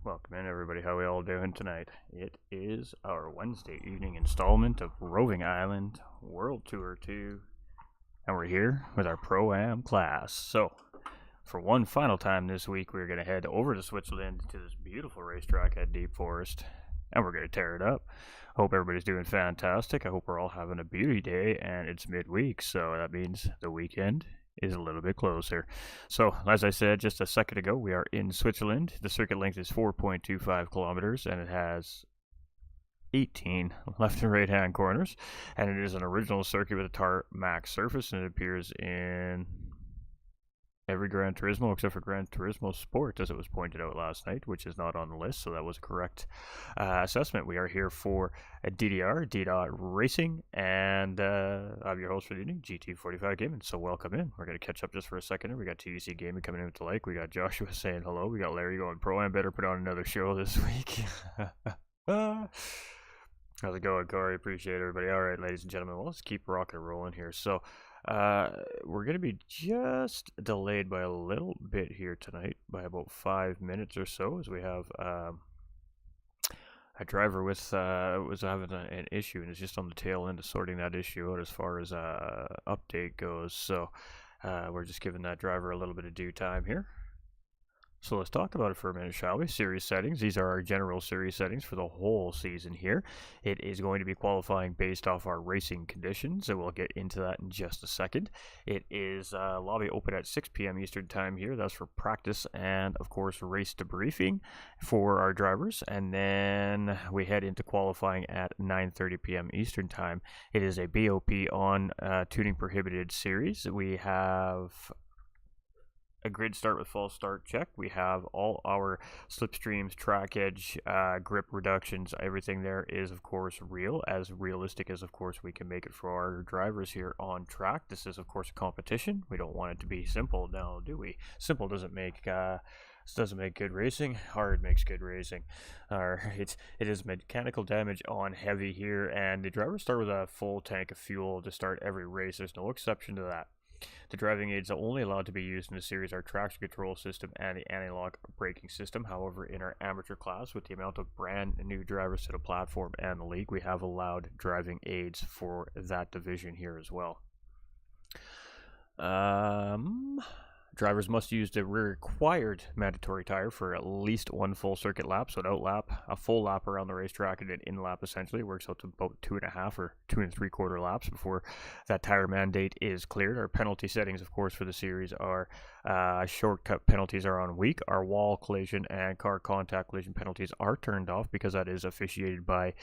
Welcome in, everybody. How we all doing tonight? It is our Wednesday evening installment of Roving Island World Tour 2, and we're here with our Pro-Am class. So, for one final time this week, we're going to head over to Switzerland to this beautiful racetrack at Deep Forest, and we're going to tear it up. Hope everybody's doing fantastic. I hope we're all having a beauty day, and it's midweek, so that means the weekend is a little bit closer. So, as I said just a second ago, we are in Switzerland. The circuit length is 4.25 kilometers, and it has 18 left and right hand corners, and it is an original circuit with a tarmac surface, and it appears in every Gran Turismo except for Gran Turismo Sport, as it was pointed out last night, which is not on the list, so that was a correct assessment. We are here for a DDR, D-Dot Racing, and I'm your host for the evening, GT45 Gaming, so welcome in. We're going to catch up just for a second here. We got TUC Gaming coming in with the like. We got Joshua saying hello. We got Larry going Pro-Am. Better put on another show this week. How's it going, Corey? Appreciate everybody. All right, ladies and gentlemen, well, let's keep rocking and rolling here. So, we're going to be just delayed by a little bit here tonight, by about 5 minutes or so, as we have a driver with was having an issue, and is just on the tail end of sorting that issue out as far as update goes. So, we're just giving that driver a little bit of due time here. So let's talk about it for a minute, shall we? Series settings. These are our general series settings for the whole season here. It is going to be qualifying based off our racing conditions, and we'll get into that in just a second. It is lobby open at 6 p.m. Eastern time here. That's for practice and, of course, race debriefing for our drivers. And then we head into qualifying at 9:30 p.m. Eastern time. It is a BOP on tuning prohibited series. We have a grid start with false start check. We have all our slipstreams, track edge, grip reductions. Everything there is, of course, real, as realistic as, of course, we can make it for our drivers here on track. This is, of course, a competition. We don't want it to be simple now, do we? Simple doesn't make good racing. Hard makes good racing. It is mechanical damage on heavy here, and the drivers start with a full tank of fuel to start every race. There's no exception to that. The driving aids are only allowed to be used in the series are traction control system and the anti-lock braking system. However, in our amateur class, with the amount of brand new drivers to the platform and the league, we have allowed driving aids for that division here as well. Drivers must use the required mandatory tire for at least one full circuit lap, so an out lap, a full lap around the racetrack, and an in lap essentially. It works out to about 2.5 or 2 3/4 laps before that tire mandate is cleared. Our penalty settings, of course, for the series are shortcut penalties are on weak. Our wall collision and car contact collision penalties are turned off because that is officiated by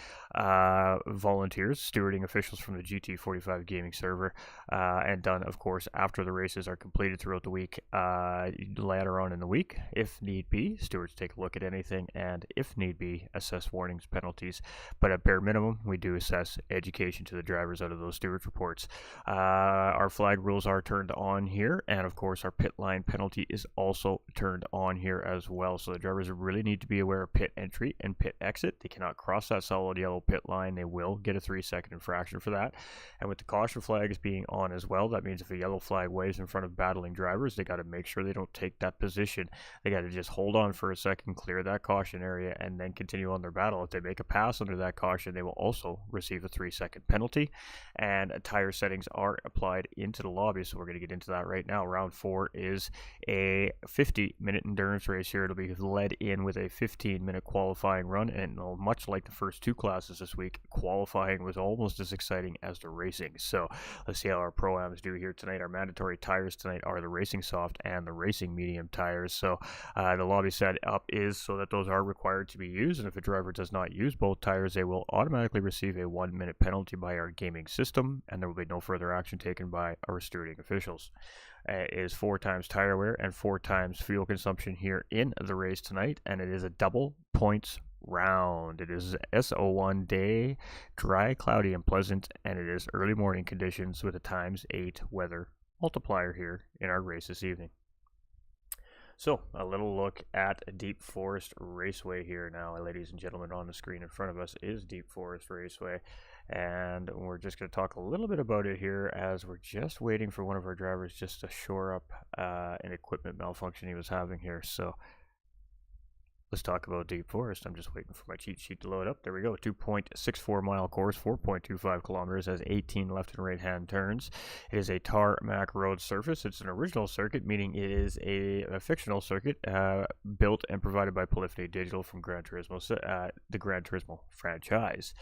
volunteers, stewarding officials from the GT45 gaming server, and done, of course, after the races are completed throughout the week. Later on in the week, if need be, stewards take a look at anything and, if need be, assess warnings, penalties. But at bare minimum, we do assess education to the drivers out of those stewards reports. Our flag rules are turned on here, and of course, our pit line penalty is also turned on here as well. So the drivers really need to be aware of pit entry and pit exit. They cannot cross that solid yellow pit line. They will get a 3-second infraction for that. And with the caution flags being on as well, that means if a yellow flag waves in front of battling drivers, they got to make sure they don't take that position. They got to just hold on for a second, clear that caution area, and then continue on their battle. If they make a pass under that caution, they will also receive a 3-second penalty. And tire settings are applied into the lobby, so we're going to get into that right now. Round 4 is a 50-minute endurance race here. It'll be led in with a 15-minute qualifying run, and much like the first 2 classes this week, qualifying was almost as exciting as the racing. So let's see how our Pro-Ams do here tonight. Our mandatory tires tonight are the Racing Soft and the Racing Medium tires. So the lobby setup is so that those are required to be used, and if a driver does not use both tires, they will automatically receive a 1-minute penalty by our gaming system, and there will be no further action taken by our stewarding officials. It is 4 times tire wear and 4 times fuel consumption here in the race tonight, and it is a double points round. It is SO1 day, dry, cloudy, and pleasant, and it is early morning conditions with a ×8 weather multiplier here in our race this evening. So, a little look at Deep Forest Raceway here now, ladies and gentlemen. On the screen in front of us is Deep Forest Raceway, and we're just going to talk a little bit about it here as we're just waiting for one of our drivers just to shore up an equipment malfunction he was having here. So let's talk about Deep Forest. I'm just waiting for my cheat sheet to load up. There we go. 2.64 mile course, 4.25 kilometers, has 18 left and right hand turns. It is a tarmac road surface. It's an original circuit, meaning it is a fictional circuit built and provided by Polyphony Digital from Gran Turismo, the Gran Turismo franchise.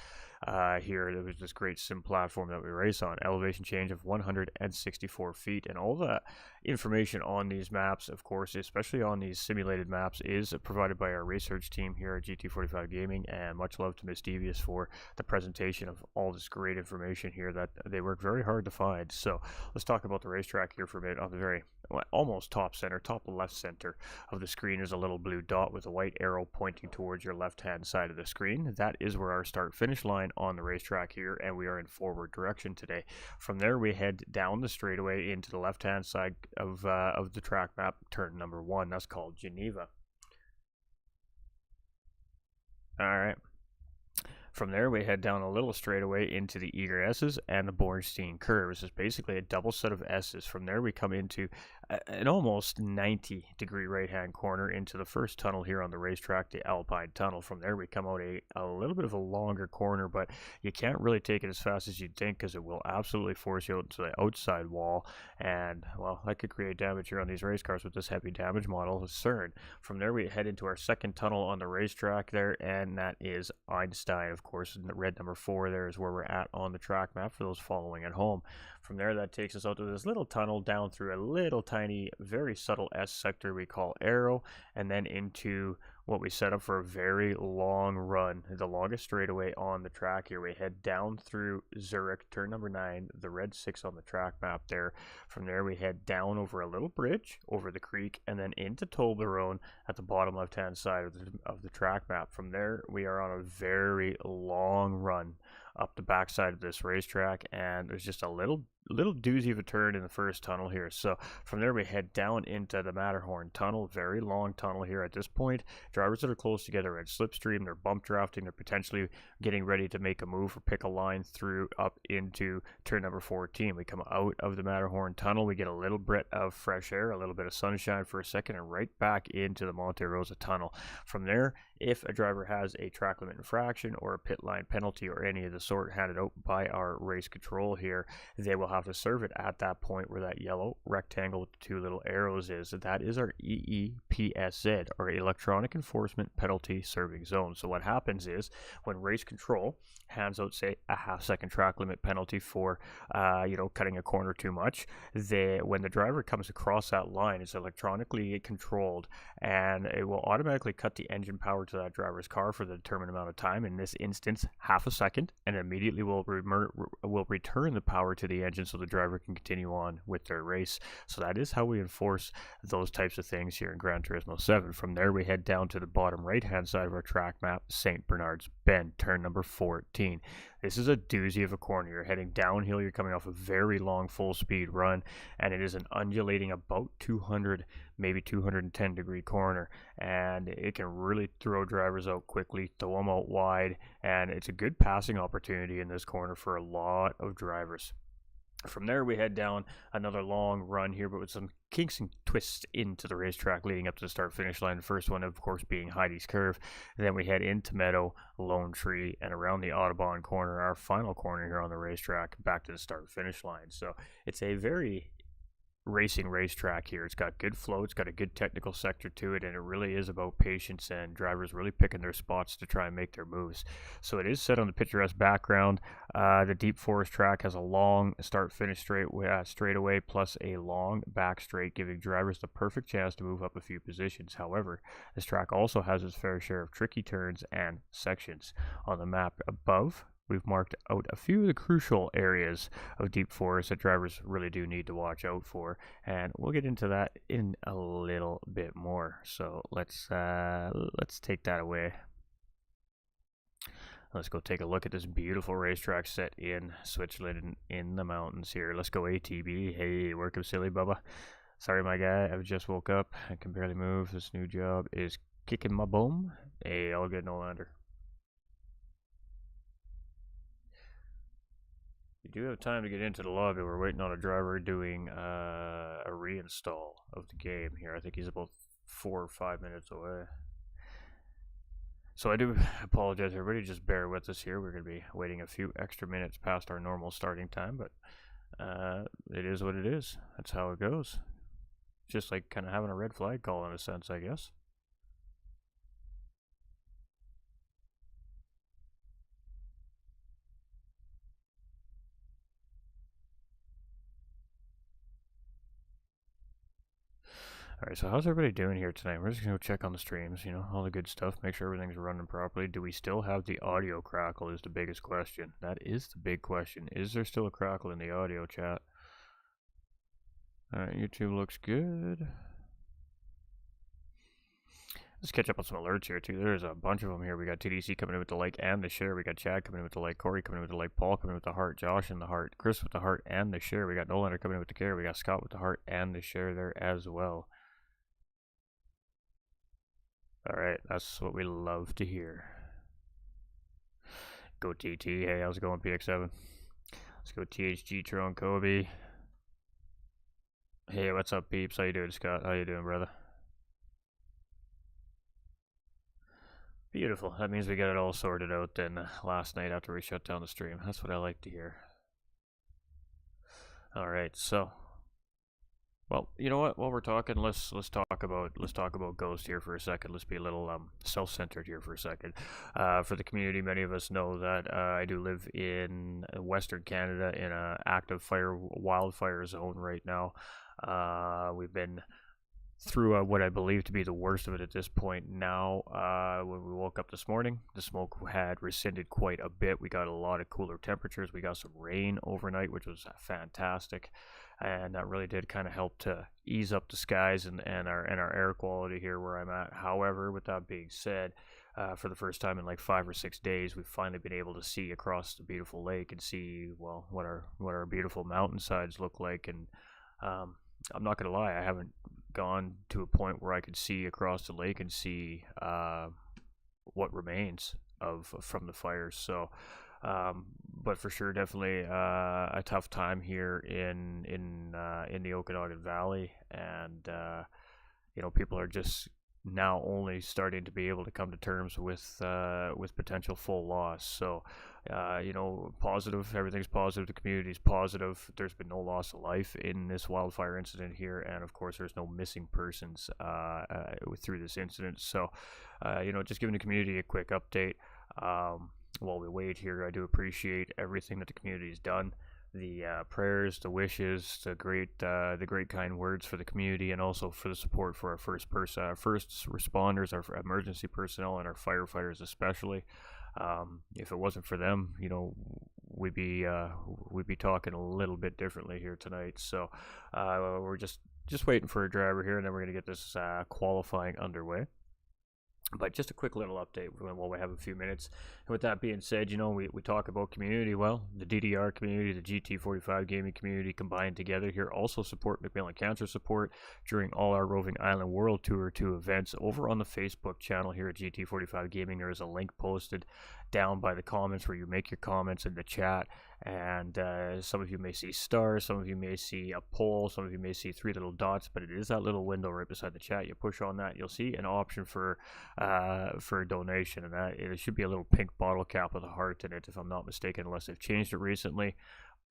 Here, there was this great sim platform that we race on. Elevation change of 164 feet, and all the information on these maps, of course, especially on these simulated maps, is provided by our research team here at GT45 Gaming, and much love to Miss Devious for the presentation of all this great information here that they work very hard to find. So let's talk about the racetrack here for a minute. On the very almost top left center of the screen is a little blue dot with a white arrow pointing towards your left hand side of the screen. That is where our start finish line on the racetrack here, and we are in forward direction today. From there, we head down the straightaway into the left hand side of the track map, turn number 1. That's called Geneva. All right. From there, we head down a little straightaway into the Eager S's and the Bornstein curve. This is basically a double set of S's. From there, we come into an almost 90-degree right-hand corner into the first tunnel here on the racetrack, the Alpine Tunnel. From there, we come out a little bit of a longer corner, but you can't really take it as fast as you'd think because it will absolutely force you out into the outside wall. And, well, that could create damage here on these race cars with this heavy damage model, the CERN. From there, we head into our second tunnel on the racetrack there, and that is Einstein. Of course, in the red number 4 there is where we're at on the track map for those following at home. From there, that takes us out to this little tunnel down through a little tiny, very subtle S sector we call Arrow, and then into what we set up for a very long run, the longest straightaway on the track here. We head down through Zurich, turn number 9, the red 6 on the track map there. From there, we head down over a little bridge, over the creek, and then into Toblerone at the bottom left-hand side of the track map. From there, we are on a very long run up the backside of this racetrack, and there's just a little doozy of a turn in the first tunnel here. So from there we head down into the Matterhorn tunnel, very long tunnel here. At this point, drivers that are close together at slipstream, they're bump drafting, they're potentially getting ready to make a move or pick a line through up into turn number 14. We come out of the Matterhorn tunnel, we get a little bit of fresh air, a little bit of sunshine for a second, and right back into the Monte Rosa tunnel. From there, if a driver has a track limit infraction or a pit line penalty or any of the sort handed out by our race control here, they will have to serve it at that point where that yellow rectangle with the 2 little arrows is. That is our EEPSZ, or Electronic Enforcement Penalty Serving Zone. So what happens is when race control hands out, say, a half-second track limit penalty for, cutting a corner too much, when the driver comes across that line, it's electronically controlled, and it will automatically cut the engine power to that driver's car for the determined amount of time. In this instance, half a second, and immediately will return the power to the engine so the driver can continue on with their race. So that is how we enforce those types of things here in Gran Turismo 7. From there, we head down to the bottom right-hand side of our track map, St. Bernard's Bend, turn number 14. This is a doozy of a corner. You're heading downhill, you're coming off a very long full-speed run, and it is an undulating about 200, maybe 210 degree corner, and it can really throw drivers out quickly, throw them out wide, and it's a good passing opportunity in this corner for a lot of drivers. From there, we head down another long run here, but with some kinks and twists into the racetrack leading up to the start-finish line. The first one, of course, being Heidi's Curve. And then we head into Meadow, Lone Tree, and around the Audubon corner, our final corner here on the racetrack, back to the start-finish line. So it's a very racing racetrack here. It's got good flow, it's got a good technical sector to it, and it really is about patience and drivers really picking their spots to try and make their moves. So it is set on the picturesque background. The Deep Forest track has a long start-finish straightaway plus a long back straight, giving drivers the perfect chance to move up a few positions. However, this track also has its fair share of tricky turns and sections. On the map above, we've marked out a few of the crucial areas of Deep Forest that drivers really do need to watch out for, and we'll get into that in a little bit more. So let's take that away. Let's go take a look at this beautiful racetrack set in Switzerland in the mountains here. Let's go ATB. Hey, welcome, silly Bubba. Sorry, my guy. I just woke up. I can barely move. This new job is kicking my bum. Hey, all good, Nolander. You do have time to get into the lobby. We're waiting on a driver doing a reinstall of the game here. I think he's about 4 or 5 minutes away. So I do apologize, everybody. Just bear with us here. We're going to be waiting a few extra minutes past our normal starting time, but it is what it is. That's how it goes. Just like kind of having a red flag call in a sense, I guess. Alright, so how's everybody doing here tonight? We're just going to go check on the streams, all the good stuff, make sure everything's running properly. Do we still have the audio crackle is the biggest question. That is the big question. Is there still a crackle in the audio chat? Alright, YouTube looks good. Let's catch up on some alerts here, too. There's a bunch of them here. We got TDC coming in with the like and the share. We got Chad coming in with the like. Corey coming in with the like. Paul coming in with the heart. Josh in the heart. Chris with the heart and the share. We got Nolander coming in with the care. We got Scott with the heart and the share there as well. Alright, that's what we love to hear. Go TT. Hey, how's it going, PX7? Let's go THG, Tron, Kobe. Hey, what's up, peeps? How you doing, Scott? How you doing, brother? Beautiful. That means we got it all sorted out then last night after we shut down the stream. That's what I like to hear. Alright, so... Well, you know what? While we're talking, let's talk about Ghost here for a second. Let's be a little self-centered here for a second. For the community, many of us know that I do live in Western Canada in an active wildfire zone right now. We've been through what I believe to be the worst of it at this point now. When we woke up this morning, the smoke had rescinded quite a bit. We got a lot of cooler temperatures. We got some rain overnight, which was fantastic, and that really did kind of help to ease up the skies and our air quality here where I'm at. However, with that being said, for the first time in like 5 or 6 days, we've finally been able to see across the beautiful lake and see, well, what our beautiful mountainsides look like. And I'm not gonna lie, I haven't gone to a point where I could see across the lake and see what remains of from the fires. So, but for sure, definitely a tough time here in the Okanagan Valley, and people are just now only starting to be able to come to terms with potential full loss. So, positive. Everything's positive. The community's positive. There's been no loss of life in this wildfire incident here, and of course, there's no missing persons through this incident. So, just giving the community a quick update while we wait here. I do appreciate everything that the community's done. The prayers, the wishes, the great kind words for the community, and also for the support for our first responders, our emergency personnel, and our firefighters especially. If it wasn't for them, we'd be talking a little bit differently here tonight. So we're just waiting for a driver here, and then we're gonna get this qualifying underway. But just a quick little update while we have a few minutes. And with that being said, we talk about community. Well, the DDR community, the GT45 gaming community combined together here also support McMillan Cancer Support during all our Roving Island World Tour 2 events. Over on the Facebook channel here at GT45 Gaming, there is a link posted down by the comments where you make your comments in the chat. And some of you may see stars, some of you may see a poll, some of you may see 3 little dots, but it is that little window right beside the chat. You push on that, you'll see an option for a donation, and that it should be a little pink bottle cap with a heart in it, if I'm not mistaken, unless they've changed it recently.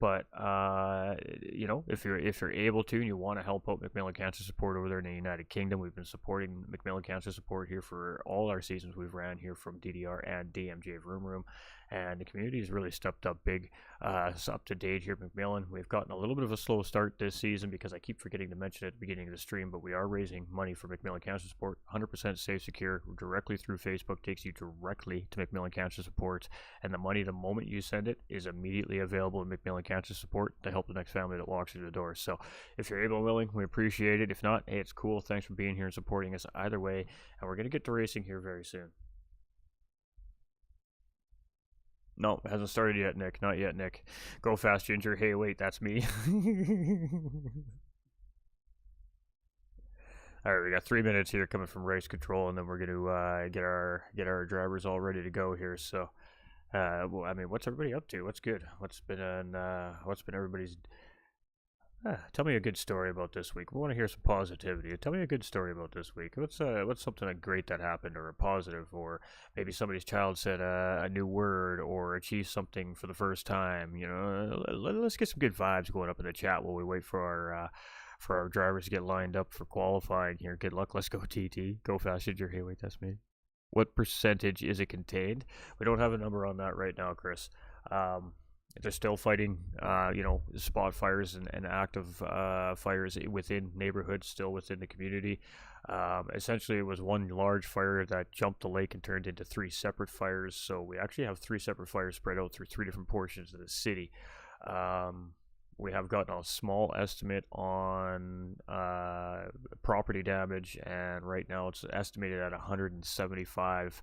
But if you're able to and you want to help out McMillan Cancer Support over there in the United Kingdom, we've been supporting McMillan Cancer Support here for all our seasons we've ran here from DDR and DMJ Vroom Room, and the community has really stepped up big. It's up to date here at McMillan. We've gotten a little bit of a slow start this season because I keep forgetting to mention it at the beginning of the stream, but we are raising money for McMillan Cancer Support. 100% safe, secure, directly through Facebook, takes you directly to McMillan Cancer Support, and the money, the moment you send it, is immediately available in McMillan Cancer Support to help the next family that walks through the door. So if you're able and willing, we appreciate it. If not, hey, it's cool. Thanks for being here and supporting us either way, and we're going to get to racing here very soon. No, it hasn't started yet, Nick. Not yet, Nick. Go fast, Ginger. Hey, wait, that's me. All right, we got 3 minutes here coming from race control, and then we're going to get our drivers all ready to go here. So, what's everybody up to? What's good? What's been everybody's? Tell me a good story about this week. We want to hear some positivity. Tell me a good story about this week. What's something great that happened, or a positive, or maybe somebody's child said a new word or achieved something for the first time. Let's get some good vibes going up in the chat while we wait for our drivers to get lined up for qualifying here. Good luck. Let's go, TT. Go fast, Ginger. Hey, wait, that's me. What percentage is it contained? We don't have a number on that right now, Chris. They're still fighting, spot fires and active fires within neighborhoods, still within the community. Essentially, it was one large fire that jumped the lake and turned into 3 separate fires. So we actually have 3 separate fires spread out through 3 different portions of the city. We have gotten a small estimate on property damage, and right now it's estimated at 175.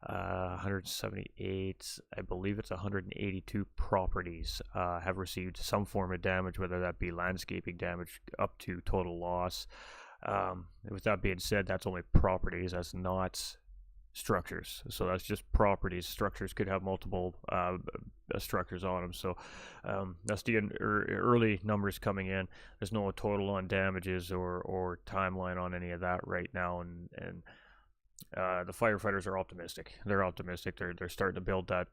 178, I believe it's 182 properties have received some form of damage, whether that be landscaping damage up to total loss. With that being said, that's only properties, that's not structures. So that's just properties. Structures could have multiple structures on them. So that's the early numbers coming in. There's no total on damages or timeline on any of that right now, and the firefighters are optimistic. They're optimistic. They're starting to build that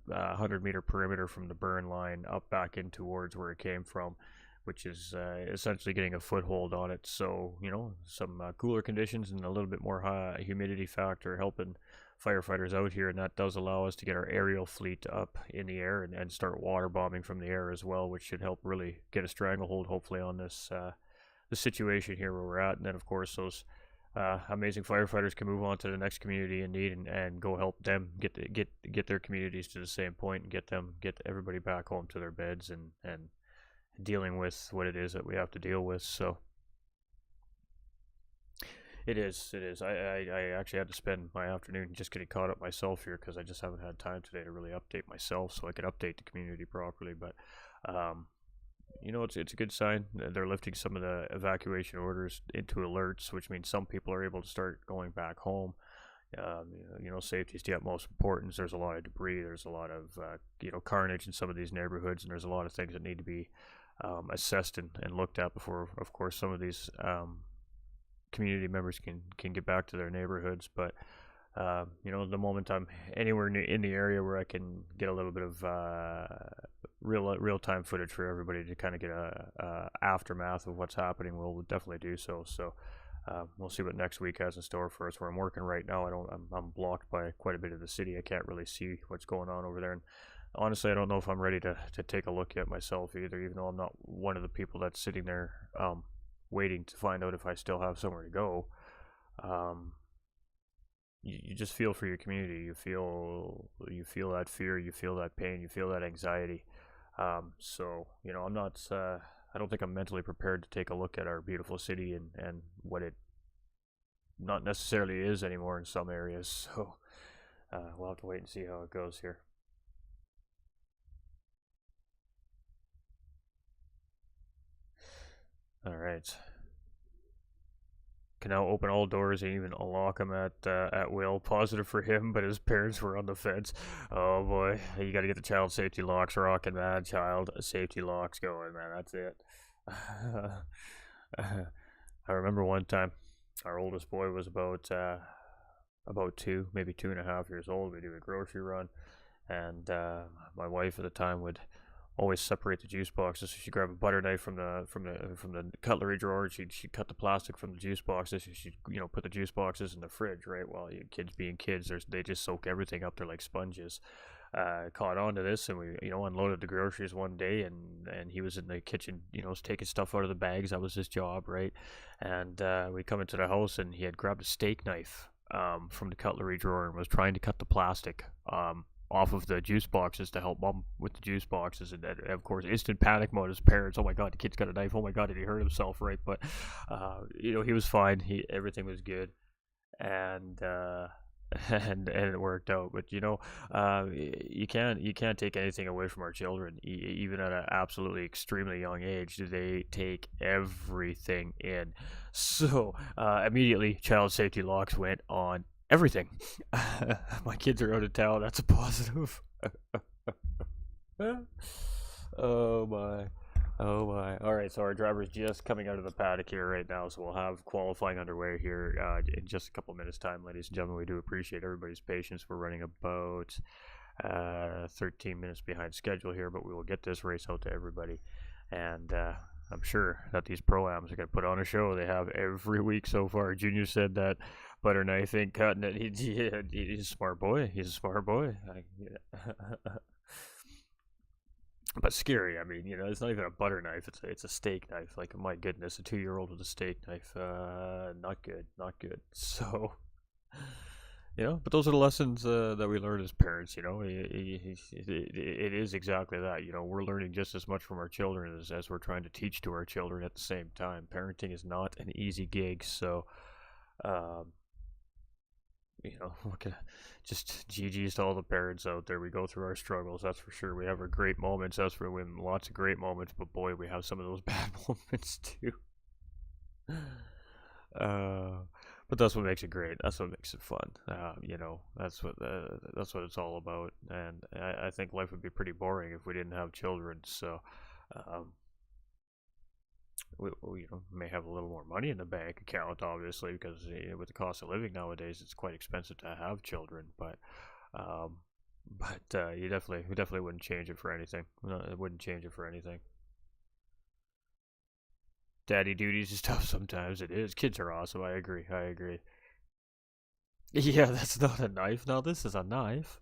100-meter perimeter from the burn line up back in towards where it came from, which is essentially getting a foothold on it. So, some cooler conditions and a little bit more humidity factor helping firefighters out here, and that does allow us to get our aerial fleet up in the air and start water bombing from the air as well, which should help really get a stranglehold, hopefully, on this the situation here where we're at, and then of course those amazing firefighters can move on to the next community in need and go help them get their communities to the same point and get everybody back home to their beds and dealing with what it is that we have to deal with. So it is. I actually had to spend my afternoon just getting caught up myself here because I just haven't had time today to really update myself so I could update the community properly. But um, it's a good sign. They're lifting some of the evacuation orders into alerts, which means some people are able to start going back home. Safety is the utmost importance. There's a lot of debris. There's a lot of carnage in some of these neighborhoods, and there's a lot of things that need to be assessed and looked at before, of course, some of these community members can get back to their neighborhoods. But the moment I'm anywhere in the area where I can get a little bit of real time footage for everybody to kind of get a aftermath of what's happening, we'll definitely do so. So we'll see what next week has in store for us. Where I'm working right now, I'm blocked by quite a bit of the city. I can't really see what's going on over there, and honestly, I don't know if I'm ready to take a look yet myself either. Even though I'm not one of the people that's sitting there waiting to find out if I still have somewhere to go. You just feel for your community. You feel that fear. You feel that pain. You feel that anxiety. So I'm not. I don't think I'm mentally prepared to take a look at our beautiful city and what it not necessarily is anymore in some areas. So we'll have to wait and see how it goes here. All right. Can now open all doors and even unlock them at will. Positive for him, but his parents were on the fence. Oh boy, you got to get the child safety locks rocking, man. Child safety locks going, man. That's it. I remember one time, our oldest boy was about 2, maybe 2.5 years old. We do a grocery run, and my wife at the time would always separate the juice boxes. So she'd grab a butter knife from the cutlery drawer, and she'd cut the plastic from the juice boxes. She'd put the juice boxes in the fridge, right? Well, kids being kids, they just soak everything up. They're like sponges. Caught on to this, and we unloaded the groceries one day, and he was in the kitchen, taking stuff out of the bags. That was his job, right? And we come into the house, and he had grabbed a steak knife from the cutlery drawer and was trying to cut the plastic off of the juice boxes to help mom with the juice boxes, and of course instant panic mode as parents. Oh my god, the kid's got a knife. Oh my god, did he hurt himself, right? But he was fine. Everything was good, and and it worked out. But you can't take anything away from our children, even at an absolutely extremely young age. They take everything in. So immediately child safety locks went on everything. My kids are out of town. That's a positive. Oh my. Oh my. Alright, so our driver's just coming out of the paddock here right now, so we'll have qualifying underway here in just a couple minutes time, ladies and gentlemen. We do appreciate everybody's patience. We're running about 13 minutes behind schedule here, but we will get this race out to everybody. And I'm sure that these pro-ams are going to put on a show. They have every week so far. Junior said that butter knife ain't cutting it. He's a smart boy. He's a smart boy. But scary. I mean, it's not even a butter knife. It's a steak knife. Like, my goodness, a 2-year-old with a steak knife. Not good. Not good. So, but those are the lessons that we learn as parents. It is exactly that. We're learning just as much from our children as we're trying to teach to our children at the same time. Parenting is not an easy gig. So, just GG's to all the parents out there. We go through our struggles, that's for sure. We have our great moments, that's for women. Lots of great moments, but boy, we have some of those bad moments too. But that's what makes it great. That's what makes it fun. That's what it's all about. And I think life would be pretty boring if we didn't have children. So, we may have a little more money in the bank account, obviously, because with the cost of living nowadays, it's quite expensive to have children. But we definitely wouldn't change it for anything. No, it wouldn't change it for anything. Daddy duties is tough sometimes. It is. Kids are awesome. I agree. Yeah, that's not a knife. No, this is a knife.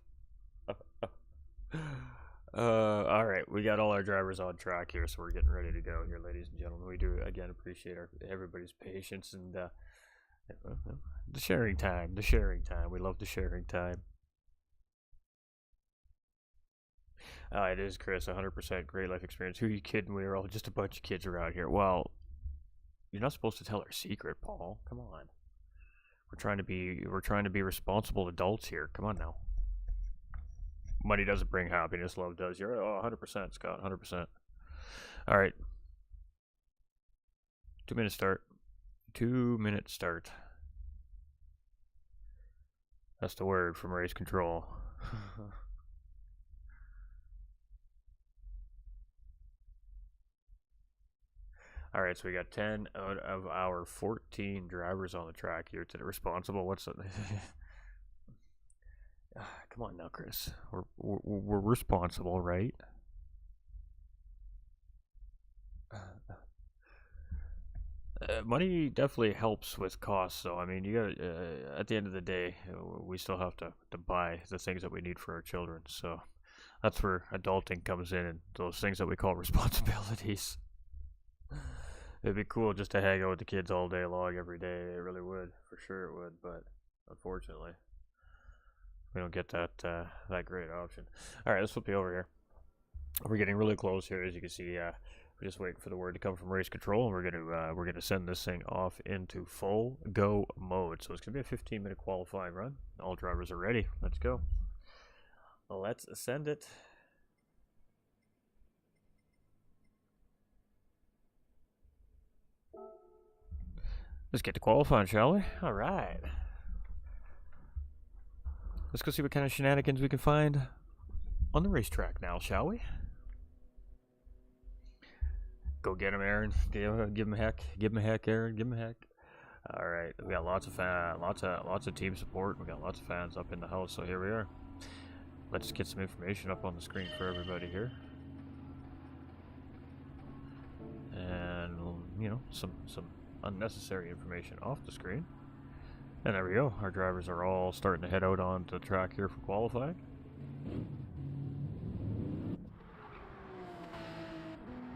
Alright, we got all our drivers on track here, so we're getting ready to go here, ladies and gentlemen. We do, again, appreciate everybody's patience and, the sharing time, We love the sharing time. It is Chris, 100% great life experience. Who are you kidding? We are all just a bunch of kids around here. Well, you're not supposed to tell our secret, Paul. Come on. We're trying to be responsible adults here. Come on now. Money doesn't bring happiness, love does. You're 100%, Scott, 100%. All right. 2-minute start. 2-minute start. That's the word from race control. All right, so we got 10 out of our 14 drivers on the track here today. Responsible. What's it? Come on now, Chris. We're responsible, right? Money definitely helps with costs, though. I mean, you got at the end of the day, we still have to buy the things that we need for our children. So that's where adulting comes in, and those things that we call responsibilities. It'd be cool just to hang out with the kids all day long, every day. It really would, for sure it would. But unfortunately, we don't get that great option. All right, let's flip you over here. We're getting really close here, as you can see. We're just waiting for the word to come from race control, and we're gonna send this thing off into full go mode. So it's gonna be a 15-minute qualifying run. All drivers are ready. Let's go. Let's send it. Let's get to qualifying, shall we? All right. Let's go see what kind of shenanigans we can find on the racetrack now, shall we? Go get him, Aaron. Give him a heck. Give him a heck, Aaron. Give him a heck. All right. We got lots of team support. We got lots of fans up in the house. So here we are. Let's get some information up on the screen for everybody here. And some unnecessary information off the screen. And there we go. Our drivers are all starting to head out onto the track here for qualifying.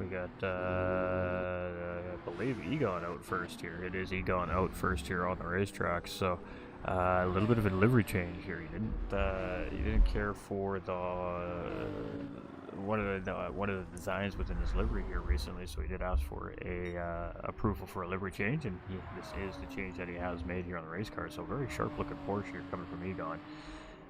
We got, I believe, Egon out first here. It is Egon out first here on the racetrack. So a little bit of a livery change here. He didn't care for the one of the designs within his livery here recently, so he did ask for a approval for a livery change, and this is the change that he has made here on the race car. So very sharp looking Porsche here coming from Egon,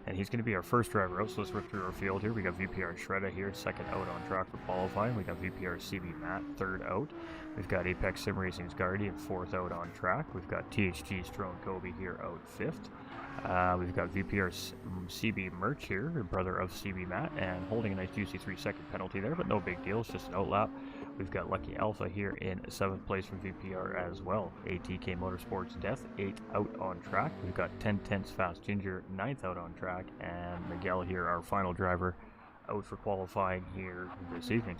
and he's going to be our first driver out. So let's rip through our field here. We got VPR Shredda here, second out on track for qualifying. We got VPR CB Matt, third out. We've got Apex Sim Racing's Guardian, fourth out on track. We've got THG Strone Kobe here out fifth. We've got VPR CB Merch here, brother of CB Matt, and holding a nice juicy 3-second penalty there, but no big deal, it's just an outlap. We've got Lucky Alpha here in 7th place from VPR as well. ATK Motorsports Death, 8th out on track. We've got 10/10 Fast Ginger, 9th out on track, and Miguel here, our final driver, out for qualifying here this evening.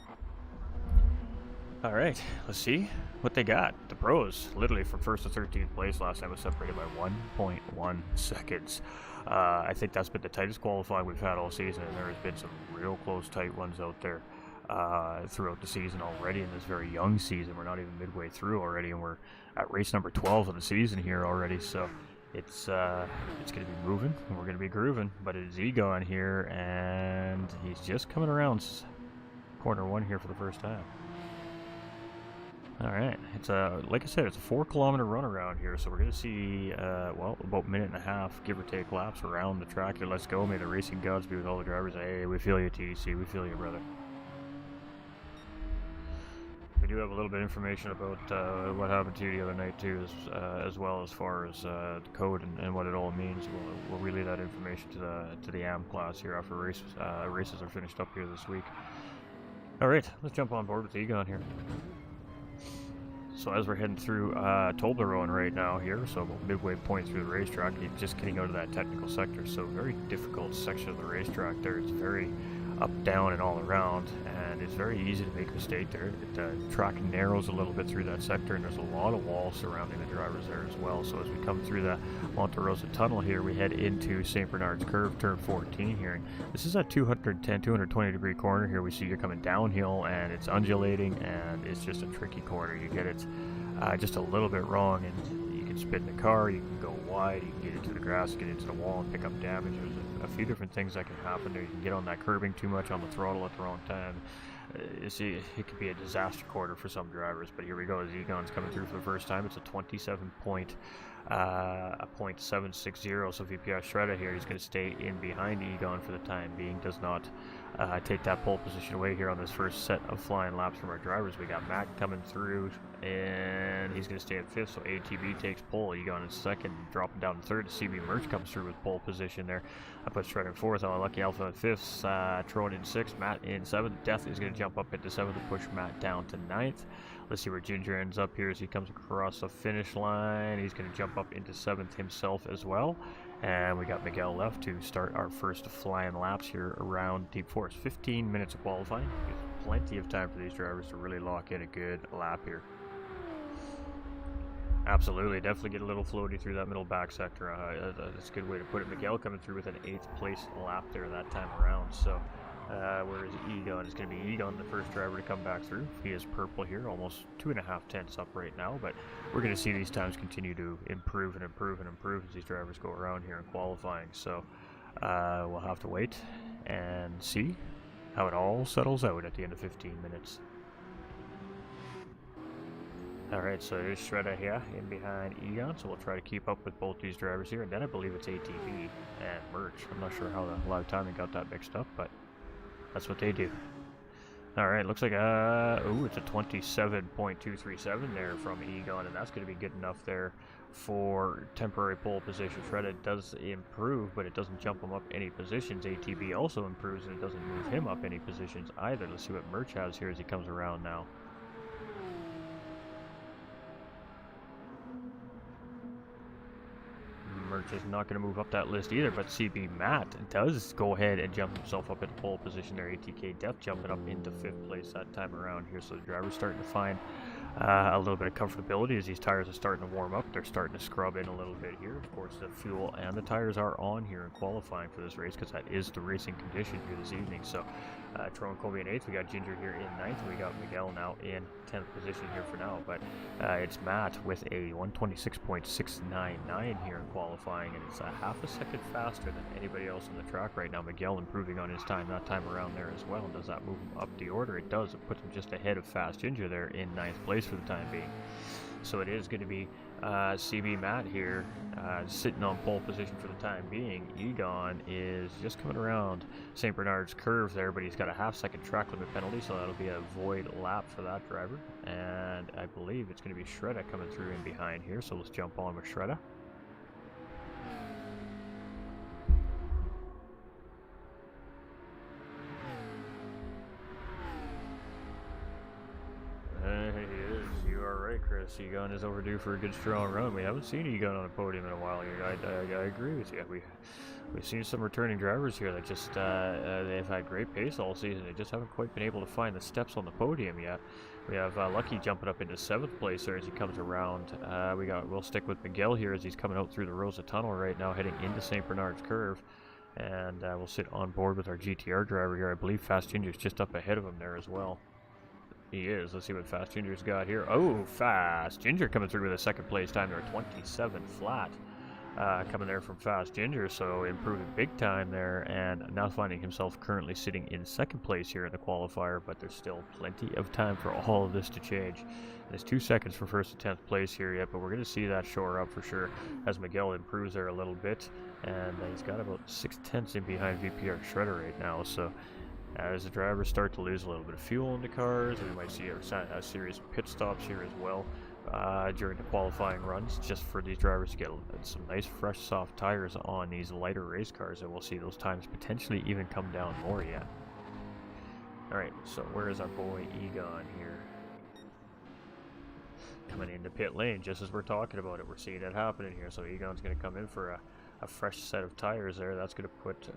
All right, let's see what they got. The pros, literally from 1st to 13th place last time, was separated by 1.1 seconds. I think that's been the tightest qualifying we've had all season, and there has been some real close, tight ones out there throughout the season already. In this very young season, we're not even midway through already, and we're at race number 12 of the season here already. So it's going to be moving, and we're going to be grooving. But it is Egon here, and he's just coming around corner 1 here for the first time. All right, it's like I said, it's a 4-kilometer run around here, so we're going to see, about a minute and a half, give or take, laps around the track here. Let's go. May the racing gods be with all the drivers. Hey, we feel you, TDC. We feel you, brother. We do have a little bit of information about what happened to you the other night, too, as well as far as the code and what it all means. We'll relay that information to the AM class here after races are finished up here this week. All right, let's jump on board with Egon here. So as we're heading through Toblerone right now here, so about midway point through the racetrack, just getting out of that technical sector. So very difficult section of the racetrack there. It's very up, down, and all around, and it's very easy to make a mistake there. The track narrows a little bit through that sector, and there's a lot of walls surrounding the drivers there as well. So as we come through the Monte Rosa tunnel here, we head into St. Bernard's Curve, turn 14 here. And this is a 210, 220 degree corner here. We see you're coming downhill, and it's undulating, and it's just a tricky corner. You get it just a little bit wrong, and you can spin the car, you can go wide, you can get into the grass, get into the wall, and pick up damage. There's a few different things that can happen there. You can get on that curbing too much on the throttle at the wrong time. You see, it could be a disaster quarter for some drivers, but here we go as Egon's coming through for the first time. It's a 27.760, so VPR Shredder here, he's going to stay in behind Egon for the time being, does not take that pole position away here on this first set of flying laps from our drivers. We got Matt coming through, and he's going to stay at 5th, so ATB takes pole, Egon in 2nd, dropping down to 3rd. CB Merch comes through with pole position there. I put Shredder in 4th, Lucky Alpha in 5th, Troan in 6th, Matt in 7th. Death is going to jump up into 7th to push Matt down to 9th. Let's see where Ginger ends up here as he comes across the finish line. He's going to jump up into 7th himself as well. And we got Miguel left to start our first flying laps here around Deep Forest. 15 minutes of qualifying. There's plenty of time for these drivers to really lock in a good lap here. Absolutely, definitely get a little floaty through that middle back sector. That's a good way to put it. Miguel coming through with an 8th place lap there that time around. So whereas Egon is going to be Egon, the first driver to come back through. He is purple here, almost 2.5 tenths up right now, but we're going to see these times continue to improve and improve and improve as these drivers go around here in qualifying. So we'll have to wait and see how it all settles out at the end of 15 minutes. Alright, so there's Shredder here in behind Egon, so we'll try to keep up with both these drivers here, and then I believe it's ATV and Merch. I'm not sure how the live timing got that mixed up, but that's what they do. Alright, looks like, it's a 27.237 there from Egon, and that's going to be good enough there for temporary pole position. Shredder does improve, but it doesn't jump him up any positions. ATB also improves, and it doesn't move him up any positions either. Let's see what Merch has here as he comes around now. Merch is not going to move up that list either, but CB Matt does go ahead and jump himself up into pole position there. ATK Death jumping up into 5th place that time around here, so the driver's starting to find a little bit of comfortability as these tires are starting to warm up. They're starting to scrub in a little bit here. Of course, the fuel and the tires are on here in qualifying for this race because that is the racing condition here this evening. So Troan Colby in 8th, we got Ginger here in 9th, we got Miguel now in 10th position here for now, but it's Matt with a 126.699 here in qualifying, and it's a half a second faster than anybody else on the track right now. Miguel improving on his time that time around there as well. Does that move him up the order? It does. It puts him just ahead of Fast Ginger there in 9th place for the time being. So it is going to be CB Matt here sitting on pole position for the time being. Egon is just coming around St. Bernard's Curve there, but he's got a half-second track limit penalty, so that'll be a void lap for that driver. And I believe it's going to be Shredder coming through in behind here, so let's jump on with Shredder. Chris, Egon is overdue for a good strong run. We haven't seen Egon on a podium in a while here. I agree with you. We've seen some returning drivers here that just they've had great pace all season. They just haven't quite been able to find the steps on the podium yet. We have Lucky jumping up into 7th place there as he comes around. We'll stick with Miguel here as he's coming out through the Rosa Tunnel right now, heading into St. Bernard's Curve. And we'll sit on board with our GTR driver here. I believe Fast Ginger's just up ahead of him there as well. He is. Let's see what Fast Ginger's got here. Oh, Fast Ginger coming through with a 2nd place time there, 27 flat. Coming there from Fast Ginger, so improving big time there, and now finding himself currently sitting in 2nd place here in the qualifier, but there's still plenty of time for all of this to change. There's 2 seconds from 1st to 10th place here yet, but we're going to see that shore up for sure as Miguel improves there a little bit, and he's got about 6 tenths in behind VPR Shredder right now, so as the drivers start to lose a little bit of fuel in the cars, we might see a series of pit stops here as well during the qualifying runs, just for these drivers to get some nice fresh soft tires on these lighter race cars, and we'll see those times potentially even come down more yet. Alright, so where is our boy Egon here? Coming into pit lane just as we're talking about it. We're seeing that happening here, so Egon's going to come in for a fresh set of tires there. That's going to put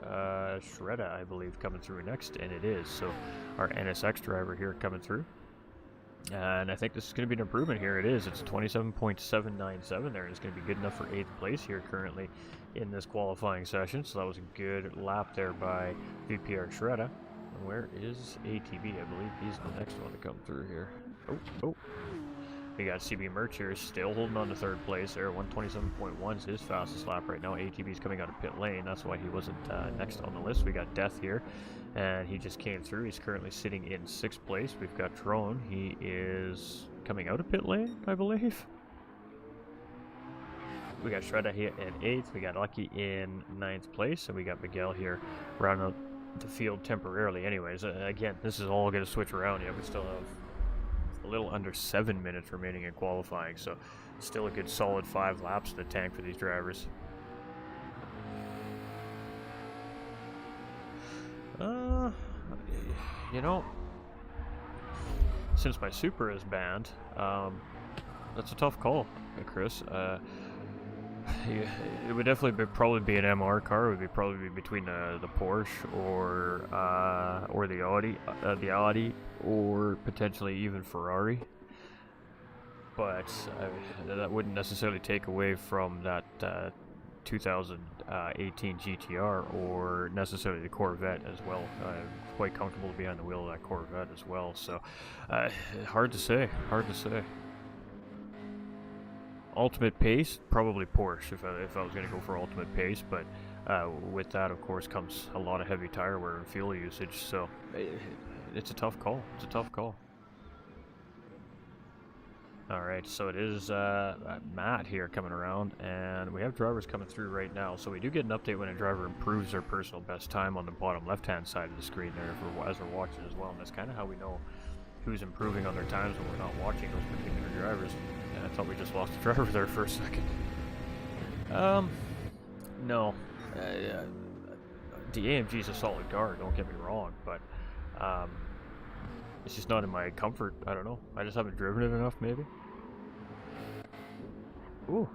Shredda, I believe, coming through next, and it is. So our NSX driver here coming through. And I think this is going to be an improvement here. It is. It's 27.797 there. It's going to be good enough for 8th place here currently in this qualifying session. So that was a good lap there by VPR Shredda. And where is ATB? I believe he's the next one to come through here. Oh. We got CB Merch here still holding on to 3rd place there. 127.1 is his fastest lap right now. ATB's coming out of pit lane. That's why he wasn't next on the list. We got Death here, and he just came through. He's currently sitting in 6th place. We've got Drone. He is coming out of pit lane, I believe. We got Shredda here in 8th. We got Lucky in 9th place, and we got Miguel here rounding out the field temporarily. Anyways, again, this is all going to switch around yet. We still have a little under 7 minutes remaining in qualifying, so still a good solid 5 laps in the tank for these drivers. You know, since my Super is banned, that's a tough call, Chris. It would definitely probably be an MR car. It would probably be between the Porsche or the Audi, or potentially even Ferrari. But that wouldn't necessarily take away from that 2018 GTR or necessarily the Corvette as well. Quite comfortable behind the wheel of that Corvette as well. So hard to say. Ultimate pace, probably Porsche if I was going to go for ultimate pace, but with that, of course, comes a lot of heavy tire wear and fuel usage, so it's a tough call. Alright, so it is Matt here coming around, and we have drivers coming through right now, so we do get an update when a driver improves their personal best time on the bottom left-hand side of the screen there as we're watching as well, and that's kind of how we know who's improving on their times when we're not watching those particular drivers. I thought we just lost the driver there for a second. No. The AMG is a solid car, don't get me wrong, but it's just not in my comfort. I don't know. I just haven't driven it enough, maybe. Ooh.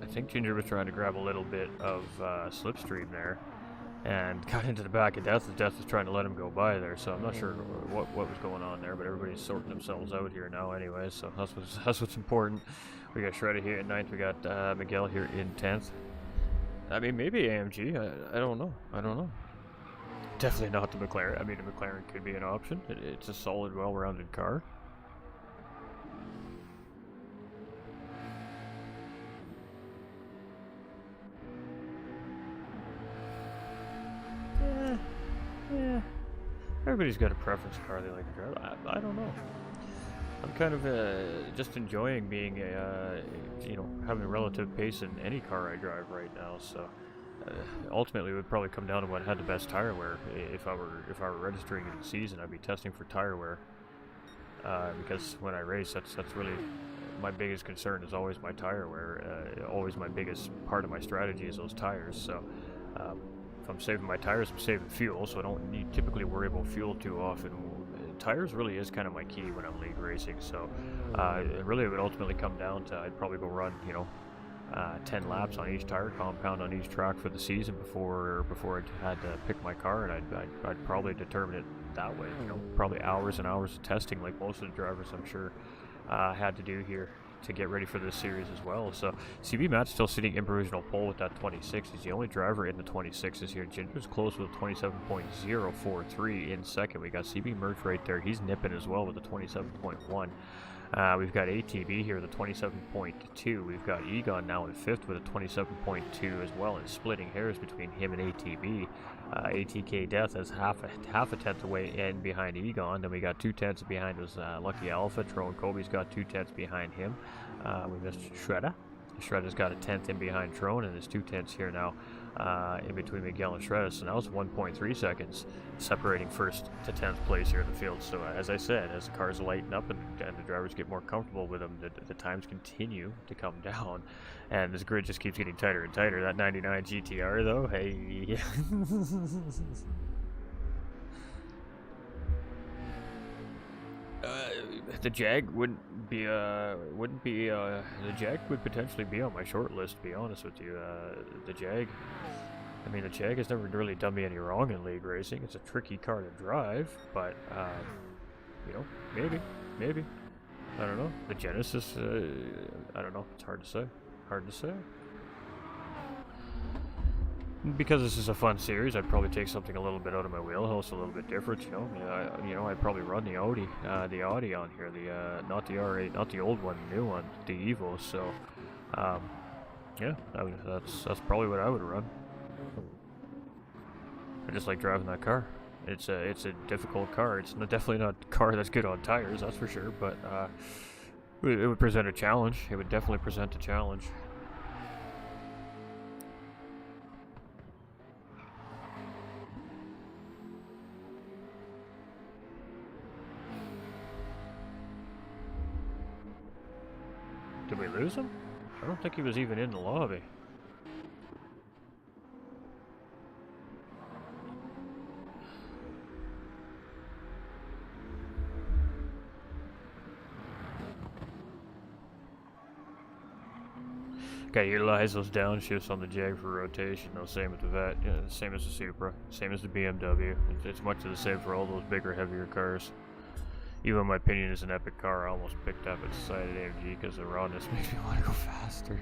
I think Ginger was trying to grab a little bit of slipstream there, and got into the back of Death. Death was trying to let him go by there, so I'm not sure what was going on there, but everybody's sorting themselves out here now anyway, so that's what's important. We got Shredda here in 9th, we got Miguel here in 10th. I mean, maybe AMG, I don't know. Definitely not the McLaren. I mean, the McLaren could be an option. It's a solid, well-rounded car. Yeah. Everybody's got a preference car they like to drive. I don't know. I'm kind of just enjoying being having a relative pace in any car I drive right now. So ultimately, it would probably come down to what had the best tire wear. If I were registering in the season, I'd be testing for tire wear because when I race, that's really my biggest concern. Is always my tire wear. Always my biggest part of my strategy is those tires. So. If I'm saving my tires, I'm saving fuel, so I don't typically worry about fuel too often. Tires really is kind of my key when I'm league racing, so it really would ultimately come down to I'd probably go run, 10 laps on each tire compound on each track for the season before I had to pick my car, and I'd probably determine it that way. Probably hours and hours of testing, like most of the drivers I'm sure had to do here to get ready for this series as well. So CB Matt's still sitting in provisional pole with that 26. He's the only driver in the 26s here. Ginger's close with a 27.043 in second. We got CB Merch right there. He's nipping as well with a 27.1. We've got ATB here with a 27.2. We've got Egon now in 5th with a 27.2 as well, and splitting hairs between him and ATB. ATK Death is half a tenth away in behind Egon. Then we got 2 tenths behind us Lucky Alpha. Tron Kobe's got 2 tenths behind him. We missed Shredda. Shredda's got a 10th in behind Tron, and there's 2 tenths here now in between Miguel and Shredda. So now it's 1.3 seconds separating 1st to 10th place here in the field. So as I said, as the cars lighten up and the drivers get more comfortable with them, the times continue to come down, and this grid just keeps getting tighter and tighter. That 99 GTR though, hey. the Jag wouldn't be the Jag would potentially be on my short list, to be honest with you. The Jag, I mean, the Jag has never really done me any wrong in league racing. It's a tricky car to drive, but you know, maybe. I don't know. The Genesis, I don't know. It's hard to say. Hard to say. Because this is a fun series, I'd probably take something a little bit out of my wheelhouse, a little bit different. You know, I'd probably run the Audi on here, not the R8, not the old one, the new one, the Evo. So, yeah, that's probably what I would run. I just like driving that car. It's a difficult car. It's definitely not a car that's good on tires, that's for sure. But it would present a challenge. It would definitely present a challenge. Did we lose him? I don't think he was even in the lobby. Gotta utilize those downshifts on the Jag for rotation, though. Same with the VET, yeah, same as the Supra, same as the BMW. It's much of the same for all those bigger, heavier cars. Even though my opinion is an epic car, I almost picked up its decided AMG because the rawness makes me want to go faster.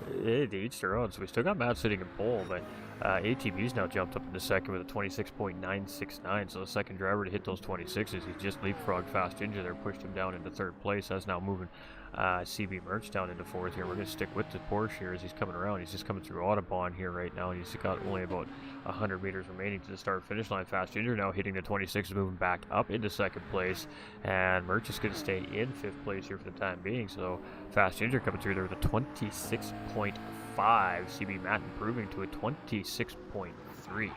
To each their own. So we still got Matt sitting in pole, but ATB's now jumped up into second with a 26.969. So the second driver to hit those 26s, he just leapfrogged Fast Ginger there, pushed him down into third place. That's now moving CB Merch down into fourth here. We're going to stick with the Porsche here as he's coming around. He's just coming through Autobahn here right now. He's got only about 100 meters remaining to the start-finish line. Fast Ginger now hitting the 26, moving back up into second place. And Merch is going to stay in fifth place here for the time being. So Fast Ginger coming through there with a 26.5. CB Matt improving to a 26.3.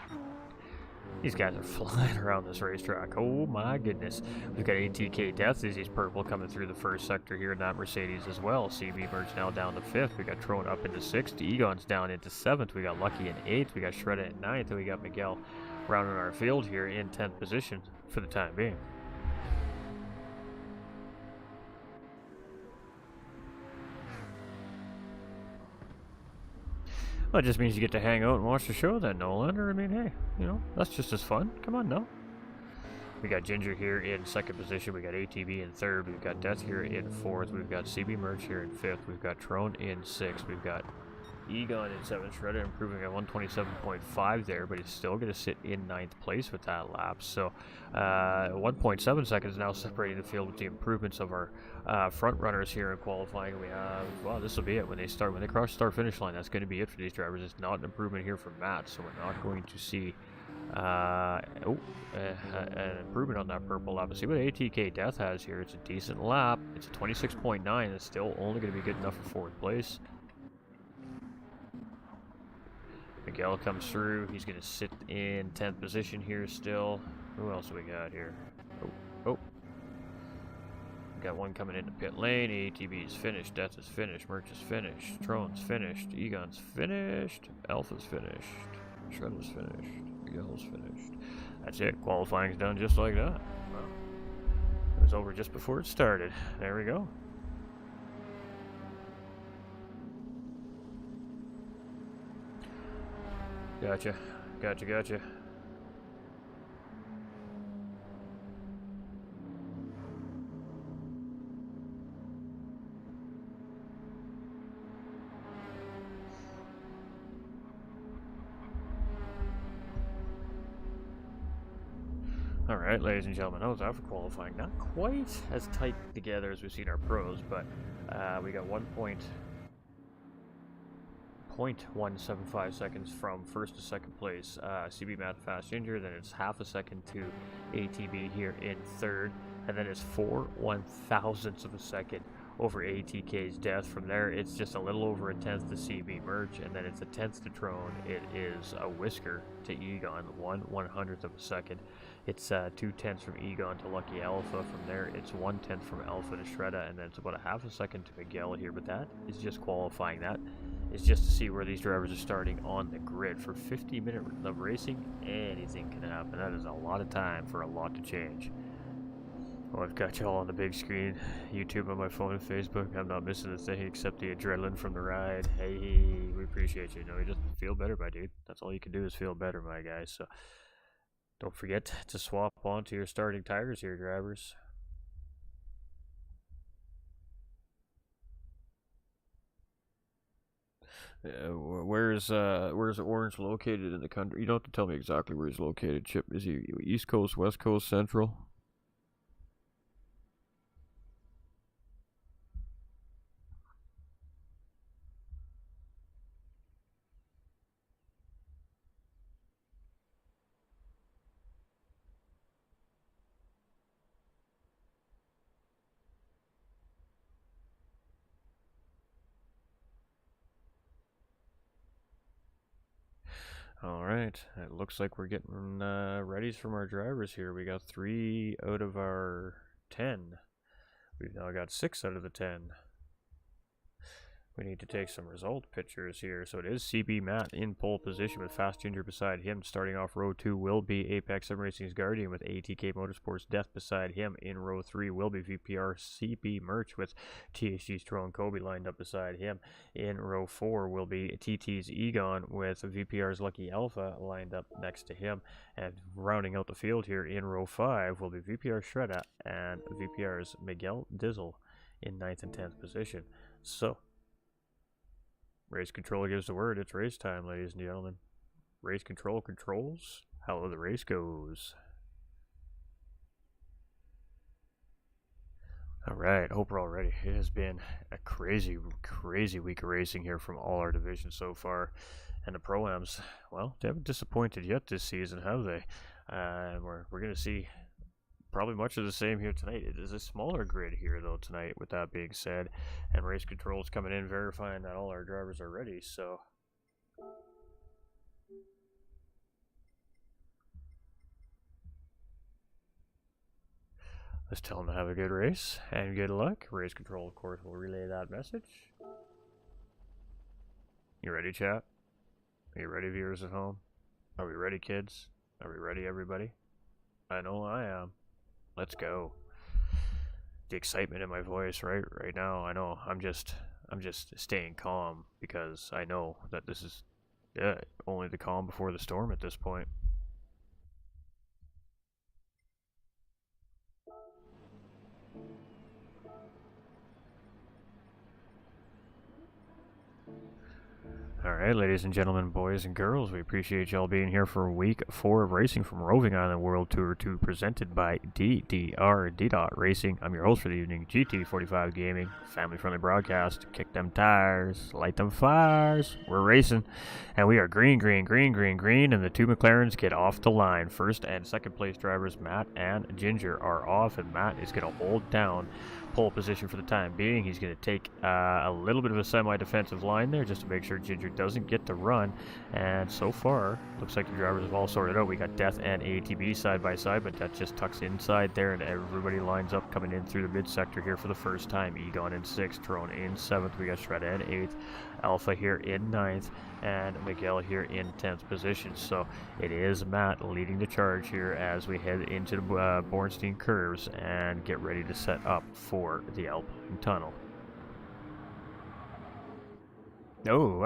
These guys are flying around this racetrack. Oh my goodness. We've got ATK Death as he's purple coming through the first sector here in that Mercedes as well. CB Merch now down to fifth. We got Trone up into sixth. Egon's down into seventh. We got Lucky in eighth. We got Shredda in ninth. And we got Miguel rounding our field here in 10th position for the time being. Well, it just means you get to hang out and watch the show then, Nolan. Or, I mean, hey, you know, that's just as fun. Come on, no. We got Ginger here in second position. We got ATB in third. We've got Death here in fourth. We've got CB Merch here in fifth. We've got Trone in sixth. We've got Egon in seventh. Shredder improving at 127.5 there, but he's still going to sit in ninth place with that lap. So 1.7 seconds now separating the field with the improvements of our front runners here in qualifying. We have, well, this will be it when they cross the start finish line. That's going to be it for these drivers. It's not an improvement here from Matt, so we're not going to see an improvement on that purple lap. Let's see what ATK Death has here. It's a decent lap. It's a 26.9. It's still only going to be good enough for fourth place. Miguel comes through. He's going to sit in 10th position here still. Who else do we got here? Oh. We got one coming into pit lane. ATB is finished. Death is finished. Merch is finished. Trone's finished. Egon's finished. Alpha's finished. Shredder's finished. Miguel's finished. That's it. Qualifying's done just like that. Well, it was over just before it started. There we go. Gotcha. Alright, ladies and gentlemen, how's that for qualifying? Not quite as tight together as we've seen our pros, but we got 0.175 seconds from first to second place. CB Matt Fast Ginger, then it's half a second to ATB here in third, and then it's 4 1,000ths of a second over ATK's Death. From there, it's just a little over a tenth to CB Merch, and then it's a tenth to Trone. It is a whisker to Egon, 1/100th of a second. It's 2/10 from Egon to Lucky Alpha. From there, it's 1/10 from Alpha to Shredda, and then it's about a half a second to Miguel here. But that is just qualifying. That is just to see where these drivers are starting on the grid. For 50 minutes of racing, anything can happen. That is a lot of time for a lot to change. Well, I've got you all on the big screen, YouTube on my phone and Facebook. I'm not missing a thing except the adrenaline from the ride. Hey, we appreciate you. You know, you just feel better, my dude. That's all you can do is feel better, my guy. So don't forget to swap onto your starting tires here, drivers. Where's Orange located in the country? You don't have to tell me exactly where he's located, Chip. Is he East Coast, West Coast, Central? All right, it looks like we're getting readies from our drivers here. We got 3 out of our 10. We've now got 6 out of the 10. We need to take some result pictures here. So it is CB Matt in pole position with Fast Ginger beside him. Starting off row 2 will be Apex Sim Racing's Guardian with ATK Motorsports Death beside him. In row 3 will be VPR CB Merch with THG's Tron Kobe lined up beside him. In row 4 will be TT's Egon with VPR's Lucky Alpha lined up next to him. And rounding out the field here in row 5 will be VPR Shredda and VPR's Miguel Dizzle in 9th and 10th position. So race control gives the word. It's race time, ladies and gentlemen. Race control controls how the race goes. All right, hope we're all ready. It has been a crazy, crazy week of racing here from all our divisions so far. And the Pro-Ams, well, they haven't disappointed yet this season, have they? We're going to see probably much of the same here tonight. It is a smaller grid here, though, tonight, with that being said. And race controls coming in, verifying that all our drivers are ready, so let's tell them to have a good race and good luck. Race control, of course, will relay that message. You ready, chat? Are you ready, viewers at home? Are we ready, kids? Are we ready, everybody? I know I am. Let's go. The excitement in my voice right now, I know I'm just staying calm because I know that this is only the calm before the storm at this point. Alright, ladies and gentlemen, boys and girls, we appreciate y'all being here for week 4 of racing from Roving Island World Tour 2, presented by DDR Racing. I'm your host for the evening, GT45 Gaming, family-friendly broadcast. Kick them tires, light them fires. We're racing, and we are green, and the 2 McLarens get off the line. First and second place drivers, Matt and Ginger, are off, and Matt is going to hold down pole position for the time being. He's going to take a little bit of a semi-defensive line there just to make sure Ginger doesn't get the run. And so far, looks like the drivers have all sorted out. We got Death and ATB side by side, but that just tucks inside there, and everybody lines up coming in through the mid-sector here for the first time. Egon in 6th, Tron in 7th, we got Shredda in 8th, Alpha here in 9th, and Miguel here in 10th position. So it is Matt leading the charge here as we head into the Bornstein curves and get ready to set up for the Alpine Tunnel. Oh,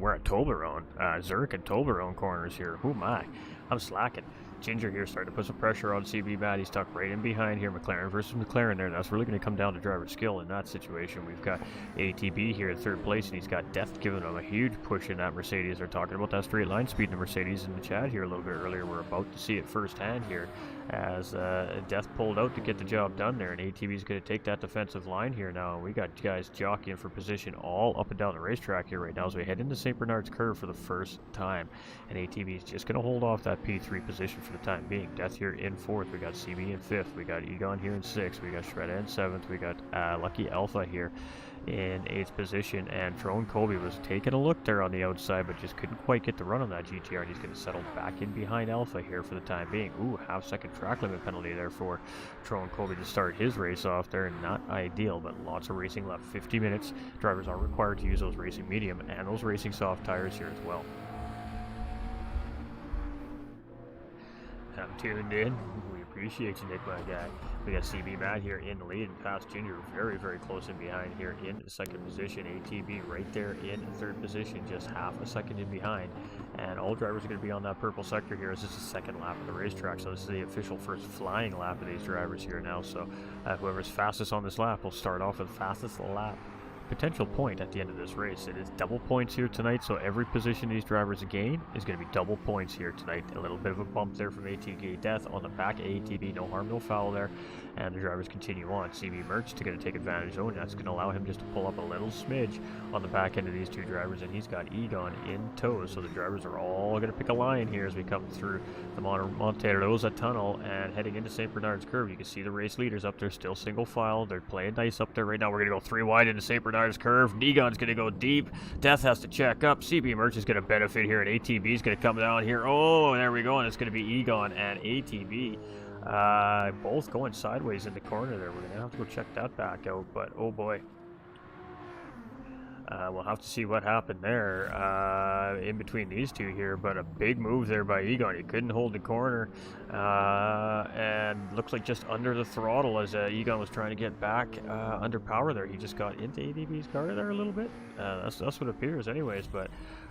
we're at Toblerone. Zurich and Toblerone corners here. Oh my, I'm slacking. Ginger here starting to put some pressure on CB Matt. He's tucked right in behind here. McLaren versus McLaren there. That's really going to come down to driver skill in that situation. We've got ATB here in 3rd place, and he's got Death giving him a huge push in that Mercedes. They're talking about that straight line speed in the Mercedes in the chat here a little bit earlier. We're about to see it firsthand here as Death pulled out to get the job done there, and ATB's going to take that defensive line here now. We got guys jockeying for position all up and down the racetrack here right now as we head into St. Bernard's curve for the first time, and ATB's just going to hold off that P3 position for the time being. Death here in 4th, we got CB in 5th, we got Egon here in 6th, we got Shredda in 7th, we got Lucky Alpha here in 8th position, and Tron Kobe was taking a look there on the outside, but just couldn't quite get the run on that GTR, and he's going to settle back in behind Alpha here for the time being. Ooh, half-second track limit penalty there for Tron Kobe to start his race off there. Not ideal, but lots of racing left. 50 minutes. Drivers are required to use those racing medium and those racing soft tires here as well. I'm tuned in. We appreciate you, Nick, my guy. We got CB Matt here in the lead, and past Junior very, very close in behind here in second position. ATB right there in third position, just half a second in behind. And all drivers are going to be on that purple sector here. This is the second lap of the racetrack, so this is the official first flying lap of these drivers here now. So whoever's fastest on this lap will start off with the fastest lap potential point at the end of this race. It is double points here tonight, so every position these drivers gain is going to be double points here tonight. A little bit of a bump there from ATK Death on the back of ATB, no harm, no foul there, and the drivers continue on. CB Merch to going to take advantage of, and that's going to allow him just to pull up a little smidge on the back end of these two drivers, and he's got Egon in tow, so the drivers are all going to pick a line here as we come through the Monte Rosa tunnel and heading into St. Bernard's Curve. You can see the race leaders up there still single file. They're playing nice up there right now. We're going to go 3 wide into St. Bernard's Curve. Egon's going to go deep. Death has to check up. CB Merch is going to benefit here, and ATB is going to come down here. Oh, there we go, and it's going to be Egon and ATB both going sideways in the corner there. We're going to have to go check that back out, but oh boy. We'll have to see what happened there in between these two here, but a big move there by Egon. He couldn't hold the corner, and looks like just under the throttle as Egon was trying to get back under power there. He just got into ADB's car there a little bit. That's what it appears anyways, but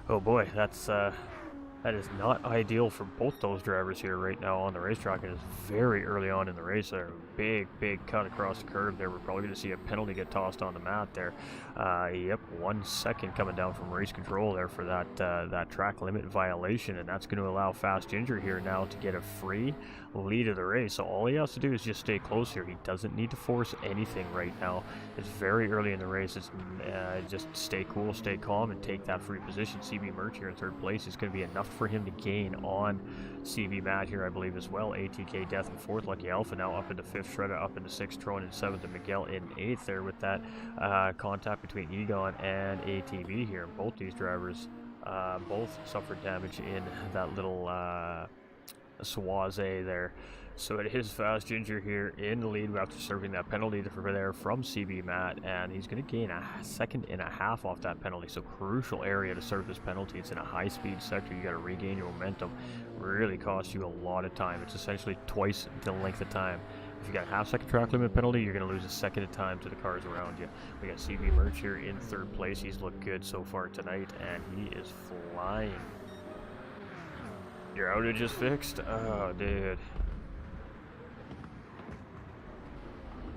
oh boy, that is not ideal for both those drivers here right now on the racetrack. It is very early on in the race there. Big cut across the curve there. We're probably going to see a penalty get tossed on the mat there. Yep, 1 second coming down from race control there for that track limit violation, and that's going to allow Fast Ginger here now to get a free lead of the race. So all he has to do is just stay close here. He doesn't need to force anything right now. It's very early in the race. It's just stay cool, stay calm, and take that free position. CB Merch here in third place is going to be enough for him to gain on CB Matt here, I believe, as well. ATK Death in fourth, Lucky Alpha now up into fifth, Shredder up into sixth, Tron in seventh, and Miguel in eighth there with that contact between Egon and ATV here. Both these drivers both suffered damage in that little Suaze there. So it is Fast Ginger here in the lead after serving that penalty there from CB Matt, and he's going to gain a second and a half off that penalty. So crucial area to serve this penalty. It's in a high-speed sector. You got to regain your momentum. Really costs you a lot of time. It's essentially twice the length of time. If you got a half-second track limit penalty, you're going to lose a second of time to the cars around you. We got CB Merch here in third place. He's looked good so far tonight, and he is flying. Your outage is fixed? Oh, dude.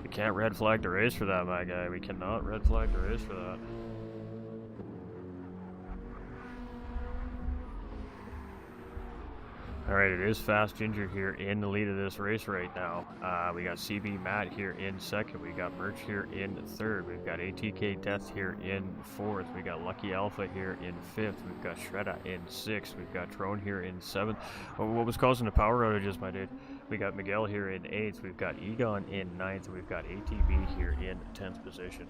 We can't red flag the race for that, my guy. We cannot red flag the race for that. Alright, it is Fast Ginger here in the lead of this race right now. We got CB Matt here in second. We got Merch here in third. We've got ATK Death here in fourth. We got Lucky Alpha here in fifth. We've got Shredda in sixth. We've got Trone here in seventh. Oh, what was causing the power outages, my dude? We got Miguel here in eighth. We've got Egon in ninth. We've got ATB here in 10th position.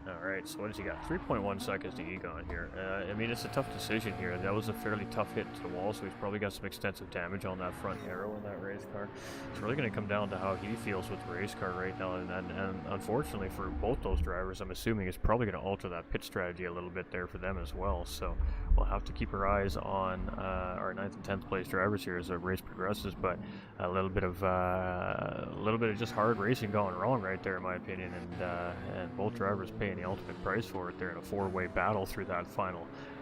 Alright, so what has he got? 3.1 seconds to Egon here. I mean, it's a tough decision here. That was a fairly tough hit to the wall, so he's probably got some extensive damage on that front arrow in that race car. It's really going to come down to how he feels with the race car right now, and unfortunately for both those drivers, I'm assuming it's probably going to alter that pit strategy a little bit there for them as well. So we'll have to keep our eyes on our 9th and 10th place drivers here as the race progresses, but a little bit of just hard racing going wrong right there, in my opinion, and both drivers paying the ultimate price for it there in a four-way battle through that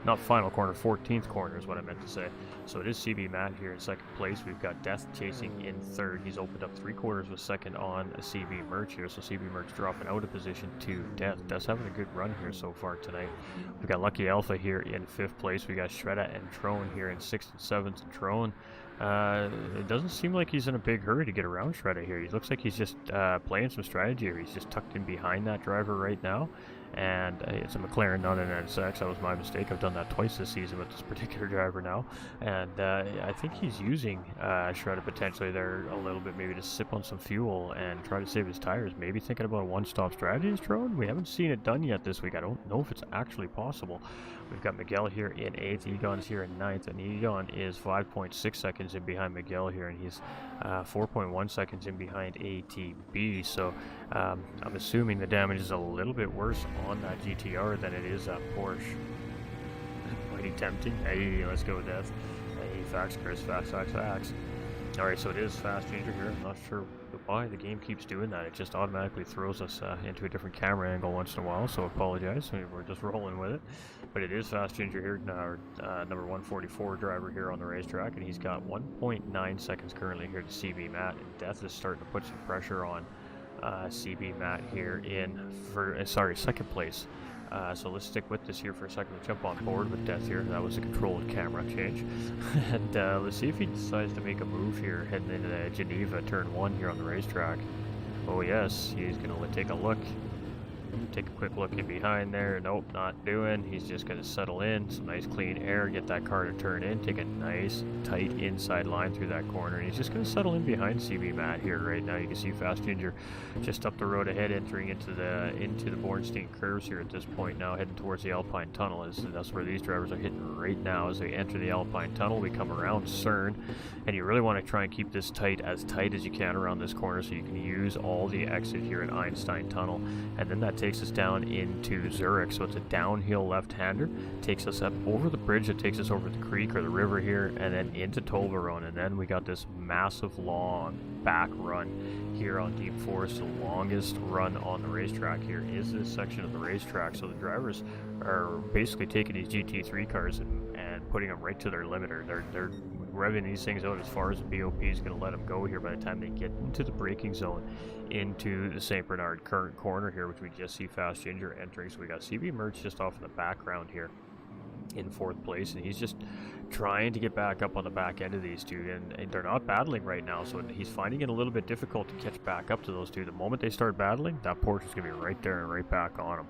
not final corner, 14th corner is what I meant to say. So it is CB Matt here in second place. We've got Death chasing in third. He's opened up 3/4 of a second on CB Merch here, so CB Merch dropping out of position to Death. Death's having a good run here so far tonight. We've got Lucky Alpha here in fifth place. We got Shredda and Trone here in sixth and seventh. Trone, it doesn't seem like he's in a big hurry to get around Shredda here. He looks like he's just playing some strategy here. He's just tucked in behind that driver right now. And it's a McLaren, not an NSX. That was my mistake. I've done that twice this season with this particular driver now. And I think he's using Shredda potentially there a little bit, maybe to sip on some fuel and try to save his tires. Maybe thinking about a one-stop strategy, Trone. We haven't seen it done yet this week. I don't know if it's actually possible. We've got Miguel here in 8th. Egon's here in 9th. And Egon is 5.6 seconds in behind Miguel here. And he's 4.1 seconds in behind ATB. So I'm assuming the damage is a little bit worse on that GTR than it is that Porsche. Mighty tempting. Hey, let's go with Death. facts, Chris. Facts. Alright, so it is Fast Ginger here. I'm not sure why the game keeps doing that. It just automatically throws us into a different camera angle once in a while, so I apologize. We're just rolling with it. But it is Fast Ginger here, our number 144 driver here on the racetrack, and he's got 1.9 seconds currently here to CB Matt, and Death is starting to put some pressure on CB Matt here in, second place. So let's stick with this here for a second. We'll jump on board with Death here. That was a controlled camera change. And let's see if he decides to make a move here heading into Geneva turn 1 here on the racetrack. Oh yes, he's going to take a look. Take a quick look in behind there. Nope, not doing. He's just going to settle in. Some nice clean air. Get that car to turn in. Take a nice tight inside line through that corner. And he's just going to settle in behind CB Matt here right now. You can see Fast Ginger just up the road ahead, entering into the Bornstein curves here at this point now, heading towards the Alpine Tunnel. That's where these drivers are hitting right now as they enter the Alpine Tunnel. We come around CERN, and you really want to try and keep this as tight as you can around this corner so you can use all the exit here at Einstein Tunnel. And then that takes us down into Zurich, so it's a downhill left-hander, takes us up over the bridge, that takes us over the creek or the river here, and then into Toblerone, and then we got this massive long back run here on Deep Forest. The longest run on the racetrack here is this section of the racetrack, so the drivers are basically taking these GT3 cars and putting them right to their limiter. They're revving these things out as far as the BOP is going to let them go here by the time they get into the braking zone into the St. Bernard current corner here, which we just see Fast Ginger entering. So we got CB Merch just off in the background here in 4th place, and he's just trying to get back up on the back end of these two, and they're not battling right now, so he's finding it a little bit difficult to catch back up to those two. The moment they start battling, that Porsche is going to be right there and right back on them.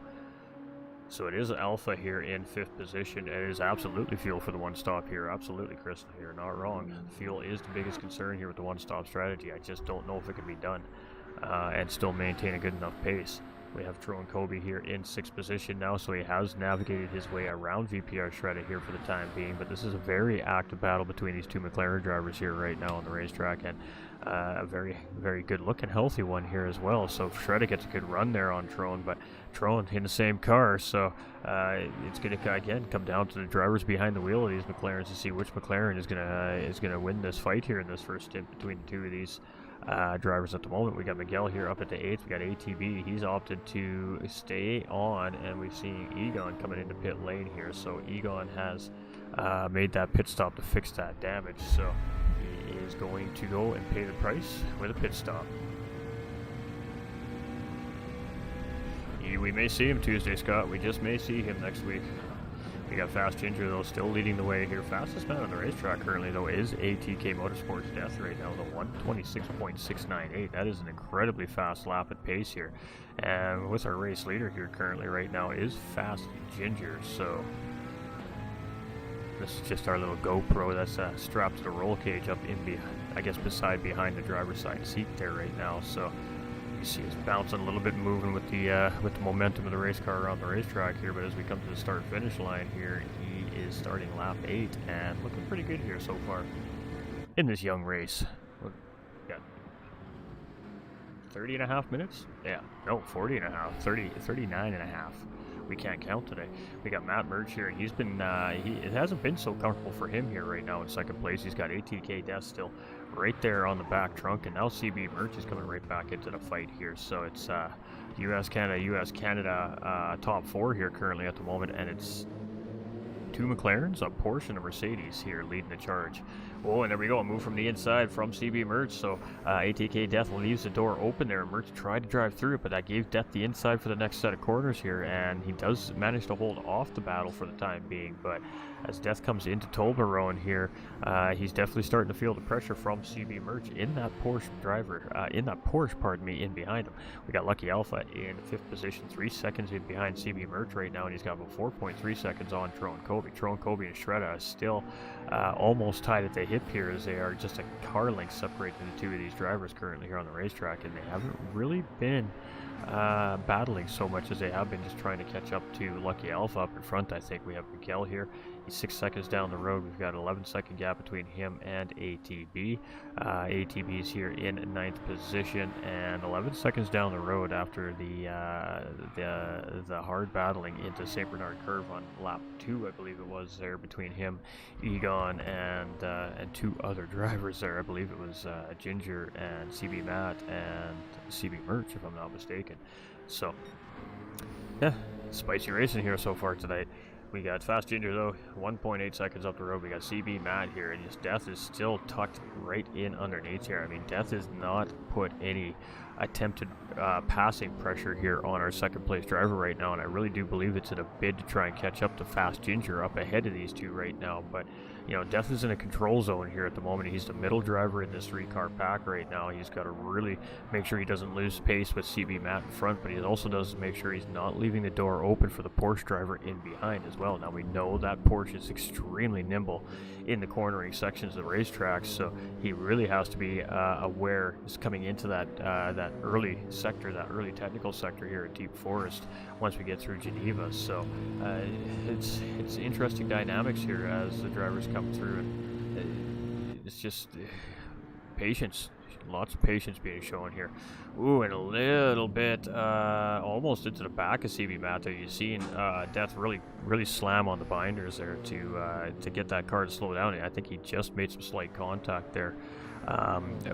So it is Alpha here in 5th position. It is absolutely fuel for the one-stop here. Absolutely, Chris, you're not wrong. Fuel is the biggest concern here with the one-stop strategy. I just don't know if it can be done and still maintain a good enough pace. We have Tyrone Kobe here in 6th position now, so he has navigated his way around VPR Shredder here for the time being, but this is a very active battle between these two McLaren drivers here right now on the racetrack, and a very, very good looking healthy one here as well. So Shredder gets a good run there on Tyrone, but Tyrone in the same car, so it's going to again come down to the drivers behind the wheel of these McLarens to see which McLaren is going to win this fight here in this first stint between the two of these drivers at the moment. We got Miguel here up at the 8th. We got ATB. He's opted to stay on, and we've seen Egon coming into pit lane here. So Egon has made that pit stop to fix that damage. So he is going to go and pay the price with a pit stop. We may see him Tuesday, Scott. We just may see him next week. We got Fast Ginger, though, still leading the way here. Fastest man on the racetrack currently, though, is ATK Motorsports Death right now, the 1:26.698. That is an incredibly fast lap at pace here. And with our race leader here currently right now is Fast Ginger. So this is just our little GoPro that's strapped to the roll cage up in behind the driver's side seat there right now. So you see it's bouncing a little bit, moving with the momentum of the race car around the racetrack here. But as we come to the start-finish line here, he is starting lap 8 and looking pretty good here so far in this young race. We got 30 and a half minutes? Yeah, no, 40 and a half, 39 and a half. We can't count today. We got Matt Merch here, and he's been, it hasn't been so comfortable for him here right now in 2nd place. He's got ATK Death still right there on the back trunk, and now CB Merch is coming right back into the fight here. So it's US Canada top 4 here currently at the moment, and it's 2 McLarens, a Porsche, and a Mercedes here leading the charge. Oh, and there we go, a move from the inside from CB Merch. So ATK Death leaves the door open there. Merch tried to drive through it, but that gave Death the inside for the next set of corners here, and he does manage to hold off the battle for the time being. But as Death comes into Toblerone here, he's definitely starting to feel the pressure from CB Merch in that Porsche in behind him. We got Lucky Alpha in 5th position, 3 seconds in behind CB Merch right now, and he's got about 4.3 seconds on Tyrone Kobe. Tyrone Kobe and Shredder are still almost tied at the hip here, as they are just a car length separating the two of these drivers currently here on the racetrack, and they haven't really been battling so much as they have been just trying to catch up to Lucky Alpha up in front. I think we have Miguel here. 6 seconds down the road, we've got an 11-second gap between him and ATB. ATB's here in 9th position, and 11 seconds down the road after the hard battling into St. Bernard Curve on lap 2, I believe it was, there between him, Egon, and 2 other drivers there. I believe it was Ginger and CB Matt and CB Merch, if I'm not mistaken. So, yeah, spicy racing here so far tonight. We got Fast Ginger though, 1.8 seconds up the road. We got CB Matt here, and his Death is still tucked right in underneath here. I mean, Death has not put any attempted passing pressure here on our second place driver right now, and I really do believe it's in a bid to try and catch up to Fast Ginger up ahead of these two right now. But you know, Death is in a control zone here at the moment. He's the middle driver in this 3-car pack right now. He's got to really make sure he doesn't lose pace with CB Matt in front, but he also does make sure he's not leaving the door open for the Porsche driver in behind as well. Now we know that Porsche is extremely nimble in the cornering sections of the racetrack, so he really has to be aware is coming into that that early sector, that early technical sector here at Deep Forest once we get through Geneva. So it's interesting dynamics here as the drivers come through, and it's just patience. Lots of patience being shown here. Ooh, and a little bit almost into the back of CB Matt there. You've seen Death really slam on the binders there to get that car to slow down. I think he just made some slight contact there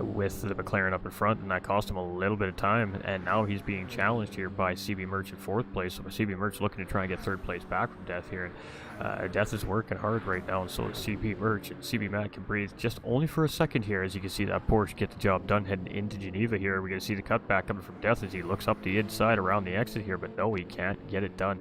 with the McLaren up in front, and that cost him a little bit of time, and now he's being challenged here by CB Merch in 4th place. So CB Merch looking to try and get 3rd place back from Death here, and Death is working hard right now, and so is CB Merch, and CB Matt can breathe just only for a second here as you can see that Porsche get the job done heading into Geneva here. We're going to see the cutback coming from Death as he looks up the inside around the exit here, but no, he can't get it done.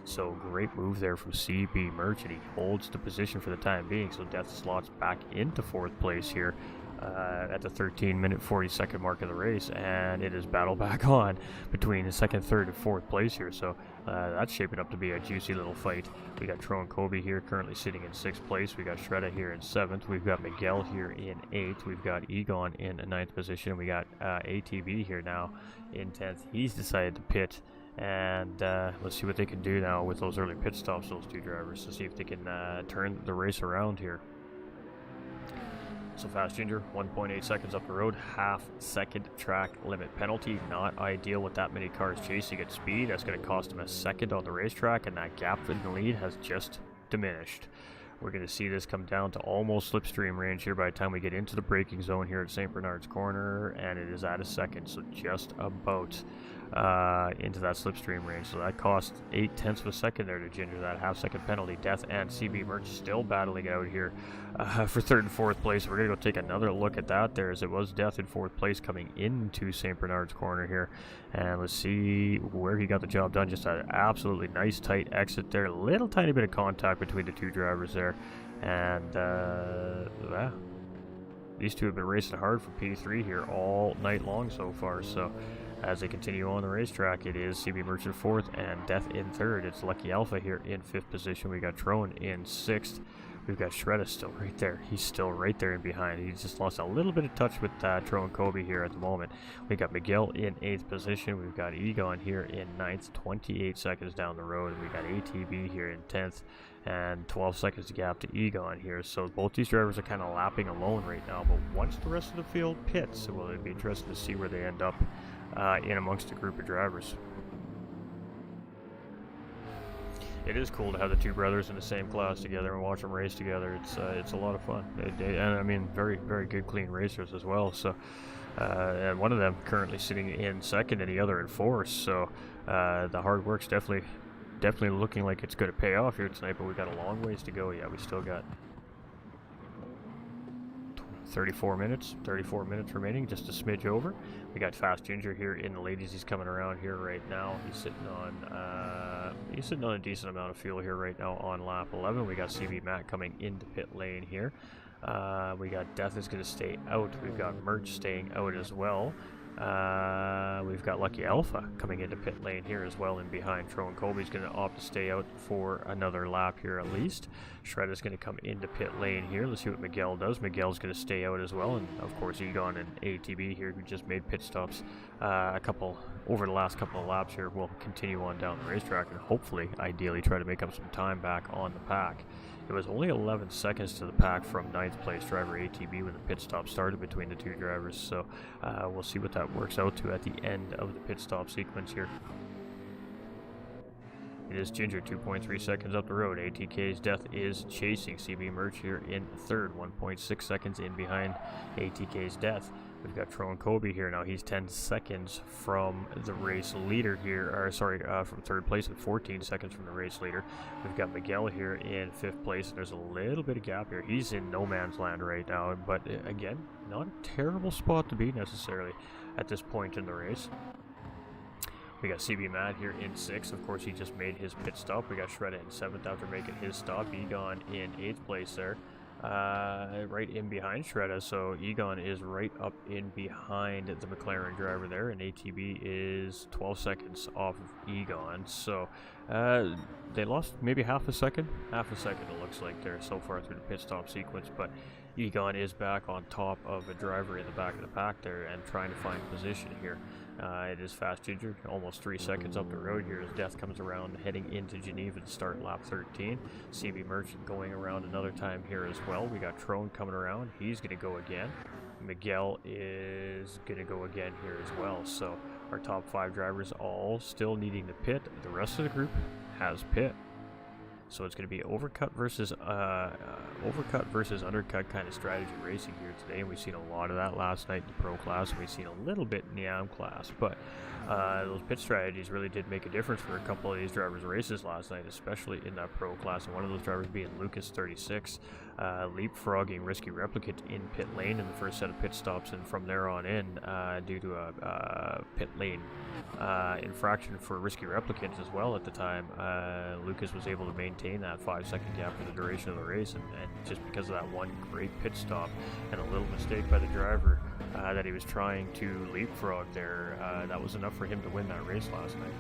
So great move there from CB Merch, and he holds the position for the time being, so Death slots back into 4th place here at the 13-minute 40-second mark of the race, and it is battle back on between the 2nd, 3rd, and 4th place here. So that's shaping up to be a juicy little fight. We got Tro and Kobe here currently sitting in 6th place. We got Shredda here in 7th. We've got Miguel here in 8th. We've got Egon in 9th position. We got ATV here now in 10th. He's decided to pit, and let's see what they can do now with those early pit stops, those two drivers, to see if they can turn the race around here. So Fast Ginger, 1.8 seconds up the road, half-second track limit penalty. Not ideal with that many cars chasing at speed. That's going to cost him a second on the racetrack, and that gap in the lead has just diminished. We're going to see this come down to almost slipstream range here by the time we get into the braking zone here at St. Bernard's Corner, and it is at a second, so just about into that slipstream range. So that cost 0.8 of a second there to Ginger, that half-second penalty. Death and CB Merch still battling out here for 3rd and 4th place. We're going to go take another look at that there, as it was Death in 4th place coming into St. Bernard's Corner here. And let's see where he got the job done. Just an absolutely nice tight exit there. A little tiny bit of contact between the two drivers there. And yeah, these two have been racing hard for P3 here all night long so far. So as they continue on the racetrack, it is CB Merch in 4th and Death in 3rd. It's Lucky Alpha here in 5th position. We got Trone in 6th. We've got Shredda still right there. He's still right there in behind. He's just lost a little bit of touch with Tro and Kobe here at the moment. We got Miguel in 8th position. We've got Egon here in 9th, 28 seconds down the road. We got ATB here in 10th, and 12 seconds gap to Egon here. So both these drivers are kind of lapping alone right now, but once the rest of the field pits, well, it'd be interesting to see where they end up in amongst a group of drivers. It is cool to have the two brothers in the same class together and watch them race together. It's a lot of fun, and I mean very good clean racers as well. So and one of them currently sitting in 2nd and the other in 4th. So the hard work's definitely looking like it's going to pay off here tonight. But we got a long ways to go. Yeah, we still got 34 minutes remaining, just a smidge over. We got Fast Ginger here in the ladies. He's coming around here right now. He's sitting on a decent amount of fuel here right now on lap 11. We got CB Matt coming into pit lane here. We got Death is going to stay out. We've got Merch staying out as well. We've got Lucky Alpha coming into pit lane here as well, and behind Tro and Kobe's going to opt to stay out for another lap here at least. Shredda's going to come into pit lane here. Let's see what Miguel does. Miguel's going to stay out as well, and of course Egon and ATB here, who just made pit stops over the last couple of laps here, will continue on down the racetrack and hopefully, ideally, try to make up some time back on the pack. It was only 11 seconds to the pack from 9th place driver ATB when the pit stop started between the two drivers, so we'll see what that works out to at the end of the pit stop sequence here. It is Ginger, 2.3 seconds up the road. ATK's Death is chasing CB Merch here in third, 1.6 seconds in behind ATK's Death. We've got Tron Kobe here now. He's 10 seconds from the race leader here, or sorry, from third place at 14 seconds from the race leader. We've got Miguel here in 5th place, and there's a little bit of gap here. He's in no man's land right now, but again, not a terrible spot to be necessarily at this point in the race. We got CB Matt here in 6th. Of course, he just made his pit stop. We got Shredda in 7th after making his stop. Egon in 8th place there, right in behind Shredda. So Egon is right up in behind the McLaren driver there, and ATB is 12 seconds off of Egon. So they lost maybe half a second it looks like there so far through the pit stop sequence, but Egon is back on top of a driver in the back of the pack there and trying to find position here. It is Fast Ginger, almost 3 seconds up the road here as Death comes around heading into Geneva to start lap 13. CB Merchant going around another time here as well. We got Trone coming around. He's going to go again. Miguel is going to go again here as well. So our top 5 drivers all still needing the pit. The rest of the group has pit. So it's going to be overcut versus undercut kind of strategy racing here today, and we've seen a lot of that last night in the pro class, and we've seen a little bit in the AM class, but those pit strategies really did make a difference for a couple of these drivers' races last night, especially in that pro class, and one of those drivers being Lucas 36, leapfrogging Risky Replicant in pit lane in the first set of pit stops, and from there on in, due to a pit lane infraction for Risky Replicant as well at the time, Lucas was able to maintain that 5-second gap for the duration of the race, and just because of that one great pit stop and a little mistake by the driver that he was trying to leapfrog there, that was enough for him to win that race last night.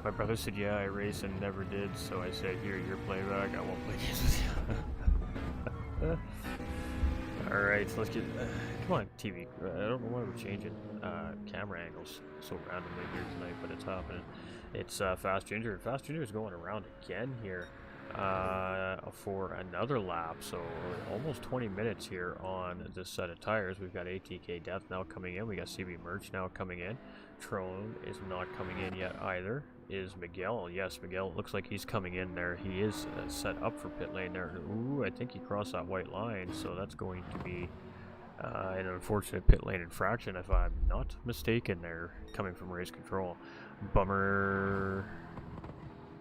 My brother said, yeah, I race and never did, so I said, here, your playback, I won't play games with you. Alright, so let's get, come on, TV, I don't know why we're changing camera angles so randomly here tonight, but it's happening. It's Fast Ginger. Fast Ginger is going around again here for another lap, so almost 20 minutes here on this set of tires. We've got ATK Death now coming in. We got CB Merch now coming in. Trone is not coming in yet either. Is Miguel? Yes, Miguel looks like he's coming in there. He is set up for pit lane there. Ooh, I think he crossed that white line, so that's going to be an unfortunate pit lane infraction if I'm not mistaken there, coming from race control. Bummer,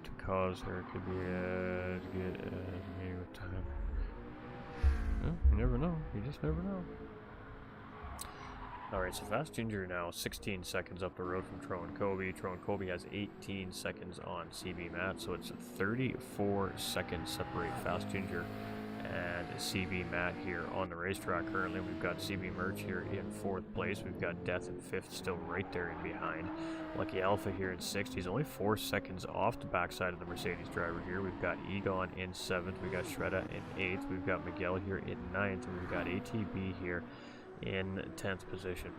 because there could be a good time. Well, you never know. You just never know. Alright, so Fast Ginger now 16 seconds up the road from Tron Kobe. Tron Kobe has 18 seconds on CB Matt, so it's 34 seconds separate Fast Ginger and CB Matt here on the racetrack. Currently, we've got CB Merch here in 4th place. We've got Death in 5th, still right there in behind. Lucky Alpha here in 6th. He's only 4 seconds off the backside of the Mercedes driver here. We've got Egon in 7th. We've got Shredda in 8th. We've got Miguel here in 9th. And we've got ATB here in 10th position.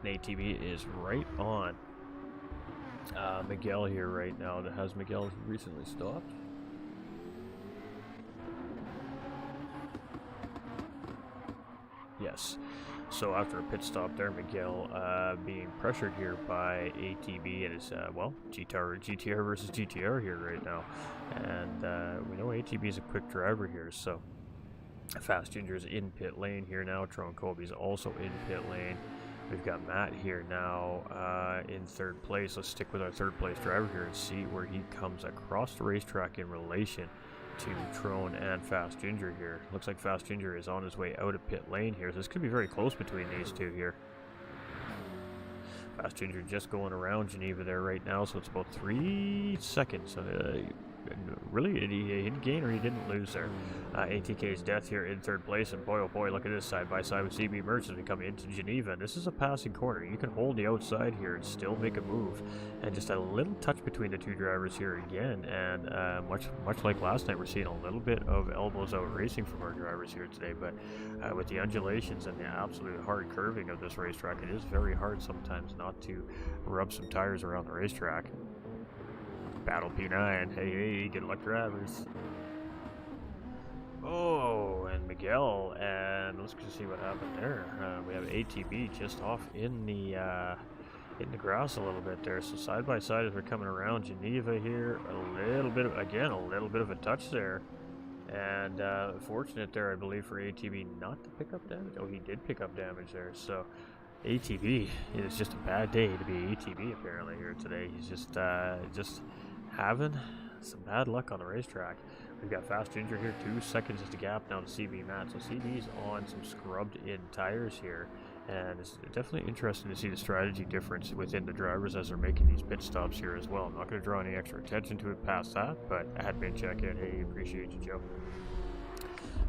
And ATB is right on Miguel here right now. Has Miguel recently stopped? Yes. So after a pit stop there, Miguel being pressured here by ATB, and it's, well, GTR versus GTR here right now. And we know ATB is a quick driver here, so Fast Ginger's in pit lane here now. Tron Kobe's also in pit lane. We've got Matt here now in 3rd place. Let's stick with our 3rd place driver here and see where he comes across the racetrack in relation to Tron and Fast Ginger here. Looks like Fast Ginger is on his way out of pit lane here, so this could be very close between these two here. Fast Ginger just going around Geneva there right now, so it's about 3 seconds. really, he didn't gain or he didn't lose there. ATK's Death here in third place, and boy oh boy, look at this side by side with CB Merch as we come into Geneva. This is a passing corner. You can hold the outside here and still make a move, and just a little touch between the two drivers here again. And much like last night, we're seeing a little bit of elbows out racing from our drivers here today. But with the undulations and the absolute hard curving of this racetrack, it is very hard sometimes not to rub some tires around the racetrack. Battle P9, hey, good luck drivers. Oh, and Miguel, and let's just see what happened there. We have ATB just off in the grass a little bit there. So side by side as we're coming around Geneva here, a little bit of a touch there. And fortunate there, I believe, for ATB not to pick up damage. Oh, he did pick up damage there, so ATB, it is just a bad day to be ATB apparently here today. He's just having some bad luck on the racetrack. We've got Fast Ginger here, 2 seconds is the gap now to CB Matt. So CB's on some scrubbed in tires here, and it's definitely interesting to see the strategy difference within the drivers as they're making these pit stops here as well. I'm not going to draw any extra attention to it past that, but admin check in. Hey, appreciate you, Joe.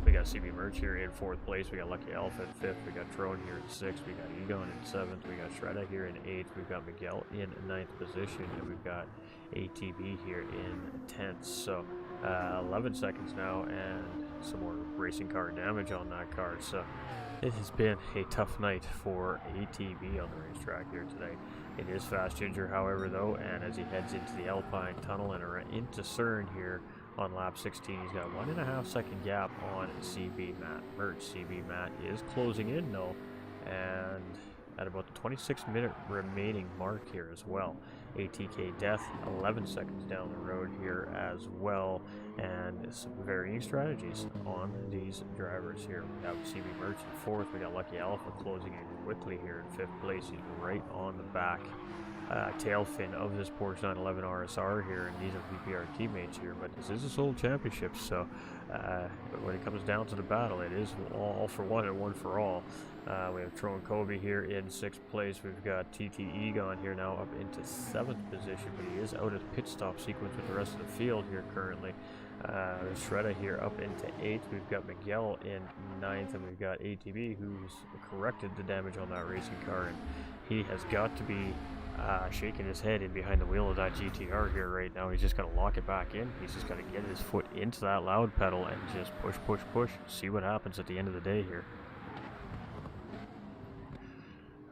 We got CB Merch here in 4th place. We got Lucky Alpha in 5th. We got Trone here in 6th. We got Egon in 7th. We got Shredda here in 8th. We've got Miguel in 9th position. And we've got ATB here in 10th. So 11 seconds now and some more racing car damage on that car. So it has been a tough night for ATB on the racetrack here today. It is Fast Ginger, however, though, and as he heads into the Alpine Tunnel and into CERN here, on lap 16, he's got 1.5 second gap on CB Matt Merch. CB Matt is closing in though, and at about the 26-minute remaining mark here as well. ATK Death 11 seconds down the road here as well, and some varying strategies on these drivers here. We have CB Merch in 4th. We got Lucky Alpha closing in quickly here in 5th place. He's right on the back tail fin of this Porsche 911 RSR here, and these are VPR teammates here, but this is a sole championship, so but when it comes down to the battle, it is all for one and one for all. We have Tron Kobe here in 6th place. We've got TT Egon here now up into 7th position, but he is out of the pit stop sequence with the rest of the field here currently. Shredda here up into 8th. We've got Miguel in 9th, and we've got ATB who's corrected the damage on that racing car, and he has got to be shaking his head in behind the wheel of that GTR here right now. He's just going to lock it back in. He's just going to get his foot into that loud pedal and just push, see what happens at the end of the day here.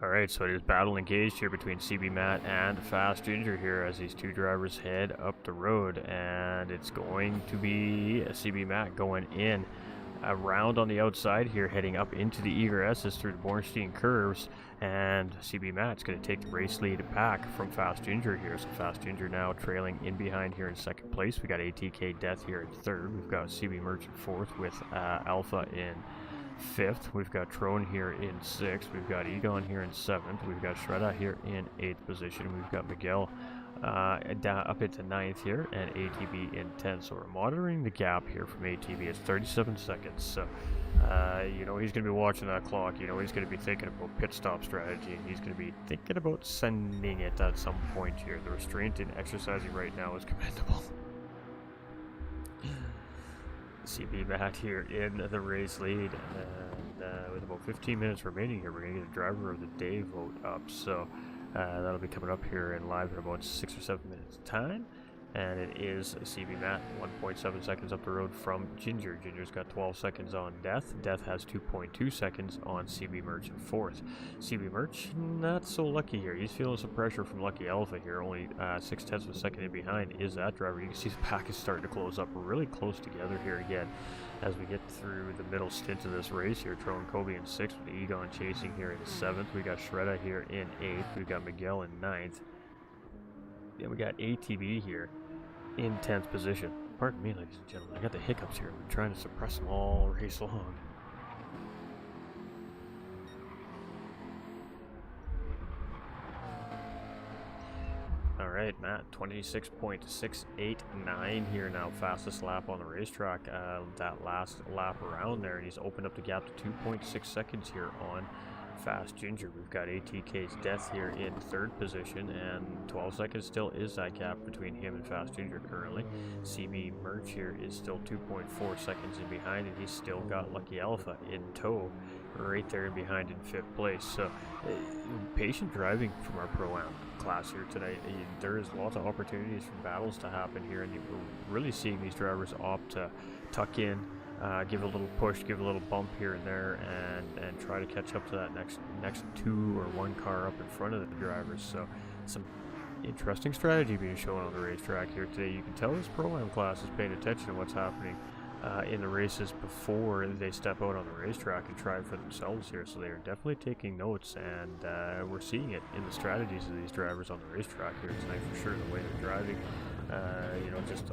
Alright, so it is battle engaged here between CB Matt and Fast Ginger here as these two drivers head up the road, and it's going to be CB Matt going in around on the outside here, heading up into the Eager S's through the Bornstein curves, and CB Matt's going to take the race lead back from Fast Ginger here. So Fast Ginger now trailing in behind here in 2nd place. We got ATK Death here in 3rd. We've got CB Merch in 4th with Alpha in 5th. We've got Trone here in 6th. We've got Egon here in 7th. We've got Shredda here in 8th position. We've got Miguel down up into 9th here, and ATB in 10th. So we're monitoring the gap here from ATB. It's 37 seconds. So you know he's going to be watching that clock. You know he's going to be thinking about pit stop strategy, and he's going to be thinking about sending it at some point here. The restraint in exercising right now is commendable. CB Matt here in the race lead, and with about 15 minutes remaining here, we're going to get a driver of the day vote up. So that'll be coming up here in live in about 6 or 7 minutes time, and it is CB Matt 1.7 seconds up the road from Ginger. Ginger's got 12 seconds on Death. Death has 2.2 seconds on CB Merch in 4th. CB Merch not so lucky here. He's feeling some pressure from Lucky Alpha here. Only 0.6 of a second in behind is that driver. You can see the pack is starting to close up really close together here again as we get through the middle stint of this race here. Tron Kobe in 6th with Egon chasing here in 7th. We got Shredda here in 8th. We got Miguel in 9th. Then we got ATB here in 10th position. Pardon me, ladies and gentlemen, I got the hiccups here. I'm trying to suppress them all race long. Alright, Matt, 26.689 here now, fastest lap on the racetrack, that last lap around there, and he's opened up the gap to 2.6 seconds here on Fast Ginger. We've got ATK's Death here in 3rd position, and 12 seconds still is that gap between him and Fast Ginger currently. CB Merch here is still 2.4 seconds in behind, and he's still got Lucky Alpha in tow right there in behind in 5th place. So patient driving from our Pro-Am class here tonight. There is lots of opportunities for battles to happen here, and we're really seeing these drivers opt to tuck in, give a little push, give a little bump here and there, and try to catch up to that next 2 or 1 car up in front of the drivers. So some interesting strategy being shown on the racetrack here today. You can tell this Pro-Am class is paying attention to what's happening in the races before they step out on the racetrack and try for themselves here. So they are definitely taking notes, and we're seeing it in the strategies of these drivers on the racetrack here tonight for sure. The way they're driving, just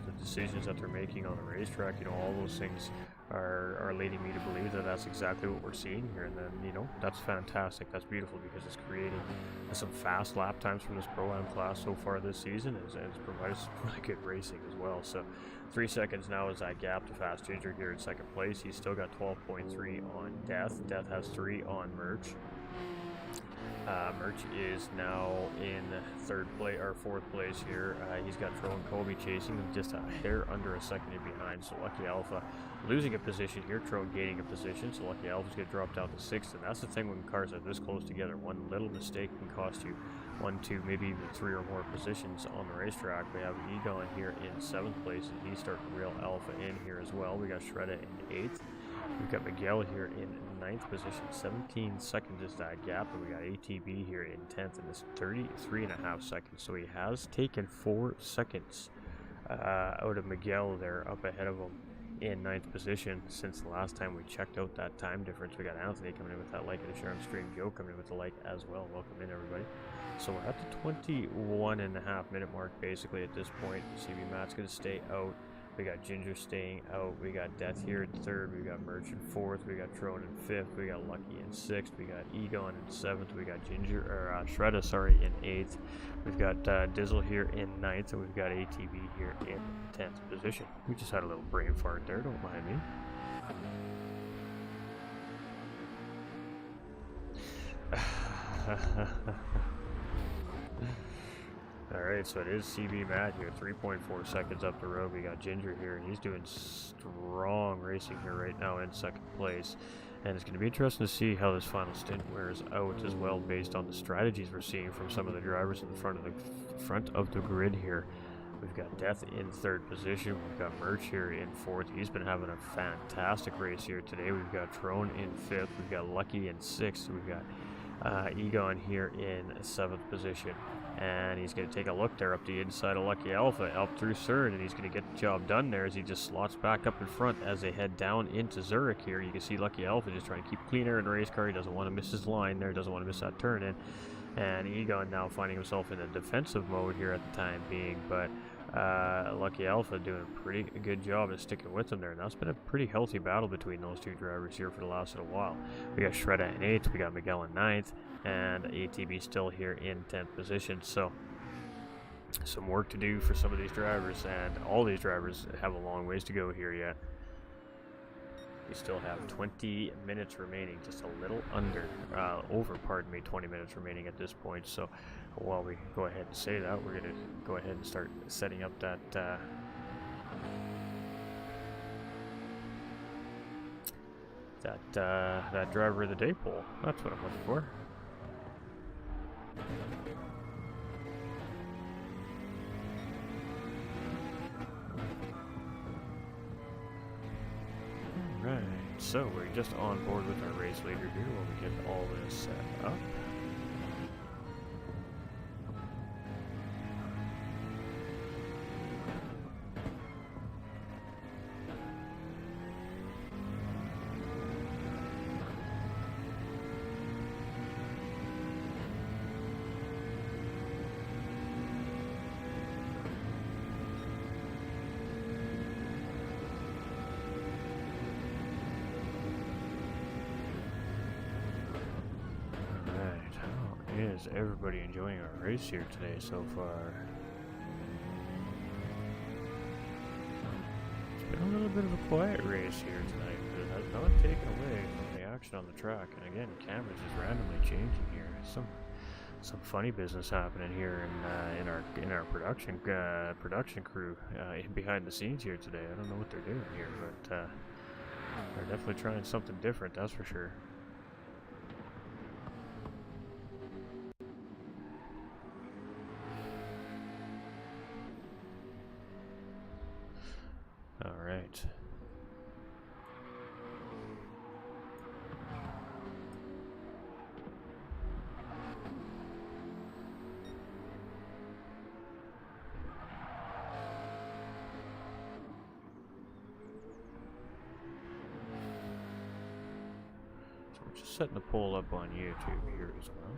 the decisions that they're making on the racetrack, all those things are leading me to believe that that's exactly what we're seeing here. And then, that's fantastic. That's beautiful, because it's creating some fast lap times from this Pro-Am class so far this season, and it's provided some really good racing as well. So 3 seconds now is that gap to Fast Ginger here in 2nd place. He's still got 12.3 on Death. Death has 3 on Merch. Merch is now in 3rd place or 4th place here. He's got Tro and Kobe chasing him just a hair under a second in behind. So Lucky Alpha losing a position here, Tro gaining a position. So Lucky Alpha's going to drop down to 6th, and that's the thing when cars are this close together. One little mistake can cost you 1, 2, maybe even 3 or more positions on the racetrack. We have Egon here in 7th place, and he's starting real alpha in here as well. We got Shredda in 8th. We've got Miguel here in 9th position. 17 seconds is that gap, and we got ATB here in 10th, and it's 33.5 seconds. So he has taken 4 seconds out of Miguel there, up ahead of him in 9th position since the last time we checked out that time difference. We got Anthony coming in with that like, and a Sharon Stream, Joe coming in with the like as well. Welcome in, everybody. So we're at the 21.5 minute mark basically at this point. CB Matt's going to stay out. We got Ginger staying out. We got Death here in 3rd. We got Merch in 4th. We got Tron in 5th. We got Lucky in 6th. We got Egon in 7th. We got Shredda, in 8th. We've got Dizzle here in 9th, and we've got ATV here in 10th position. We just had a little brain fart there. Don't mind me. Alright, so it is CB Matt here, 3.4 seconds up the road. We got Ginger here, and he's doing strong racing here right now in 2nd place. And it's going to be interesting to see how this final stint wears out as well, based on the strategies we're seeing from some of the drivers in the front of the grid here. We've got Death in 3rd position. We've got Merch here in 4th. He's been having a fantastic race here today. We've got Tron in 5th. We've got Lucky in 6th. We've got Egon here in 7th position. And he's going to take a look there up the inside of Lucky Alpha, up through 3rd, and he's going to get the job done there as he just slots back up in front as they head down into Zurich here. You can see Lucky Alpha just trying to keep clean air in the race car. He doesn't want to miss his line there, doesn't want to miss that turn in. And Egon now finding himself in a defensive mode here at the time being, but Lucky Alpha doing a pretty good job of sticking with him there. And that's been a pretty healthy battle between those two drivers here for the last little while. We got Shredda in 8th, we got Miguel in 9th, and ATB still here in 10th position. So some work to do for some of these drivers, and all these drivers have a long ways to go here yet. We still have 20 minutes remaining, just a little over 20 minutes remaining at this point. So while we go ahead and say that, we're going to go ahead and start setting up that that driver of the day poll. That's what I'm looking for. Right, so we're just on board with our race leader here while we get all this set up. Is everybody enjoying our race here today so far? It's been a little bit of a quiet race here tonight, but it has not taken away from the action on the track. And again, cameras just randomly changing here. Some funny business happening here in our production crew behind the scenes here today. I don't know what they're doing here, but they're definitely trying something different, that's for sure. All right. Just setting the poll up on YouTube here as well.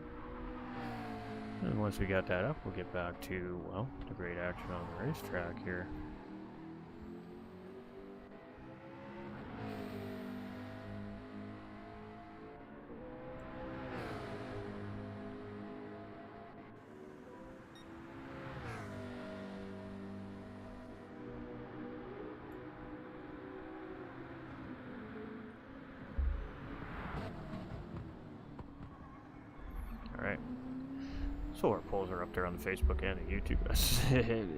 And once we got that up, we'll get back to, well, the great action on the racetrack here. Alright, so our polls are up there on the Facebook and the YouTube.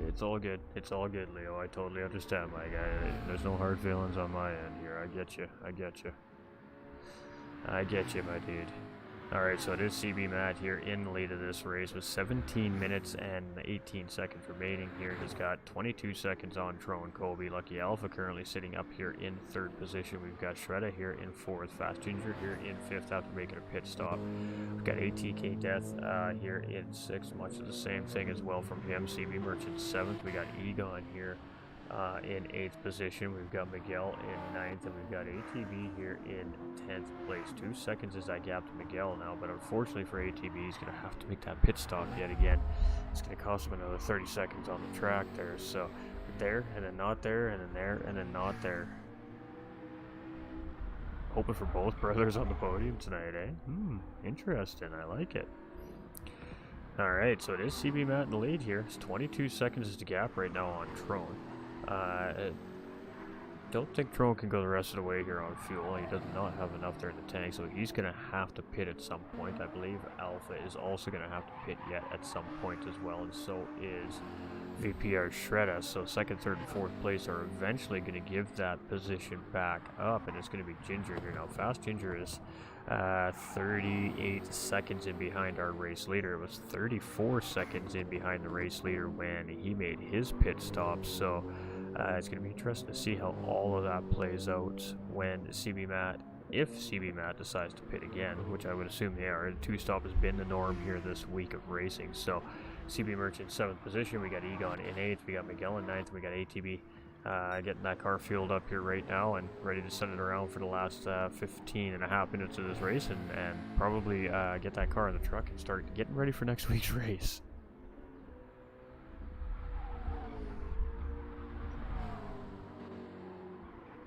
It's all good. It's all good, Leo. I totally understand, my guy. There's no hard feelings on my end here. I get you. I get you. I get you, my dude. Alright, so it is CB Matt here in the lead of this race with 17 minutes and 18 seconds remaining here. He's got 22 seconds on Tro and Kobe. Lucky Alpha currently sitting up here in third position. We've got Shredda here in fourth. Fast Ginger here in fifth after making a pit stop. We've got ATK Death here in sixth. Much of the same thing as well from him. CB Merchant seventh. We got Egon here in 8th position. We've got Miguel in 9th, and we've got ATV here in 10th place. 2 seconds is that gap to Miguel now, but unfortunately for ATV, he's going to have to make that pit stop yet again. It's going to cost him another 30 seconds on the track there. So there, and then not there, and then there, and then not there. Hoping for both brothers on the podium tonight, eh? Interesting. I like it. Alright, so it is CB Matt in the lead here. It's 22 seconds is the gap right now on Trone. Don't think Trone can go the rest of the way here on fuel. He does not have enough there in the tank, so he's going to have to pit at some point. I believe Alpha is also going to have to pit yet at some point as well, and so is VPR Shredda. So second, third, and fourth place are eventually going to give that position back up, and it's going to be Ginger here. Now, Fast Ginger is 38 seconds in behind our race leader. It was 34 seconds in behind the race leader when he made his pit stop. So it's going to be interesting to see how all of that plays out when CB Matt, if CB Matt decides to pit again, which I would assume they are. Two stop has been the norm here this week of racing. So CB Merchant 7th position, we got Egon in 8th, we got Miguel in 9th, we got ATB getting that car fueled up here right now and ready to send it around for the last 15.5 minutes of this race and probably get that car in the truck and start getting ready for next week's race.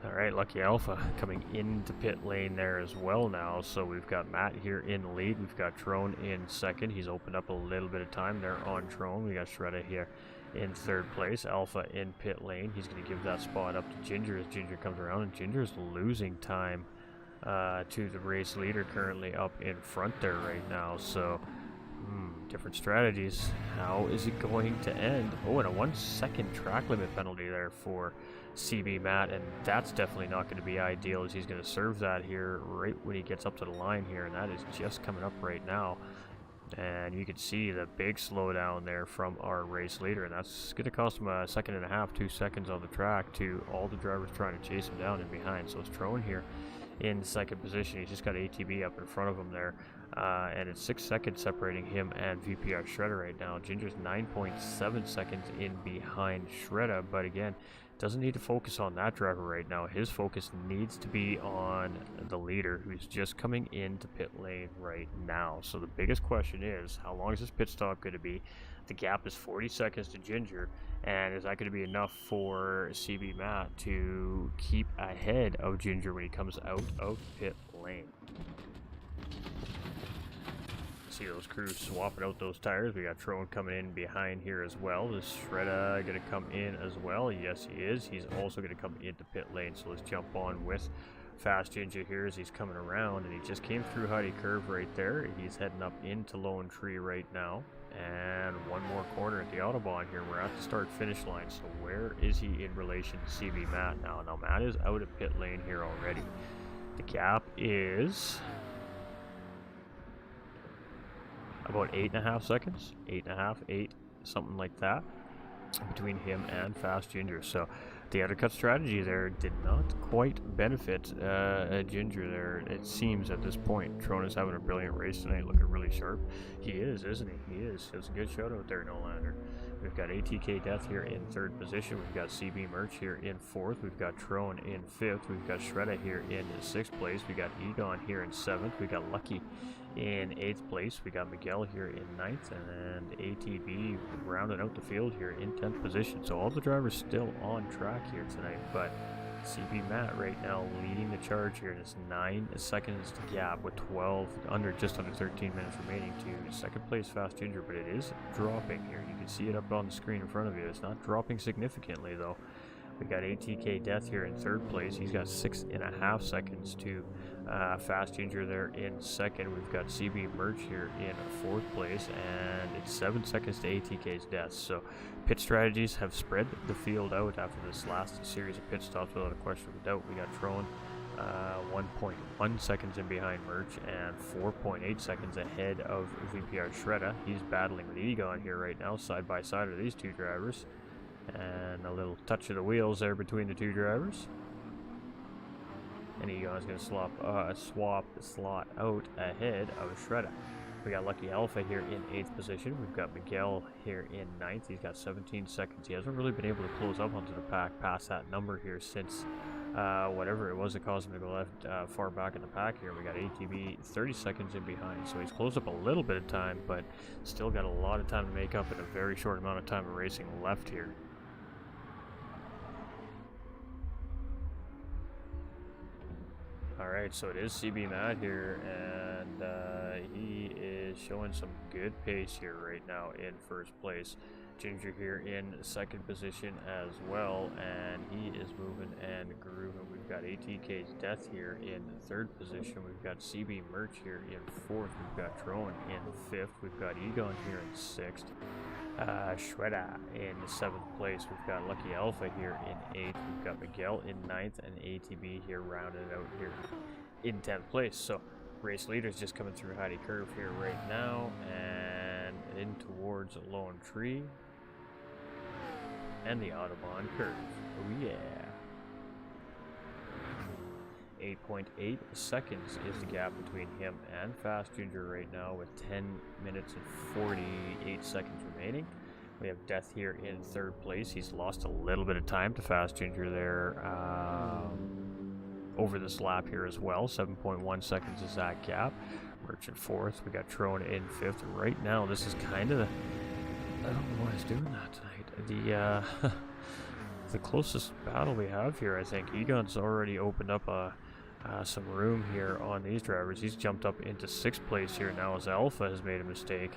Alright, Lucky Alpha coming into pit lane there as well now. So we've got Matt here in the lead. We've got Trone in second. He's opened up a little bit of time there on Trone. We got Shredda here in third place. Alpha in pit lane. He's going to give that spot up to Ginger as Ginger comes around. And Ginger's losing time to the race leader currently up in front there right now. So different strategies. How is it going to end? Oh, and a 1 second track limit penalty there for CB Matt, and that's definitely not going to be ideal as he's going to serve that here right when he gets up to the line here, and that is just coming up right now. And you can see the big slowdown there from our race leader, and that's going to cost him a 1.5 seconds, 2 seconds on the track to all the drivers trying to chase him down and behind. So it's Trone here in second position. He's just got ATB up in front of him there, and it's 6 seconds separating him and VPR Shredda right now. Ginger's 9.7 seconds in behind Shredda, but again, doesn't need to focus on that driver right now. His focus needs to be on the leader who's just coming into pit lane right now. So the biggest question is, how long is this pit stop going to be? The gap is 40 seconds to Ginger, and is that going to be enough for CB Matt to keep ahead of Ginger when he comes out of pit lane? See those crews swapping out those tires. We got Trone coming in behind here as well. Is Shredda going to come in as well? Yes, he is. He's also going to come into pit lane. So let's jump on with Fast Ginger here as he's coming around, and he just came through Huddy Curve right there. He's heading up into Lone Tree right now. And one more corner at the Autobahn here. We're at the start-finish line. So where is he in relation to CB Matt now? Now Matt is out of pit lane here already. The gap is about 8.5 seconds. 8.5, 8, something like that, between him and Fast Ginger. So the undercut strategy there did not quite benefit Ginger there, it seems, at this point. Tron is having a brilliant race tonight, looking really sharp. He is, isn't he? He is. It's a good shout out there, Nolander. We've got ATK Death here in 3rd position. We've got CB Merch here in 4th. We've got Tron in 5th. We've got Shredda here in 6th place. We got Egon here in 7th. We got Lucky in 8th place. We got Miguel here in 9th, and ATB rounding out the field here in 10th position. So all the drivers still on track here tonight, but CB Matt right now leading the charge here, and it's 9 seconds gap with just under 13 minutes remaining to 2nd place Fast Ginger, but it is dropping here. You can see it up on the screen in front of you. It's not dropping significantly though. We got ATK Death here in 3rd place. He's got 6.5 seconds to Fast Ginger there in 2nd. We've got CB Merch here in 4th place, and it's 7 seconds to ATK's Death. So pit strategies have spread the field out after this last series of pit stops without a question of doubt. We got Tron 1.1 seconds in behind Merch and 4.8 seconds ahead of VPR Shredda. He's battling with Egon here right now. Side by side are these two drivers. And a little touch of the wheels there between the two drivers. And Egon's going to swap the slot out ahead of Shredda. We got Lucky Alpha here in 8th position. We've got Miguel here in 9th. He's got 17 seconds. He hasn't really been able to close up onto the pack past that number here since whatever it was that caused him to go left far back in the pack here. We got ATB 30 seconds in behind. So he's closed up a little bit of time, but still got a lot of time to make up in a very short amount of time of racing left here. Alright, so it is CB Matt here, and he is showing some good pace here right now in 1st place. Ginger here in 2nd position as well, and he is moving and grooving. We've got ATK's Death here in 3rd position. We've got CB Merch here in 4th. We've got Drone in 5th. We've got Egon here in 6th. Shredda in 7th place. We've got Lucky Alpha here in 8th. We've got Miguel in 9th, and ATB here rounded out here in 10th place. So race leaders just coming through Huddy Curve here right now and in towards Lone Tree and the Autobahn curve. Oh yeah. 8.8 seconds is the gap between him and Fast Ginger right now, with 10 minutes and 48 seconds remaining. We have Death here in 3rd place. He's lost a little bit of time to Fast Ginger there over this lap here as well. 7.1 seconds is that gap. Merch in 4th. We got Tron in 5th. Right now, this is kind of I don't know why he's doing that tonight. The closest battle we have here, I think. Egon's already opened up some room here on these drivers. He's jumped up into 6th place here now as Alpha has made a mistake.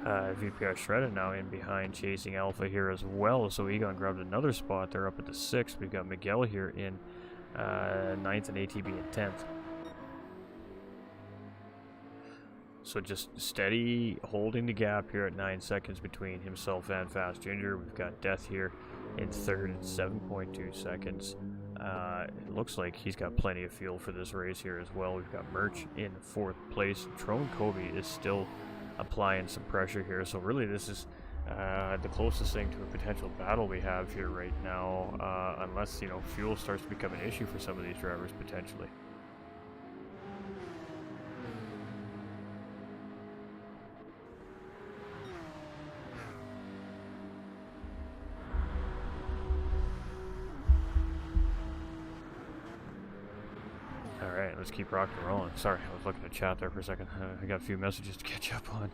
VPR Shredda now in behind, chasing Alpha here as well. So Egon grabbed another spot there up at the 6th. We've got Miguel here in 9th and ATB in 10th. So just steady holding the gap here at 9 seconds between himself and Fast Ginger. We've got Death here in 3rd at 7.2 seconds. It looks like he's got plenty of fuel for this race here as well. We've got Merch in 4th place. Tron Kobe is still applying some pressure here. So really this is the closest thing to a potential battle we have here right now, unless, you know, fuel starts to become an issue for some of these drivers potentially. Alright, let's keep rocking and rolling. Sorry, I was looking at chat there for a second. I got a few messages to catch up on.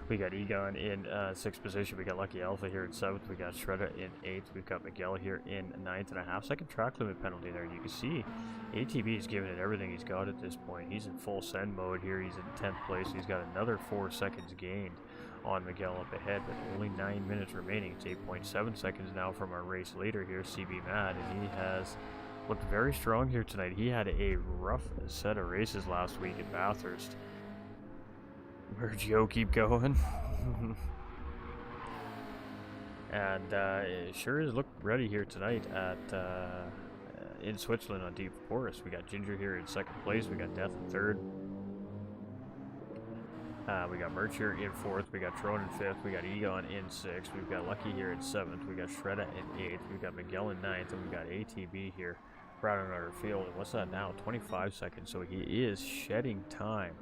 We got Egon in 6th position. We got Lucky Alpha here in 7th. We got Shredda in 8th. We've got Miguel here in 9th, and a half-second track limit penalty there. And you can see ATB is giving it everything he's got at this point. He's in full send mode here. He's in 10th place. He's got another 4 seconds gained on Miguel up ahead, with only 9 minutes remaining. It's 8.7 seconds now from our race leader here, CB Mad, and he has looked very strong here tonight. He had a rough set of races last week at Bathurst. Mergio keep going. And it sure is looked ready here tonight at in Switzerland on Deep Forest. We got Ginger here in second place. We got Death in third. We got Merch here in fourth. We got Tron in fifth. We got Egon in sixth. We've got Lucky here in seventh. We got Shredda in eighth. We got Miguel in ninth, and we got ATB here rounding out our field. And what's that now? 25 seconds. So he is shedding time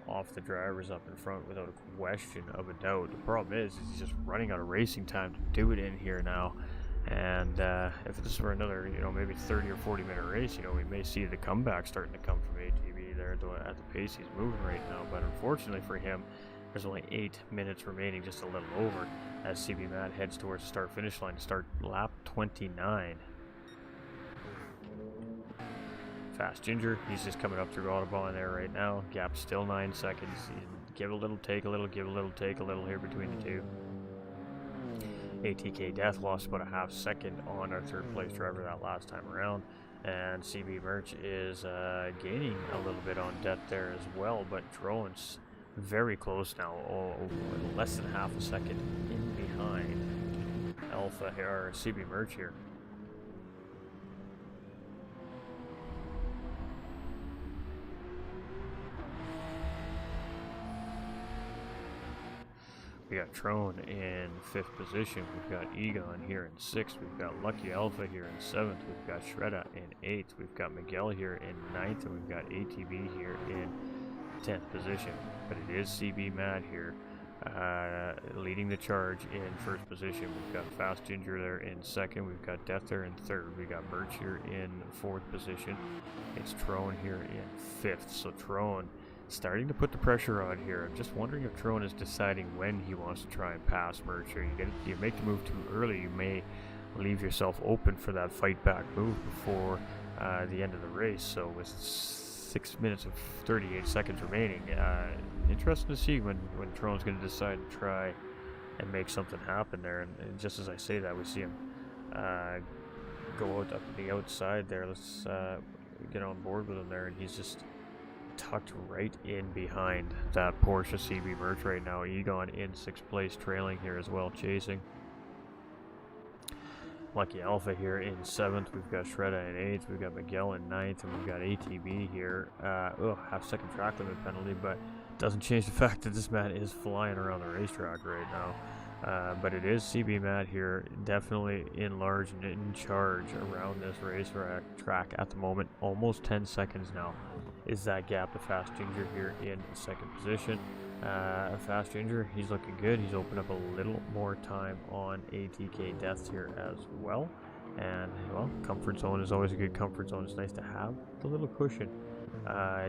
off the drivers up in front without a question of a doubt. The problem is he's just running out of racing time to do it in here now. And if this were another, maybe 30 or 40 minute race, we may see the comeback starting to come from ATB there at the pace he's moving right now. But unfortunately for him, there's only 8 minutes remaining, just a little over, as CB Matt heads towards the start-finish line to start lap 29. Fast Ginger, he's just coming up through Autobahn there right now. Gap still 9 seconds. Give a little, take a little, give a little, take a little here between the two. ATK Death lost about a half second on our third place driver that last time around. And CB Merch is gaining a little bit on Death there as well, but Drone's very close now, less than half a second in behind Alpha here, or CB Merch here. We got Tron in 5th position. We've got Egon here in 6th. We've got Lucky Alpha here in 7th. We've got Shredda in 8th. We've got Miguel here in 9th. And we've got ATB here in 10th position. But it is CB Matt here leading the charge in 1st position. We've got Fast Ginger there in 2nd. We've got Death there in 3rd. We got Merch here in 4th position. It's Tron here in 5th. So Tron starting to put the pressure on here. I'm just wondering if Tron is deciding when he wants to try and pass Merch here. You make the move too early, you may leave yourself open for that fight back move before the end of the race. So with 6 minutes and 38 seconds remaining, interesting to see when Tron's going to decide to try and make something happen there. And just as I say that, we see him go out up the outside there. Let's get on board with him there, and he's just tucked right in behind that Porsche CB Merch right now. Egon in 6th place, trailing here as well, chasing. Lucky Alpha here in 7th. We've got Shredda in 8th. We've got Miguel in 9th, and we've got ATB here. Half-second track limit penalty, but doesn't change the fact that this man is flying around the racetrack right now. But it is CB Matt here, definitely in large and in charge around this racetrack at the moment. Almost 10 seconds now is that gap to Fast Ginger here in 2nd position. Fast Ginger, he's looking good. He's opened up a little more time on ATK Death here as well. And, well, comfort zone is always a good comfort zone. It's nice to have the little cushion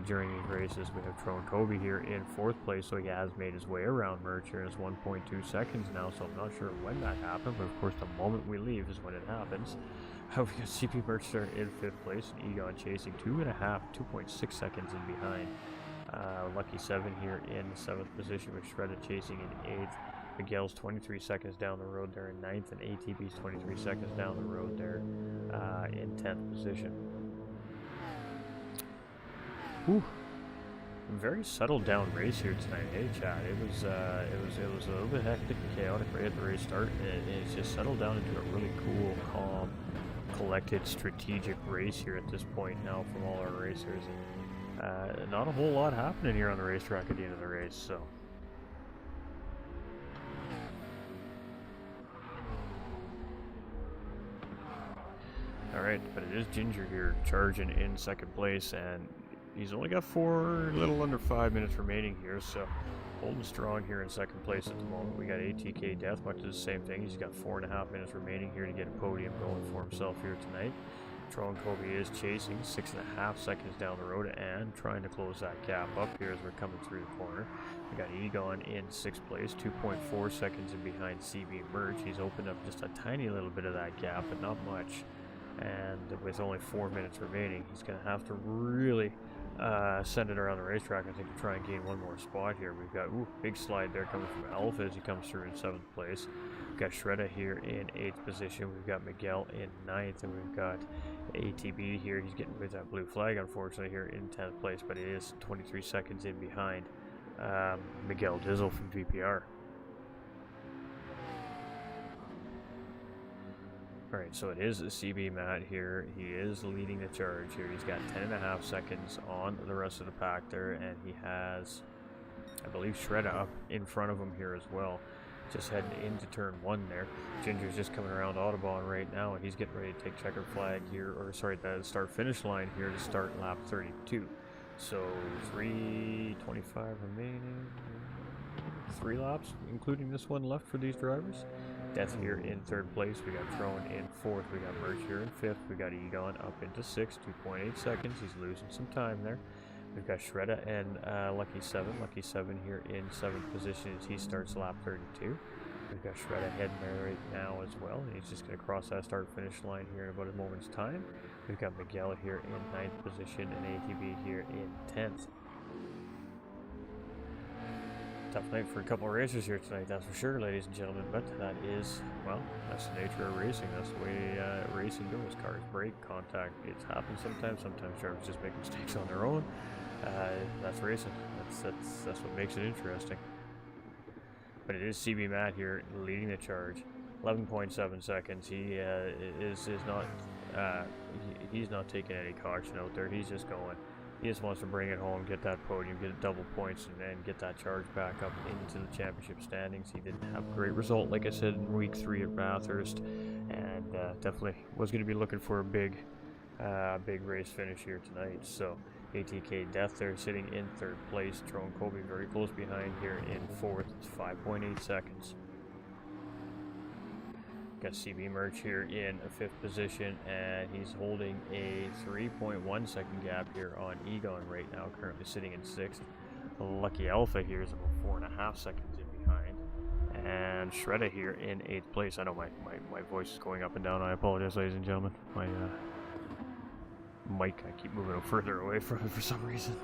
during these races. We have Tron Kobe here in 4th place, so he has made his way around Merch here. It's 1.2 seconds now, so I'm not sure when that happened, but of course the moment we leave is when it happens. We got CP Merch there in 5th place, and Egon chasing 2.6 seconds in behind. Lucky 7 here in 7th position, with Shredda chasing in 8th. Miguel's 23 seconds down the road there in 9th, and ATB's 23 seconds down the road there in 10th position. Whew. Very settled down race here tonight, hey Chad. It was a little bit hectic and chaotic right at the race start. It's just settled down into a really cool, calm, collected, strategic race here at this point now from all our racers. And not a whole lot happening here on the racetrack at the end of the race, so. Alright, but it is Ginger here charging in 2nd place, and he's only got a little under 5 minutes remaining here, so holding strong here in 2nd place at the moment. We got ATK Death, much of the same thing. He's got 4.5 minutes remaining here to get a podium going for himself here tonight. Tron Kobe is chasing 6.5 seconds down the road and trying to close that gap up here as we're coming through the corner. We got Egon in 6th place, 2.4 seconds in behind CB Merch. He's opened up just a tiny little bit of that gap, but not much. And with only 4 minutes remaining, he's going to have to really send it around the racetrack, I think, to try and gain one more spot here. We've got, big slide there coming from Alpha as he comes through in 7th place. We've got Shredda here in 8th position. We've got Miguel in 9th, and we've got ATB here. He's getting with that blue flag, unfortunately, here in 10th place, but it is 23 seconds in behind Miguel Dizzle from VPR. Alright, so it is a CB Matt here. He is leading the charge here. He's got 10.5 seconds on the rest of the pack there, and he has, I believe, Shredda up in front of him here as well. Just heading into turn 1 there. Ginger's just coming around Audubon right now, and he's getting ready to take checkered flag here, or sorry, the start-finish line here to start lap 32. So 3:25 remaining. 3 laps, including this one left for these drivers. Death here in 3rd place. We got Throne in 4th. We got Merch here in 5th. We got Egon up into 6th, 2.8 seconds. He's losing some time there. We've got Shredda and Lucky 7. Lucky 7 here in 7th position as he starts lap 32. We've got Shredda heading there right now as well. And he's just going to cross that start-finish line here in about a moment's time. We've got Miguel here in 9th position and ATB here in 10th. Tough night for a couple of racers here tonight, that's for sure, ladies and gentlemen, but that is, well, that's the nature of racing. That's the way racing goes. Cars break, contact, it happens sometimes drivers just make mistakes on their own. That's racing. That's what makes it interesting. But it is CB Matt here leading the charge. 11.7 seconds. He is not he's not taking any caution out there. He's just going. He just wants to bring it home, get that podium, get double points, and then get that charge back up into the championship standings. He didn't have a great result, like I said, in week 3 at Bathurst, and definitely was going to be looking for a big race finish here tonight. So ATK Death there sitting in 3rd place. Tron Kobe very close behind here in 4th. It's 5.8 seconds. Got CB Merch here in 5th position, and he's holding a 3.1 second gap here on Egon right now, currently sitting in 6th. Lucky Alpha here is about 4.5 seconds in behind, and Shredda here in 8th place. I know my voice is going up and down. I apologize, ladies and gentlemen. My mic, I keep moving further away from it for some reason.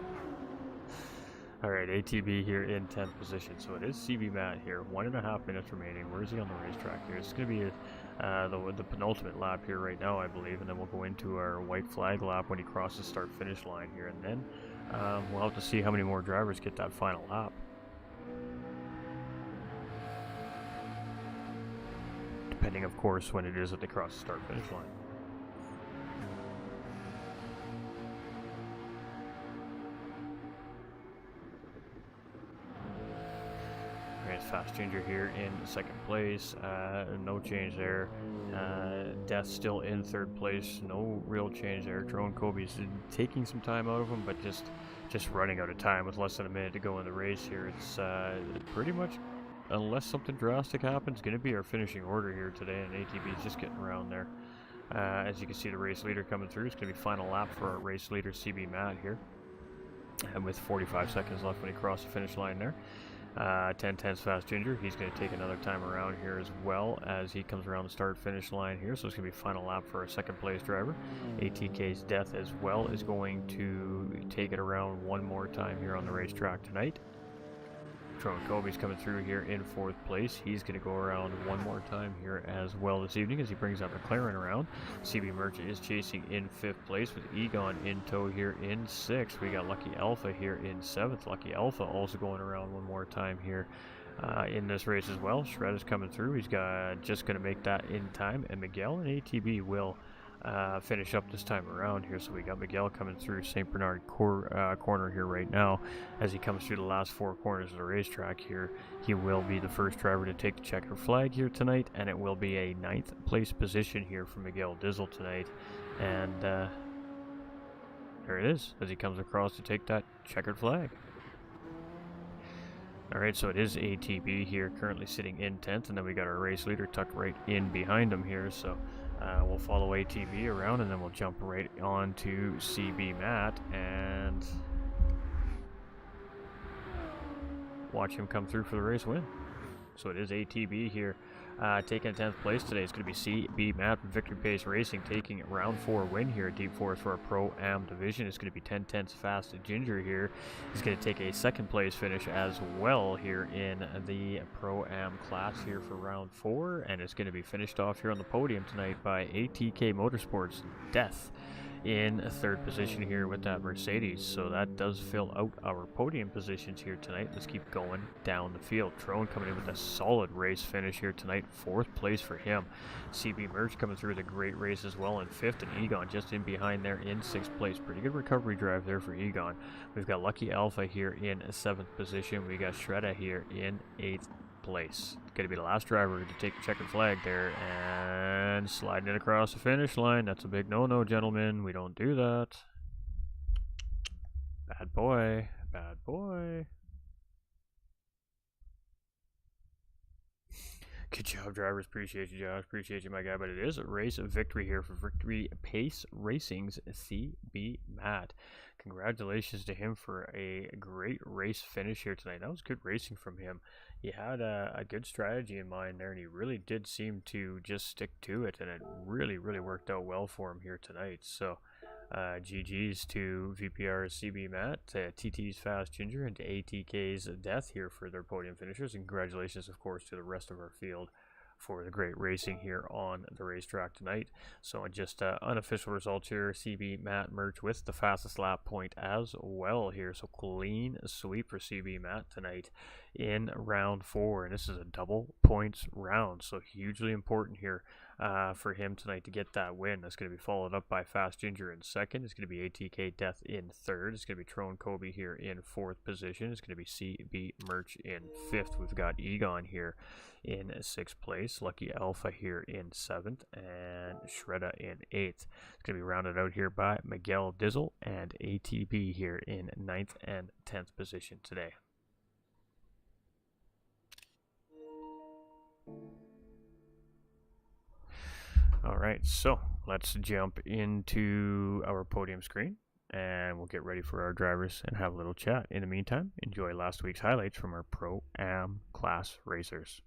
Alright, ATB here in 10th position. So it is CB Matt here. 1.5 minutes remaining. Where is he on the racetrack here? It's going to be the penultimate lap here right now, I believe. And then we'll go into our white flag lap when he crosses start-finish line here. And then we'll have to see how many more drivers get that final lap. Depending, of course, when it is that they cross the start-finish line. Fast Ginger here in 2nd place, no change there. Death still in 3rd place, no real change there. Drone Kobe's taking some time out of him, but just running out of time with less than a minute to go in the race here. It's pretty much, unless something drastic happens, going to be our finishing order here today, and ATB is just getting around there. As you can see, the race leader coming through. It's going to be final lap for our race leader, CB Matt here, and with 45 seconds left when he crossed the finish line there. 10-10's Fast Ginger. He's going to take another time around here as well as he comes around the start-finish line here. So it's going to be final lap for our 2nd place driver. ATK's Death as well is going to take it around one more time here on the racetrack tonight. Tron Kobe's coming through here in 4th place. He's going to go around one more time here as well this evening as he brings that McLaren around. CB Merchant is chasing in 5th place with Egon in tow here in 6th. We got Lucky Alpha here in 7th. Lucky Alpha also going around one more time here in this race as well. Shred is coming through. He's just going to make that in time, and Miguel and ATB will finish up this time around here. So we got Miguel coming through St. Bernard corner here right now as he comes through the last 4 corners of the racetrack here. He will be the first driver to take the checkered flag here tonight, and it will be a 9th place position here for Miguel Dizzle tonight. And there it is as he comes across to take that checkered flag. Alright, so it is ATB here currently sitting in 10th, and then we got our race leader tucked right in behind him here. So we'll follow ATB around, and then we'll jump right on to CB Matt and watch him come through for the race win. So it is ATB here Taking 10th place today is going to be CB Matt from Victory Pace Racing, taking round 4 win here at Deep Forest for our Pro-Am division. It's going to be 10 tenths fast Ginger here. He's going to take a 2nd place finish as well here in the Pro-Am class here for round 4, and it's going to be finished off here on the podium tonight by ATK Motorsports Death in 3rd position here with that Mercedes. So that does fill out our podium positions here tonight. Let's keep going down the field. Trone coming in with a solid race finish here tonight, 4th place for him. CB Merch coming through with a great race as well in 5th, and Egon just in behind there in 6th place. Pretty good recovery drive there for Egon. We've got Lucky Alpha here in 7th position. We got Shredda here in 8th place. Going to be the last driver to take the checkered flag there and sliding it across the finish line. That's a big no-no, gentlemen. We don't do that. Bad boy. Bad boy. Good job, drivers. Appreciate you, Josh. Appreciate you, my guy. But it is a race of victory here for Victory Pace Racing's CB Matt. Congratulations to him for a great race finish here tonight. That was good racing from him. He had a good strategy in mind there, and he really did seem to just stick to it, and it really worked out well for him here tonight. So GG's to VPR's CB Matt, TT's Fast Ginger, and to ATK's Death here for their podium finishers. And congratulations, of course, to the rest of our field for the great racing here on the racetrack tonight. So just unofficial results here. CB Matt Merch with the fastest lap point as well here. So clean sweep for CB Matt tonight in round 4. And this is a double points round. So hugely important here for him tonight to get that win. That's going to be followed up by Fast Ginger in 2nd. It's going to be ATK Death in 3rd. It's going to be Trone Kobe here in 4th position. It's going to be CB Merch in 5th. We've got Egon here in 6th place. Lucky Alpha here in 7th. And Shredda in 8th. It's going to be rounded out here by Miguel Dizzle and ATB here in 9th and 10th position today. Alright, so let's jump into our podium screen and we'll get ready for our drivers and have a little chat. In the meantime, enjoy last week's highlights from our Pro-Am class racers.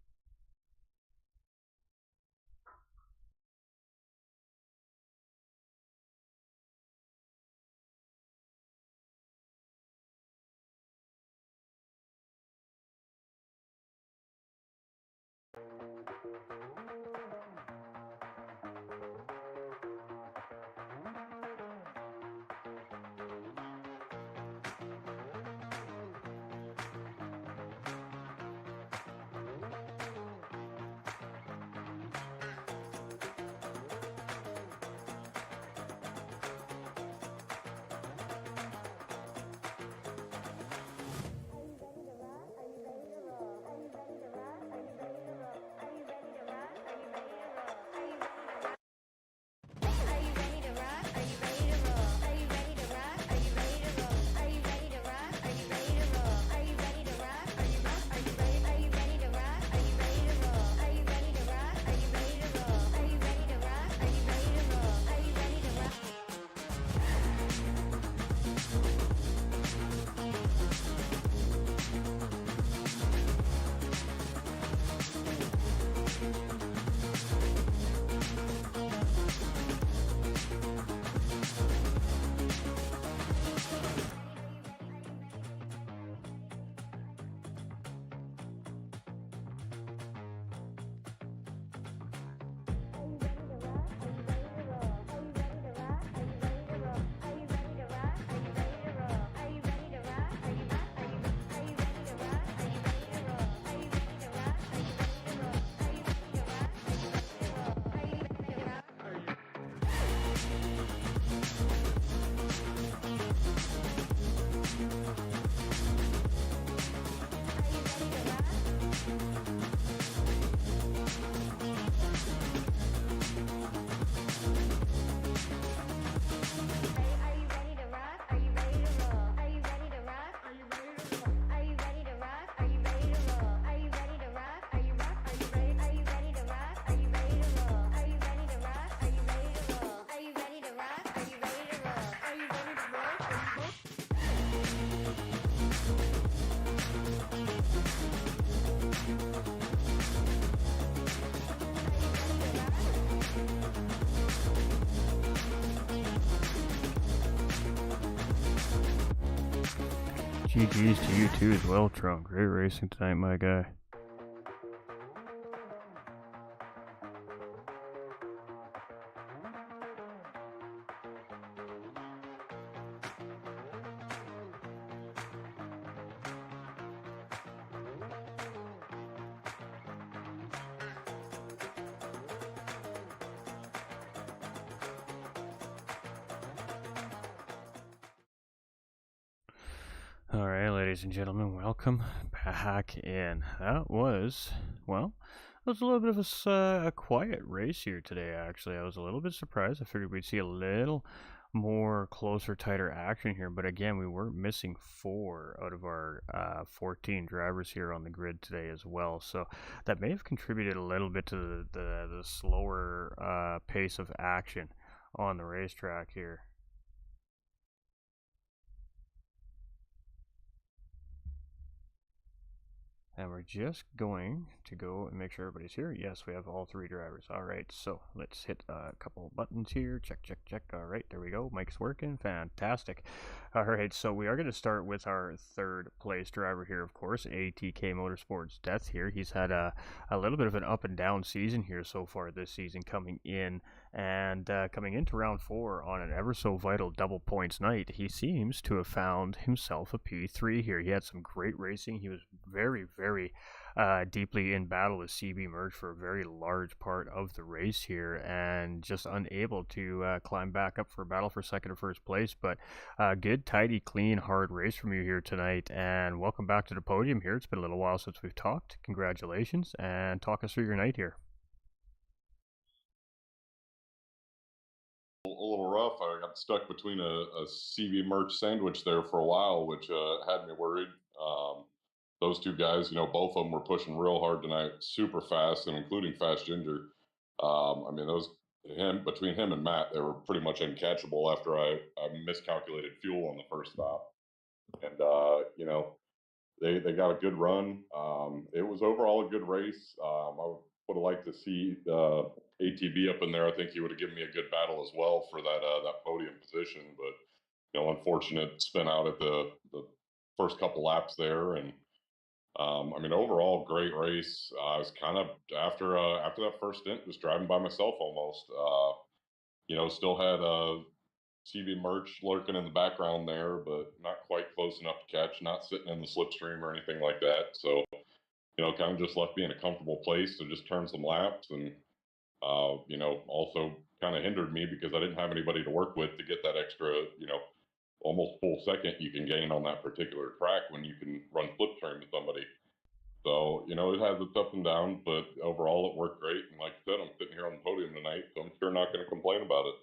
GG's to you too as well, Trump. Great racing tonight, my guy. All right, ladies and gentlemen, welcome back in. That was a little bit of a quiet race here today, actually. I was a little bit surprised. I figured we'd see a little more closer, tighter action here. But again, we were missing 4 out of our 14 drivers here on the grid today as well. So that may have contributed a little bit to the slower pace of action on the racetrack here. And we're just going to go and make sure everybody's here. Yes, we have all 3 drivers. All right, so let's hit a couple buttons here. Check, check, check. All right, there we go. Mic's working. Fantastic. All right, so we are going to start with our 3rd place driver here, of course, ATK Motorsports Death here. He's had a little bit of an up and down season here so far this season, coming in and coming into round 4 on an ever so vital double points night. He seems to have found himself a P3 here. He had some great racing. He was very deeply in battle with CB Merge for a very large part of the race here, and just unable to climb back up for a battle for 2nd or 1st place. But good, tidy, clean, hard race from you here tonight, and welcome back to the podium here. It's been a little while since we've talked. Congratulations, and talk us through your night here. A little rough. I got stuck between a CB Merch sandwich there for a while, which had me worried. Those 2 guys, both of them were pushing real hard tonight, super fast, and including Fast Ginger. I mean, between him and Matt, they were pretty much uncatchable after I miscalculated fuel on the first stop, and they got a good run. It was overall a good race. I would have liked to see ATB up in there. I think he would have given me a good battle as well for that podium position, but unfortunate spin out at the first couple laps there. And I mean, overall, great race. I was kind of after that first stint, just driving by myself almost. Still had CB Merch lurking in the background there, but not quite close enough to catch. Not sitting in the slipstream or anything like that. So kind of just left me in a comfortable place to just turn some laps, and also kind of hindered me because I didn't have anybody to work with to get that extra, almost full second you can gain on that particular track when you can run slipstream to somebody. So, it has its ups and downs, but overall it worked great. And like I said, I'm sitting here on the podium tonight, so I'm sure not going to complain about it.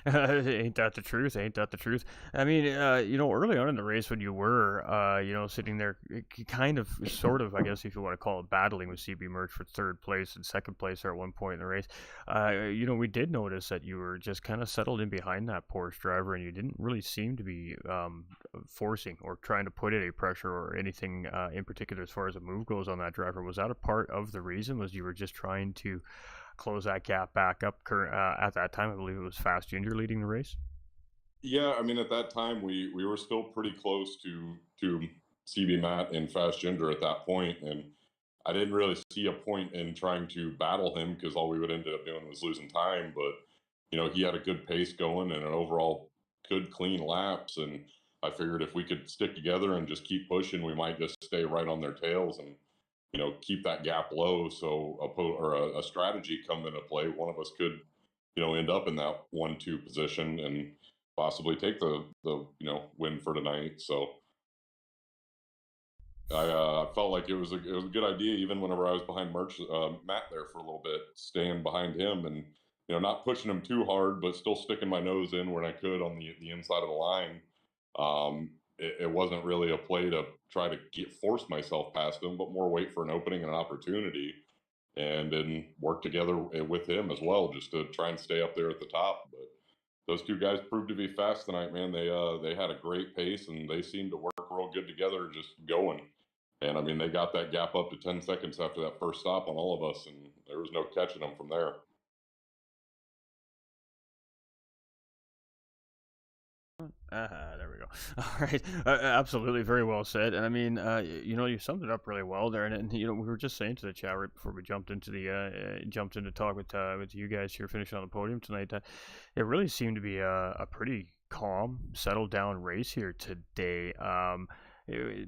Ain't that the truth? Ain't that the truth? I mean, early on in the race when you were, sitting there, kind of, sort of, I guess if you want to call it, battling with CB Merch for 3rd place and 2nd place there at one point in the race, we did notice that you were just kind of settled in behind that Porsche driver, and you didn't really seem to be forcing or trying to put any pressure or anything in particular as far as a move goes on that driver. Was that a part of the reason? Was you were just trying to close that gap back up? At that time, I believe it was Fast Ginger leading the race. Yeah, I mean, at that time we were still pretty close to CB Matt and Fast Ginger at that point, and I didn't really see a point in trying to battle him because all we would end up doing was losing time. But he had a good pace going and an overall good clean laps, and I figured if we could stick together and just keep pushing, we might just stay right on their tails and keep that gap low. So a strategy come into play. One of us could end up in that 1-2 position and possibly take the win for tonight. So I felt like it was a good idea, even whenever I was behind Matt there for a little bit, staying behind him and not pushing him too hard, but still sticking my nose in when I could on the inside of the line. It wasn't really a play to try to force myself past him, but more wait for an opening and an opportunity, and then work together with him as well, just to try and stay up there at the top. But those 2 guys proved to be fast tonight, man. They had a great pace, and they seemed to work real good together, just going. And I mean, they got that gap up to 10 seconds after that first stop on all of us, and there was no catching them from there. There we go. All right, absolutely, very well said. And I mean, you summed it up really well there. And we were just saying to the chat right before we jumped into the jumped into talk with you guys here, finishing on the podium tonight. It really seemed to be a pretty calm, settled down race here today.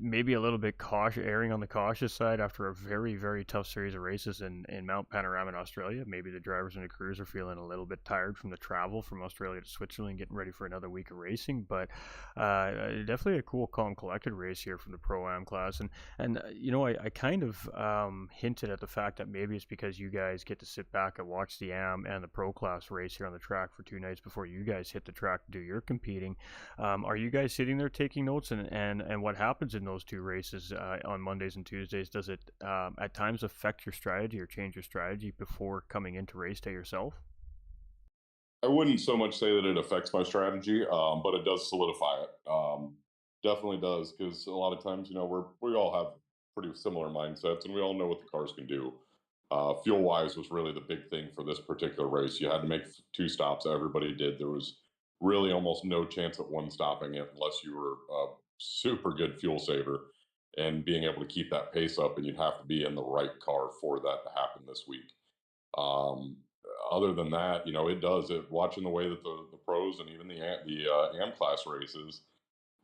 Maybe a little bit erring on the cautious side after a very, very tough series of races in Mount Panorama in Australia. Maybe the drivers and the crews are feeling a little bit tired from the travel from Australia to Switzerland, getting ready for another week of racing. But definitely a cool, calm, collected race here from the Pro-Am class. I kind of hinted at the fact that maybe it's because you guys get to sit back and watch the Am and the Pro class race here on the track for 2 nights before you guys hit the track to do your competing. Are you guys sitting there taking notes, and what happens in those 2 races on Mondays and Tuesdays? Does it at times affect your strategy or change your strategy before coming into race day yourself? I wouldn't so much say that it affects my strategy, but it does solidify it. Definitely does, because a lot of times, we all have pretty similar mindsets, and we all know what the cars can do. Fuel wise was really the big thing for this particular race. You had to make 2 stops. Everybody did. There was really almost no chance at one stopping it unless you were a super good fuel saver and being able to keep that pace up. And you'd have to be in the right car for that to happen this week. Um, Other than that, it does it. Watching the way that the pros and even the AM class races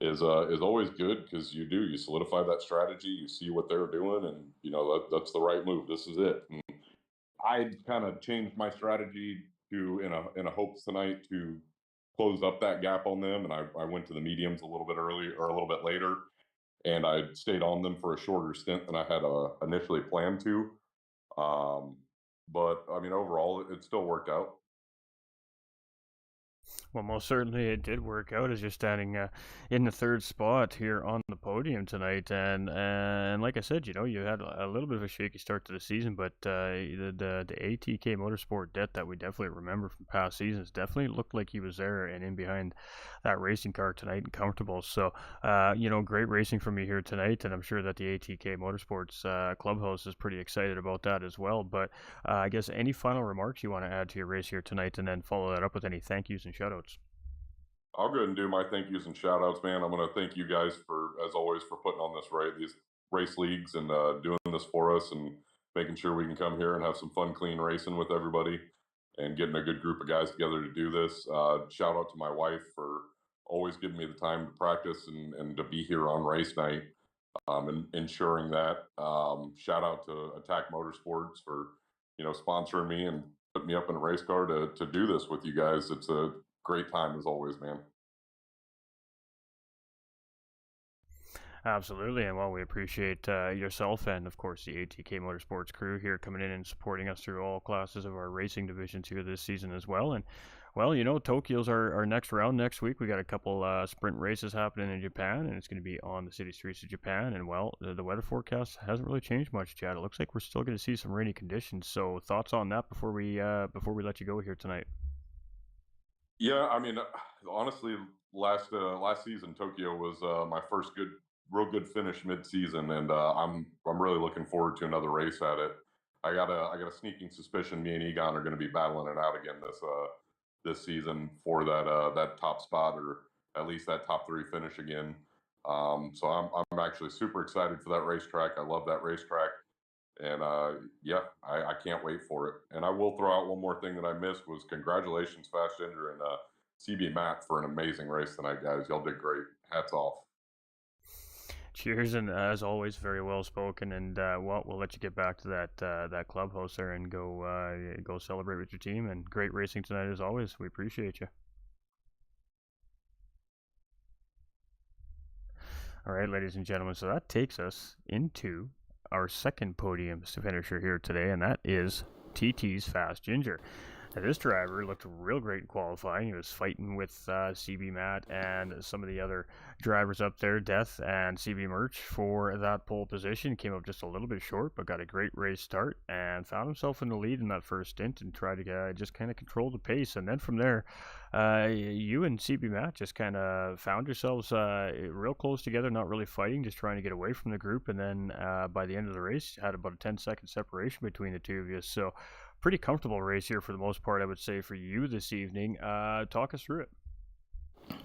is always good, because you solidify that strategy. You see what they're doing, and that's the right move. This is it. And I kind of changed my strategy to in a hopes tonight to close up that gap on them, and I went to the mediums a little bit early or a little bit later, and I stayed on them for a shorter stint than I had initially planned to. Um, but I mean, overall, it still worked out. Well, most certainly it did work out as you're standing in the third spot here on the podium tonight, and like I said, you had a little bit of a shaky start to the season, but the ATK Motorsport debt that we definitely remember from past seasons definitely looked like he was there and in behind that racing car tonight and comfortable. So, great racing from you here tonight, and I'm sure that the ATK Motorsports clubhouse is pretty excited about that as well. But I guess any final remarks you want to add to your race here tonight, and then follow that up with any thank yous and shoutouts. I'll go ahead and do my thank yous and shout outs, man. I'm going to thank you guys for, as always, for putting on these race leagues and doing this for us, and making sure we can come here and have some fun, clean racing with everybody, and getting a good group of guys together to do this. Shout out to my wife for always giving me the time to practice and to be here on race night, and ensuring that. Shout out to Attack Motorsports for sponsoring me and putting me up in a race car to do this with you guys. It's a great time as always, man. Absolutely, and well, we appreciate yourself and, of course, the ATK Motorsports crew here coming in and supporting us through all classes of our racing divisions here this season as well. And well, Tokyo's our next round next week. We got a couple sprint races happening in Japan, and it's going to be on the city streets of Japan. And well, the weather forecast hasn't really changed much, Chad. It looks like we're still going to see some rainy conditions. So, thoughts on that before we let you go here tonight? Yeah, I mean, honestly, last season Tokyo was my first real good finish mid-season, and I'm really looking forward to another race at it. I got a sneaking suspicion me and Egon are going to be battling it out again this season for that top spot, or at least that top 3 finish again. So I'm actually super excited for that racetrack. I love that racetrack. And yeah, I can't wait for it. And I will throw out one more thing that I missed was congratulations, Fast Ginger and CB Matt, for an amazing race tonight, guys. Y'all did great. Hats off. Cheers, and as always, very well spoken. And we'll let you get back to that clubhouse there and go celebrate with your team. And great racing tonight as always. We appreciate you. All right, ladies and gentlemen. So that takes us into our second podium finisher here today, and that is TT's Fast Ginger. Now, this driver looked real great in qualifying. He was fighting with CB Matt and some of the other drivers up there, Death and CB Merch, for that pole position. Came up just a little bit short, but got a great race start and found himself in the lead in that first stint and tried to just kind of control the pace. And then from there, you and CB Matt just kind of found yourselves real close together, not really fighting, just trying to get away from the group. And then by the end of the race, had about a 10-second separation between the two of you. So pretty comfortable race here for the most part, I would say, for you this evening. Talk us through it.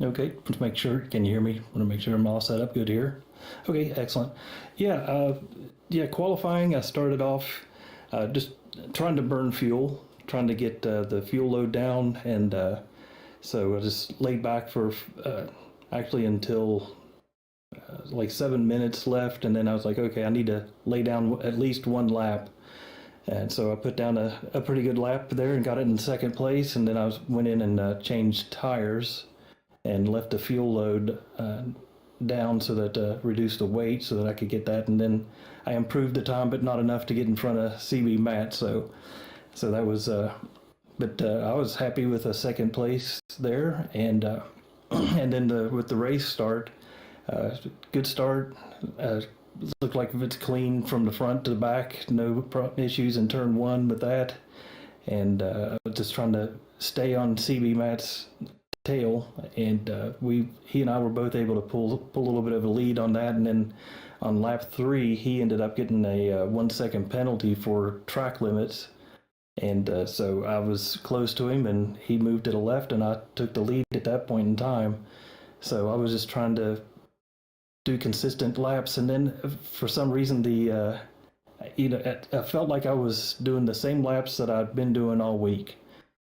Okay, to make sure. Can you hear me? Want to make sure I'm all set up. Good here. Okay, excellent. Yeah, yeah. Qualifying, I started off just trying to burn fuel, trying to get the fuel load down, and so I just laid back for actually until like 7 minutes left, and then I was like, okay, I need to lay down at least one lap. And so I put down a pretty good lap there and got it in second place, and then went in and changed tires and left the fuel load down so that reduced the weight so that I could get that. And then I improved the time, but not enough to get in front of CB Matt. So that was, but I was happy with a second place there. And and then with the race start, good start. Looked like it's clean from the front to the back. No issues in turn one with that. And I was just trying to stay on CB Matt's tail, and he and I were both able to pull a little bit of a lead on that. And then on lap 3, he ended up getting a 1 second penalty for track limits, and so I was close to him, and he moved to the left, and I took the lead at that point in time. So I was just trying to do consistent laps, and then for some reason I felt like I was doing the same laps that I'd been doing all week.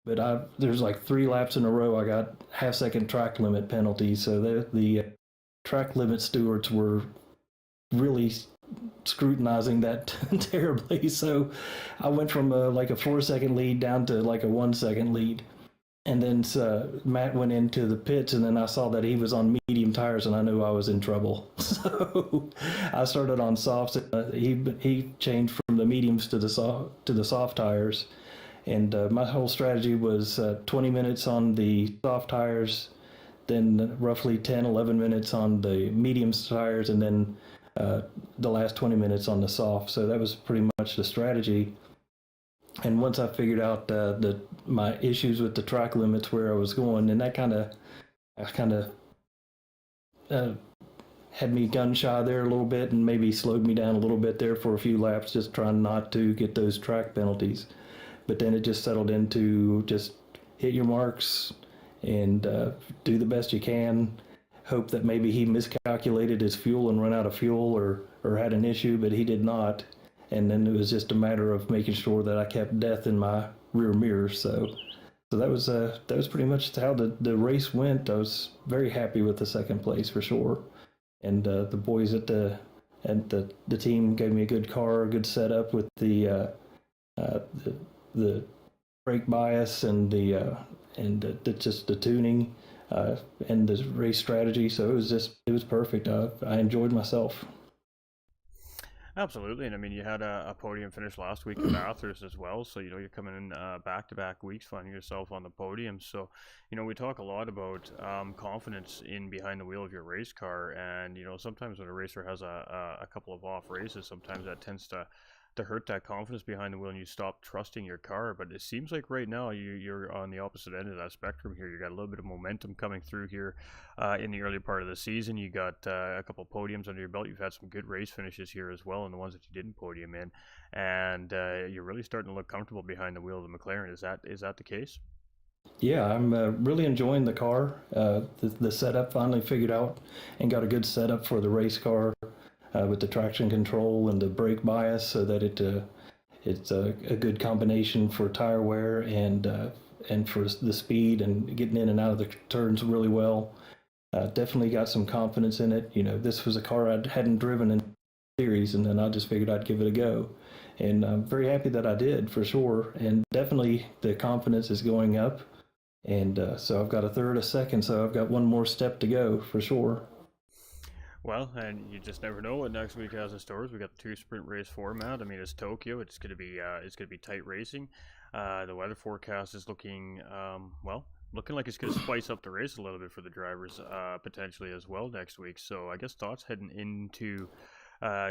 But there's like 3 laps in a row I got half-second track limit penalties. So the track limit stewards were really scrutinizing that terribly. So I went from like a 4-second lead down to like a 1-second lead. And then Matt went into the pits, and then I saw that he was on medium tires, and I knew I was in trouble. So I started on softs. He changed from the mediums to the soft tires. And my whole strategy was 20 minutes on the soft tires, then roughly 10, 11 minutes on the medium tires, and then the last 20 minutes on the soft. So that was pretty much the strategy. And once I figured out my issues with the track limits, where I was going, and that kind of had me gun shy there a little bit, and maybe slowed me down a little bit there for a few laps, just trying not to get those track penalties. But then it just settled into just hit your marks and do the best you can. Hope that maybe he miscalculated his fuel and run out of fuel, or had an issue, but he did not. And then it was just a matter of making sure that I kept death in my rear mirror. So that was pretty much how the race went. I was very happy with the second place for sure. And the boys at the team gave me a good car, a good setup with the brake bias and just the tuning and the race strategy. So it was perfect. I enjoyed myself. Absolutely, and I mean, you had a podium finish last week in Bathurst as well, so you're coming in back-to-back weeks finding yourself on the podium. So we talk a lot about confidence in behind the wheel of your race car, and sometimes when a racer has a couple of off races, sometimes that tends to hurt that confidence behind the wheel, and you stop trusting your car. But it seems like right now you're on the opposite end of that spectrum here. You got a little bit of momentum coming through here in the early part of the season. You got a couple of podiums under your belt. You've had some good race finishes here as well, and the ones that you didn't podium in, and you're really starting to look comfortable behind the wheel of the McLaren. Is that the case? Yeah, I'm really enjoying the car. The setup, finally figured out and got a good setup for the race car with the traction control and the brake bias, so that it's a good combination for tire wear and for the speed and getting in and out of the turns really well. Definitely got some confidence in it. This was a car I hadn't driven in series, and then I just figured I'd give it a go. And I'm very happy that I did, for sure. And definitely the confidence is going up. And so I've got a third, a second, so I've got one more step to go, for sure. Well, and you just never know what next week has in stores. We got the 2 sprint race format. I mean, it's Tokyo. It's going to be tight racing. The weather forecast is looking like it's going to spice up the race a little bit for the drivers, potentially as well next week. So I guess thoughts heading into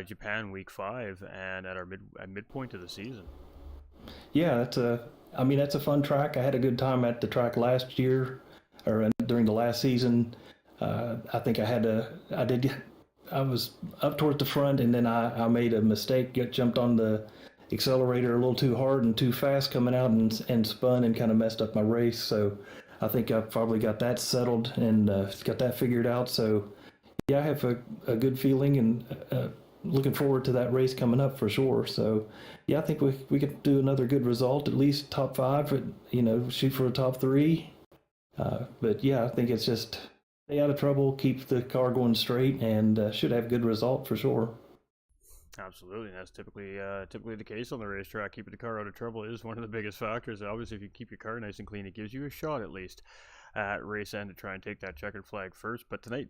Japan week 5 and at our midpoint of the season. Yeah, that's a fun track. I had a good time at the track last year, or during the last season. I think I was up towards the front, and then I made a mistake, jumped on the accelerator a little too hard and too fast coming out, and spun and kind of messed up my race. So I think I've probably got that settled and got that figured out. So yeah, I have a good feeling and looking forward to that race coming up for sure. So yeah, I think we could do another good result, at least top five. Shoot for a top three. But yeah, I think it's just stay out of trouble, keep the car going straight, and should have good result for sure. Absolutely, and that's typically the case on the racetrack. Keeping the car out of trouble is one of the biggest factors. Obviously, if you keep your car nice and clean, it gives you a shot at least at race end to try and take that checkered flag first. But tonight,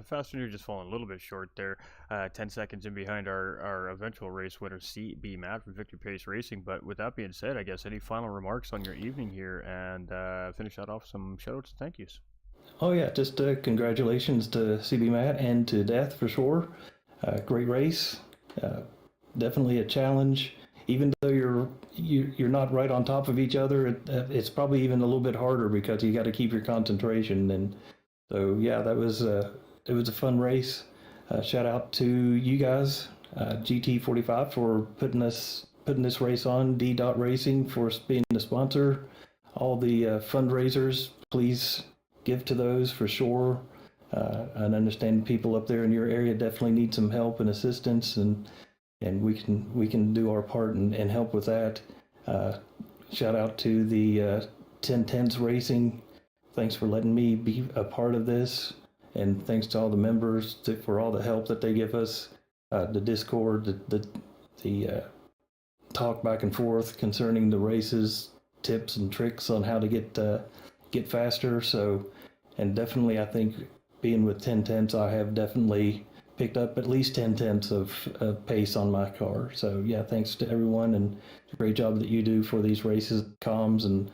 Fast and just falling a little bit short there, 10 seconds in behind our eventual race winner, CB Matt from Victory Pace Racing. But with that being said, I guess any final remarks on your evening here and finish that off some shoutouts and thank yous. Oh yeah, just congratulations to CB Matt and to Death for sure. Great race. Uh, Definitely a challenge. Even though you're not right on top of each other, it's probably even a little bit harder because you got to keep your concentration. And so yeah, it was a fun race. Shout out to you guys, GT45 for putting this race on. D. Racing for being the sponsor. All the fundraisers, please give to those for sure. And understand people up there in your area definitely need some help and assistance, and we can do our part and help with that. Uh, Shout out to the 1010s Racing. Thanks for letting me be a part of this, and thanks to all the members for all the help that they give us. The Discord, the talk back and forth concerning the races, tips and tricks on how to get faster. So, and definitely, I think being with 1010s, I have definitely picked up at least 10 tenths of pace on my car. So yeah, thanks to everyone and great job that you do for these races, comms, and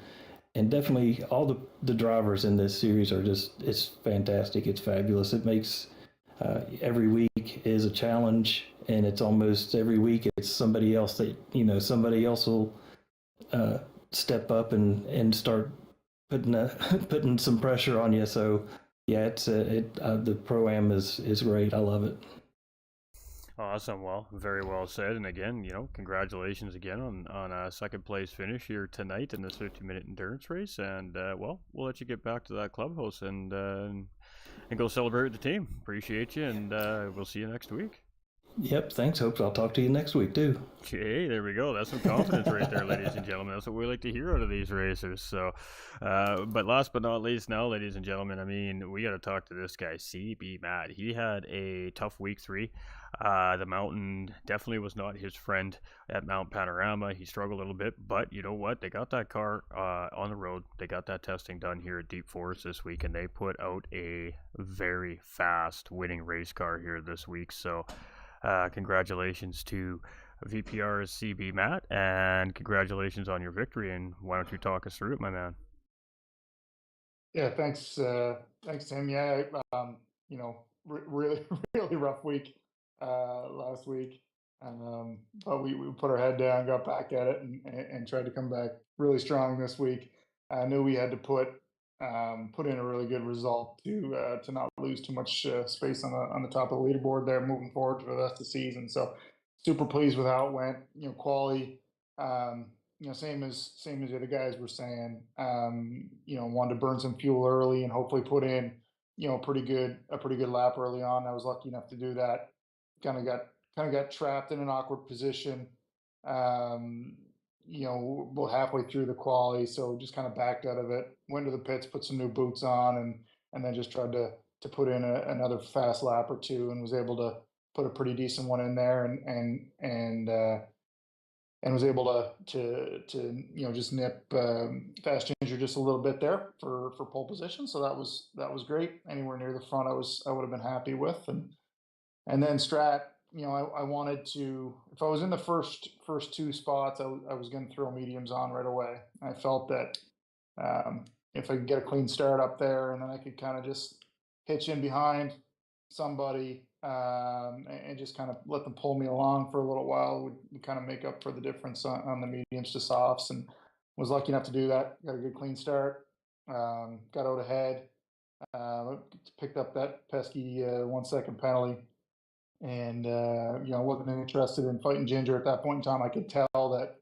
definitely all the drivers in this series are it's fantastic. It's fabulous. It makes every week is a challenge, and it's almost every week it's somebody else that somebody else will step up and start putting putting some pressure on you. So yeah, the pro am is great. I love it. Awesome. Well, very well said. And again, congratulations again on a second place finish here tonight in this 50-minute endurance race. And well, we'll let you get back to that clubhouse and go celebrate with the team. Appreciate you, and we'll see you next week. Yep. Thanks. Hope I'll talk to you next week too. Okay, there we go. That's some confidence right there, ladies and gentlemen. That's what we like to hear out of these racers. So, but last but not least, now, ladies and gentlemen, I mean, we got to talk to this guy, CB Matt. He had a tough week 3. The mountain definitely was not his friend at Mount Panorama. He struggled a little bit, but you know what? They got that car on the road. They got that testing done here at Deep Forest this week, and they put out a very fast winning race car here this week. So, congratulations to VPR's CB Matt, and congratulations on your victory. And why don't you talk us through it, my man? Yeah, thanks, Tim. Yeah, really, really rough week last week, but we put our head down, got back at it, and tried to come back really strong this week. I knew we had to put in a really good result to not lose too much space on the top of the leaderboard there moving forward for the rest of the season. So super pleased with how it went. Quality. Same as the other guys were saying. Wanted to burn some fuel early and hopefully put in, a pretty good lap early on. I was lucky enough to do that. Kind of got trapped in an awkward position. About halfway through the quali, so just kind of backed out of it. Went to the pits, put some new boots on, and then just tried to put in another fast lap or two, and was able to put a pretty decent one in there, and was able to just nip Fast Ginger just a little bit there for pole position. So that was great. Anywhere near the front, I would have been happy with. And then Strat, I wanted to, if I was in the first 2 spots, I was going to throw mediums on right away. I felt that if I could get a clean start up there, and then I could kind of just hitch in behind somebody and just kind of let them pull me along for a little while, would kind of make up for the difference on the mediums to softs, and was lucky enough to do that. Got a good clean start, got out ahead, picked up that pesky 1 second penalty, and wasn't interested in fighting Ginger at that point in time. I could tell that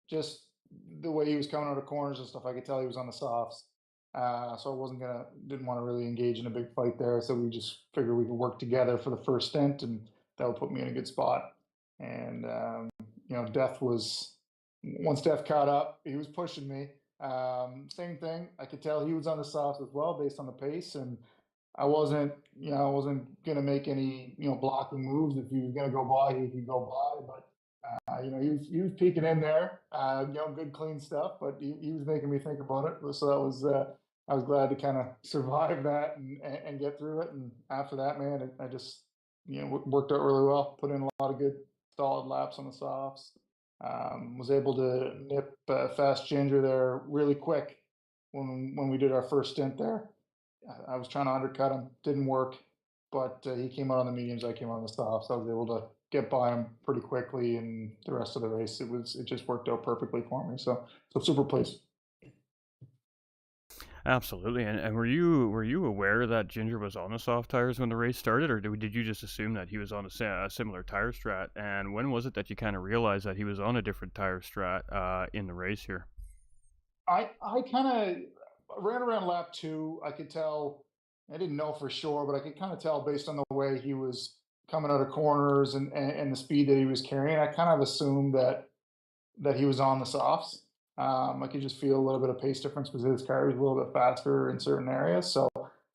just the way he was coming out of corners and stuff, I could tell he was on the softs. So I didn't want to really engage in a big fight there. So we just figured we could work together for the first stint, and that would put me in a good spot. And once Death caught up, he was pushing me. Same thing. I could tell he was on the softs as well, based on the pace, and I wasn't gonna make any, blocking moves. If he was gonna go by, he could go by. But he was peeking in there. Good clean stuff. But he was making me think about it. So that was I was glad to kind of survive that and get through it. And after that, man, I just worked out really well. Put in a lot of good solid laps on the softs. Was able to nip Fast Ginger there really quick when we did our first stint there. I was trying to undercut him, didn't work, but he came out on the mediums, I came out on the softs. I was able to get by him pretty quickly, and the rest of the race, it just worked out perfectly for me. So super pleased. Absolutely. And were you aware that Ginger was on the soft tires when the race started, or did you just assume that he was on a similar tire strat? And when was it that you kind of realized that he was on a different tire strat in the race here? I kind of ran around lap 2. I could tell. I didn't know for sure, but I could kind of tell based on the way he was coming out of corners and the speed that he was carrying. I kind of assumed that he was on the softs. I could just feel a little bit of pace difference because his car was a little bit faster in certain areas. So,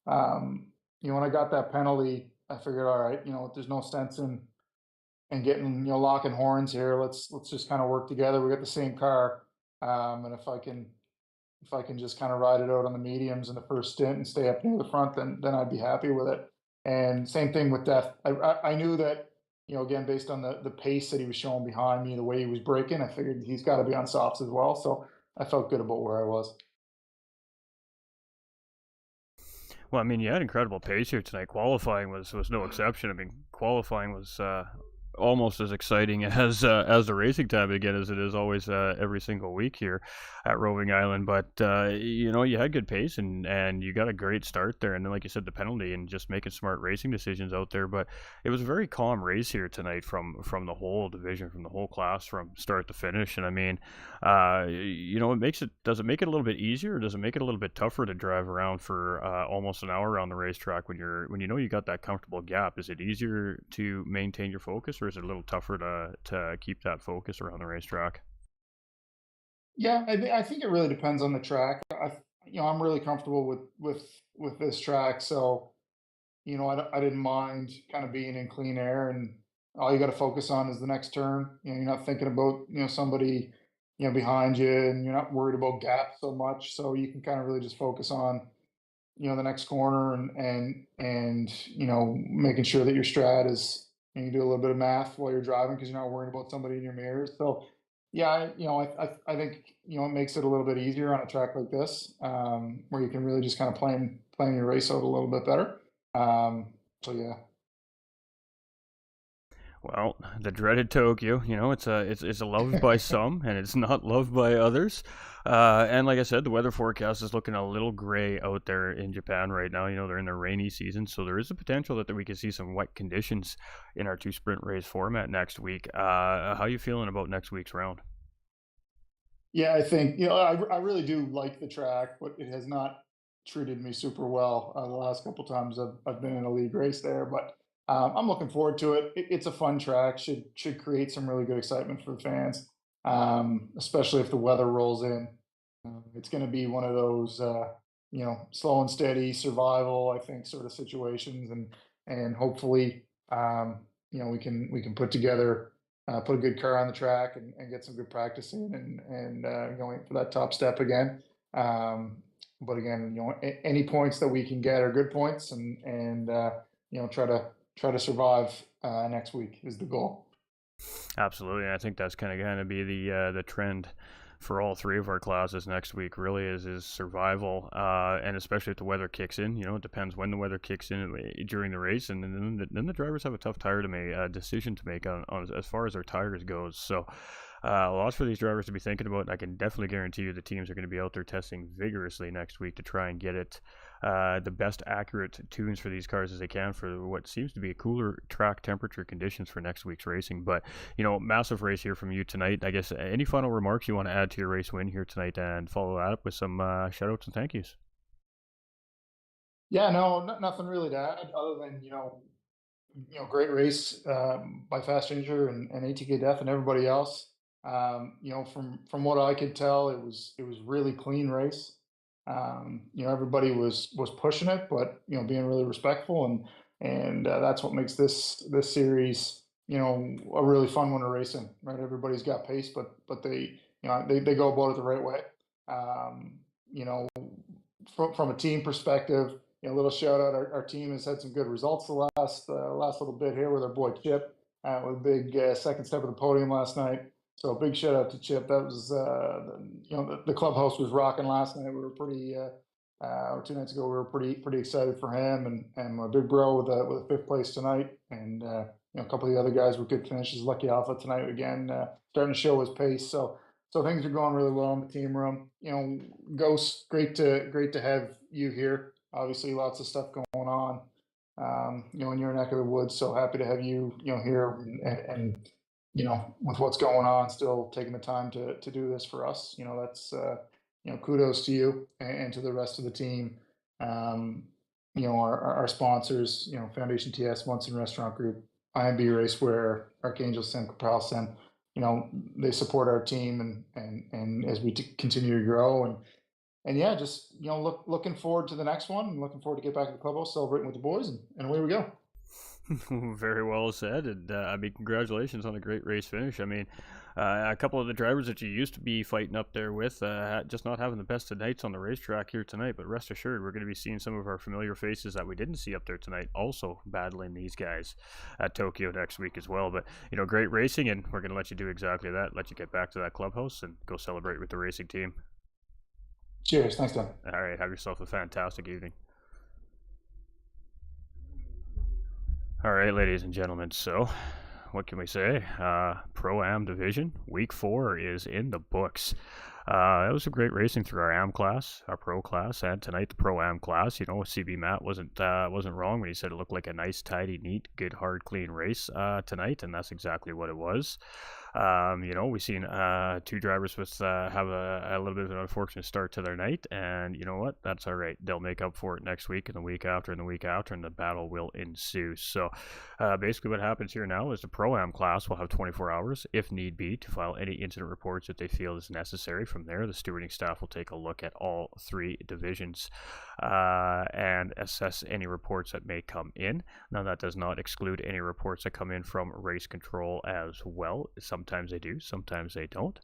when I got that penalty, I figured, all right, there's no sense in getting locking horns here. Let's just kind of work together. We got the same car, and if I can just kind of ride it out on the mediums in the first stint and stay up near the front, then I'd be happy with it. And same thing with Death. I knew that, again, based on the pace that he was showing behind me, the way he was braking, I figured he's got to be on softs as well. So I felt good about where I was. Well, I mean, you had incredible pace here tonight. Qualifying was no exception. I mean, qualifying was almost as exciting as the racing time again as it is always every single week here at Roving Island. But you had good pace and you got a great start there. And then, like you said, the penalty and just making smart racing decisions out there. But it was a very calm race here tonight from the whole division, from the whole class, from start to finish. And I mean, does it make it a little bit easier, or does it make it a little bit tougher to drive around for almost an hour around the racetrack when you got that comfortable gap? Is it easier to maintain your focus, or is it a little tougher to keep that focus around the racetrack? Yeah, I think it really depends on the track. I'm really comfortable with this track, so I didn't mind kind of being in clean air, and all you got to focus on is the next turn. You're not thinking about somebody behind you, and you're not worried about gaps so much. So you can kind of really just focus on the next corner, and making sure that your strat is, and you do a little bit of math while you're driving because you're not worrying about somebody in your mirrors. So yeah, I think it makes it a little bit easier on a track like this, where you can really just kind of plan your race out a little bit better. So yeah. Well, the dreaded Tokyo, it's loved by some and it's not loved by others. And like I said, the weather forecast is looking a little gray out there in Japan right now. They're in their rainy season, so there is a potential that we could see some wet conditions in our 2 sprint race format next week. How you feeling about next week's round? Yeah, I think, I really do like the track, but it has not treated me super well the last couple times I've been in a league race there. But I'm looking forward to it. It's a fun track. Should create some really good excitement for the fans, especially if the weather rolls in. It's going to be one of those, slow and steady survival, I think, sort of situations, and hopefully, we can put a good car on the track and get some good practice in, and going for that top step again. But again, any points that we can get are good points, and try to survive next week is the goal. Absolutely. I think that's kind of going to be the trend for all three of our classes next week. Really is survival, and especially if the weather kicks in. It depends when the weather kicks in during the race, and then the drivers have a tough decision to make on as far as their tires goes. So. Lots for these drivers to be thinking about. I can definitely guarantee you the teams are going to be out there testing vigorously next week to try and get it the best accurate tunes for these cars as they can for what seems to be a cooler track temperature conditions for next week's racing. But, massive race here from you tonight. I guess any final remarks you want to add to your race win here tonight, and follow that up with some shout outs and thank yous? Yeah, no, nothing really to add other than great race by Fast Ranger and ATK Death and everybody else. From what I could tell, it was really clean race. Everybody was pushing it, but being really respectful, and that's what makes this series a really fun one to race in. Right, everybody's got pace, but they go about it the right way. Um, you know, from a team perspective, a little shout out. Our team has had some good results the last little bit here with our boy Chip with a big second step of the podium last night. So big shout out to Chip. That was the clubhouse was rocking last night. We were pretty or 2 nights ago. We were pretty excited for him and my big bro with a fifth place tonight, and a couple of the other guys with good finishes. Lucky Alpha tonight again, starting to show his pace. So things are going really well in the team room. Ghost, great to have you here. Obviously, lots of stuff going on. In your neck of the woods. So happy to have you, here and with what's going on, still taking the time to do this for us. That's kudos to you and to the rest of the team. Our sponsors, Foundation TS, Munson Restaurant Group, IMB Raceware, Archangel Sim, Propulsion. They support our team and as we continue to grow and yeah, just looking forward to the next one and looking forward to get back to the clubhouse, celebrating with the boys, and away we go. Very well said, and congratulations on a great race finish. A couple of the drivers that you used to be fighting up there with, just not having the best of nights on the racetrack here tonight. But rest assured, we're going to be seeing some of our familiar faces that we didn't see up there tonight, also battling these guys at Tokyo next week as well. But great racing, and we're going to let you do exactly that. Let you get back to that clubhouse and go celebrate with the racing team. Cheers, thanks, Tom. All right, have yourself a fantastic evening. All right, ladies and gentlemen, so what can we say? Pro-Am division, week 4 is in the books. That was some great racing through our Am class, our Pro class, and tonight the Pro-Am class. CB Matt wasn't wrong when he said it looked like a nice, tidy, neat, good, hard, clean race tonight, and that's exactly what it was. We've seen 2 drivers with have a little bit of an unfortunate start to their night, and you know what? That's all right. They'll make up for it next week and the week after and the week after, and the battle will ensue. So basically what happens here now is the Pro-Am class will have 24 hours, if need be, to file any incident reports that they feel is necessary. From there, the stewarding staff will take a look at all 3 divisions and assess any reports that may come in. Now, that does not exclude any reports that come in from race control as well. Sometimes they do, sometimes they don't.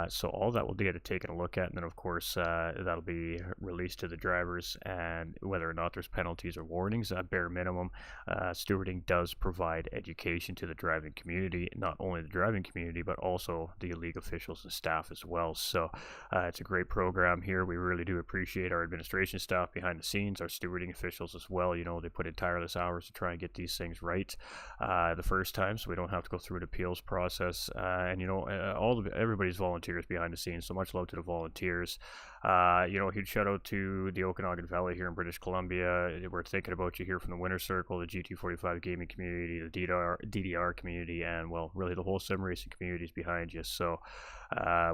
So all that will get taken a look at, and then of course that'll be released to the drivers, and whether or not there's penalties or warnings, bare minimum, stewarding does provide education to the driving community, not only the driving community, but also the league officials and staff as well. So it's a great program here. We really do appreciate our administration staff behind the scenes, our stewarding officials as well. They put in tireless hours to try and get these things right the first time, so we don't have to go through an appeals process. And everybody's volunteers behind the scenes. So much love to the volunteers. Huge shout out to the Okanagan Valley here in British Columbia. We're thinking about you here from the Winter Circle, the GT45 gaming community, the DDR community, and well, really the whole sim racing community is behind you. So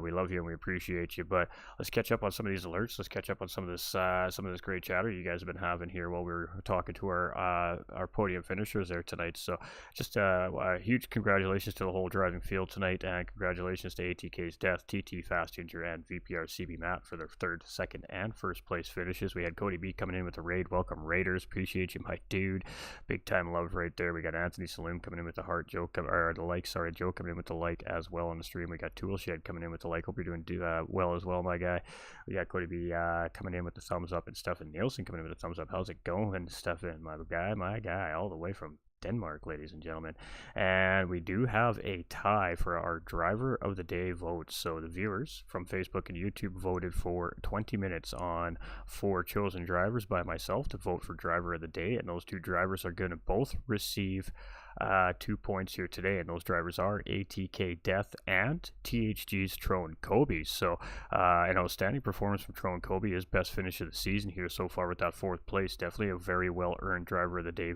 we love you and we appreciate you. But let's catch up on some of these alerts. Let's catch up on some of this great chatter you guys have been having here while we were talking to our podium finishers there tonight. So just a huge congratulations to the whole driving field tonight, and congratulations to ATK's Death, TT Fast Ginger, and VPR CB Matt for their 3rd, 2nd, and 1st place finishes. We had Cody B coming in with the raid. Welcome, Raiders. Appreciate you, my dude. Big time love right there. We got Anthony Saloon coming in with the heart. Joe coming in with the like as well on the stream. We got Toolshed coming in with the like. Hope you're doing well as well, my guy. We got Cody B coming in with the thumbs up, and Stefan Nielsen coming in with the thumbs up. How's it going, Stefan? My guy, all the way from Denmark, ladies and gentlemen. And we do have a tie for our driver of the day votes. So the viewers from Facebook and YouTube voted for 20 minutes on 4 chosen drivers by myself to vote for driver of the day, and those 2 drivers are going to both receive 2 points here today, and those drivers are ATK Death and THG's Trone Kobe. So an outstanding performance from Trone Kobe, his best finish of the season here so far with that 4th place. Definitely a very well earned driver of the day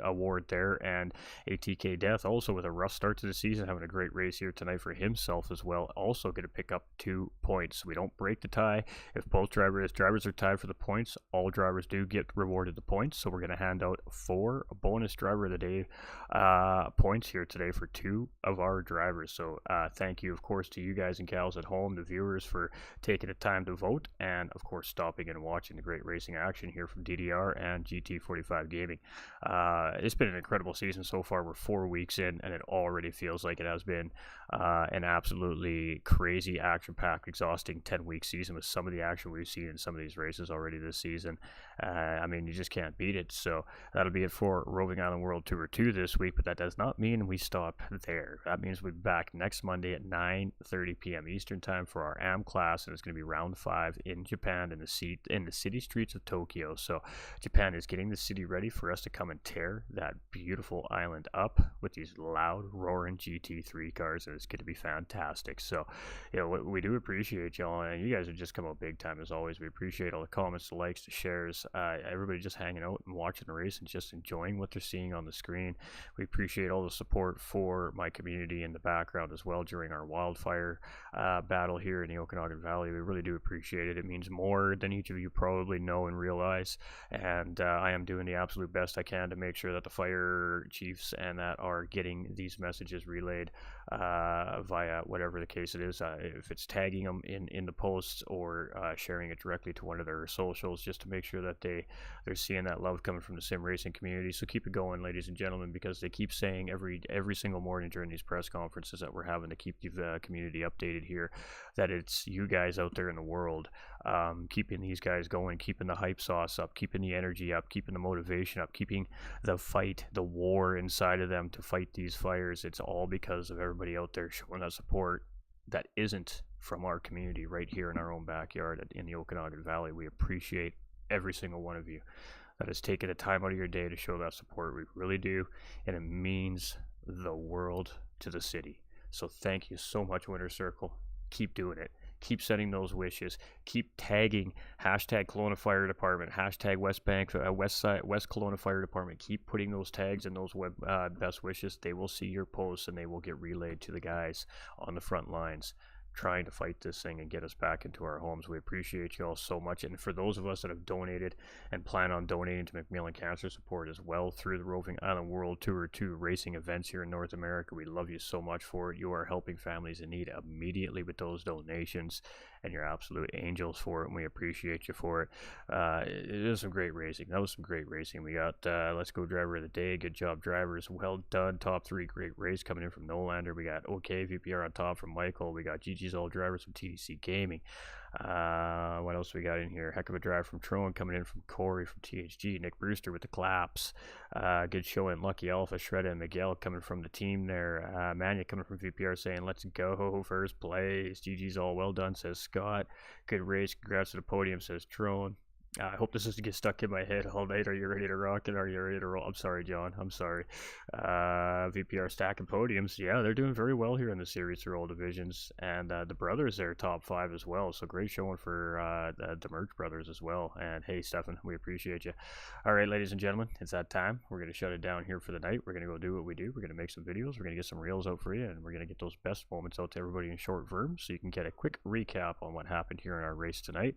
award there. And ATK Death also with a rough start to the season, having a great race here tonight for himself as well. Also going to pick up 2 points. We don't break the tie. If both drivers are tied for the points, all drivers do get rewarded the points. So we're going to hand out 4 bonus driver of the day points here today for 2 of our drivers. So thank you, of course, to you guys and gals at home, the viewers, for taking the time to vote, and of course stopping and watching the great racing action here from DDR and GT45 Gaming. It's been an incredible season so far. We're 4 weeks in, and it already feels like it has been an absolutely crazy, action-packed, exhausting 10-week season with some of the action we've seen in some of these races already this season. I mean, you just can't beat it. So that'll be it for Roving Island World Tour 2 this week, but that does not mean we stop there. That means we'll be back next Monday at 9:30 p.m. Eastern Time for our AM class, and it's going to be round 5 in Japan in the city streets of Tokyo. So Japan is getting the city ready for us to come and tear that beautiful island up with these loud, roaring GT3 cars, and it's going to be fantastic. So, we do appreciate y'all, and you guys have just come out big time as always. We appreciate all the comments, the likes, the shares, everybody just hanging out and watching the race and just enjoying what they're seeing on the screen. We appreciate all the support for my community in the background as well during our wildfire battle here in the Okanagan Valley. We really do appreciate it. It means more than each of you probably know and realize, and I am doing the absolute best I can to make sure that the fire chiefs and that are getting these messages relayed via whatever the case it is, if it's tagging them in the posts or sharing it directly to one of their socials, just to make sure that they're seeing that love coming from the sim racing community. So keep it going, ladies and gentlemen, because they keep saying every single morning during these press conferences that we're having to keep the community updated here, that it's you guys out there in the world keeping these guys going, keeping the hype sauce up, keeping the energy up, keeping the motivation up, keeping the fight, the war inside of them to fight these fires. It's all because of everybody out there showing that support that isn't from our community right here in our own backyard in the Okanagan Valley. We appreciate every single one of you that has taken the time out of your day to show that support. We really do, and it means the world to the city. So thank you so much, Winter Circle. Keep doing it. Keep sending those wishes. Keep tagging hashtag Kelowna Fire Department, hashtag West Bank, West Kelowna Fire Department. Keep putting those tags and those best wishes. They will see your posts and they will get relayed to the guys on the front lines trying to fight this thing and get us back into our homes. We appreciate you all so much. And for those of us that have donated and plan on donating to Macmillan Cancer Support as well through the Roving Island World Tour 2 racing events here in North America, we love you so much for it. You are helping families in need immediately with those donations, and you're absolute angels for it, and we appreciate you for it. It was some great racing. That was some great racing. We got Let's Go Driver of the Day. Good job, drivers. Well done. Top 3 great race coming in from Nolander. We got OK VPR on top from Michael. We got GG's All Drivers from TDC Gaming. What else we got in here? Heck of a drive from Trone coming in from Corey from THG. Nick Brewster with the claps. Good showing. Lucky Alpha, Shredda, and Miguel coming from the team there. Mania coming from VPR saying, let's go, first place. GG's all well done, says Scott. Good race. Congrats to the podium, says Trone. I hope this doesn't get stuck in my head all night. Are you ready to rock it? Are you ready to roll? I'm sorry, John. I'm sorry. VPR stacking podiums. Yeah, they're doing very well here in the Series through all divisions. And the brothers are top 5 as well. So great showing for the Merch brothers as well. And hey, Stefan, we appreciate you. All right, ladies and gentlemen, it's that time. We're going to shut it down here for the night. We're going to go do what we do. We're going to make some videos. We're going to get some reels out for you. And we're going to get those best moments out to everybody in short verb so you can get a quick recap on what happened here in our race tonight.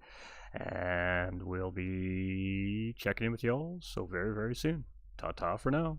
And we'll be checking in with y'all so very, very soon. Ta-ta for now.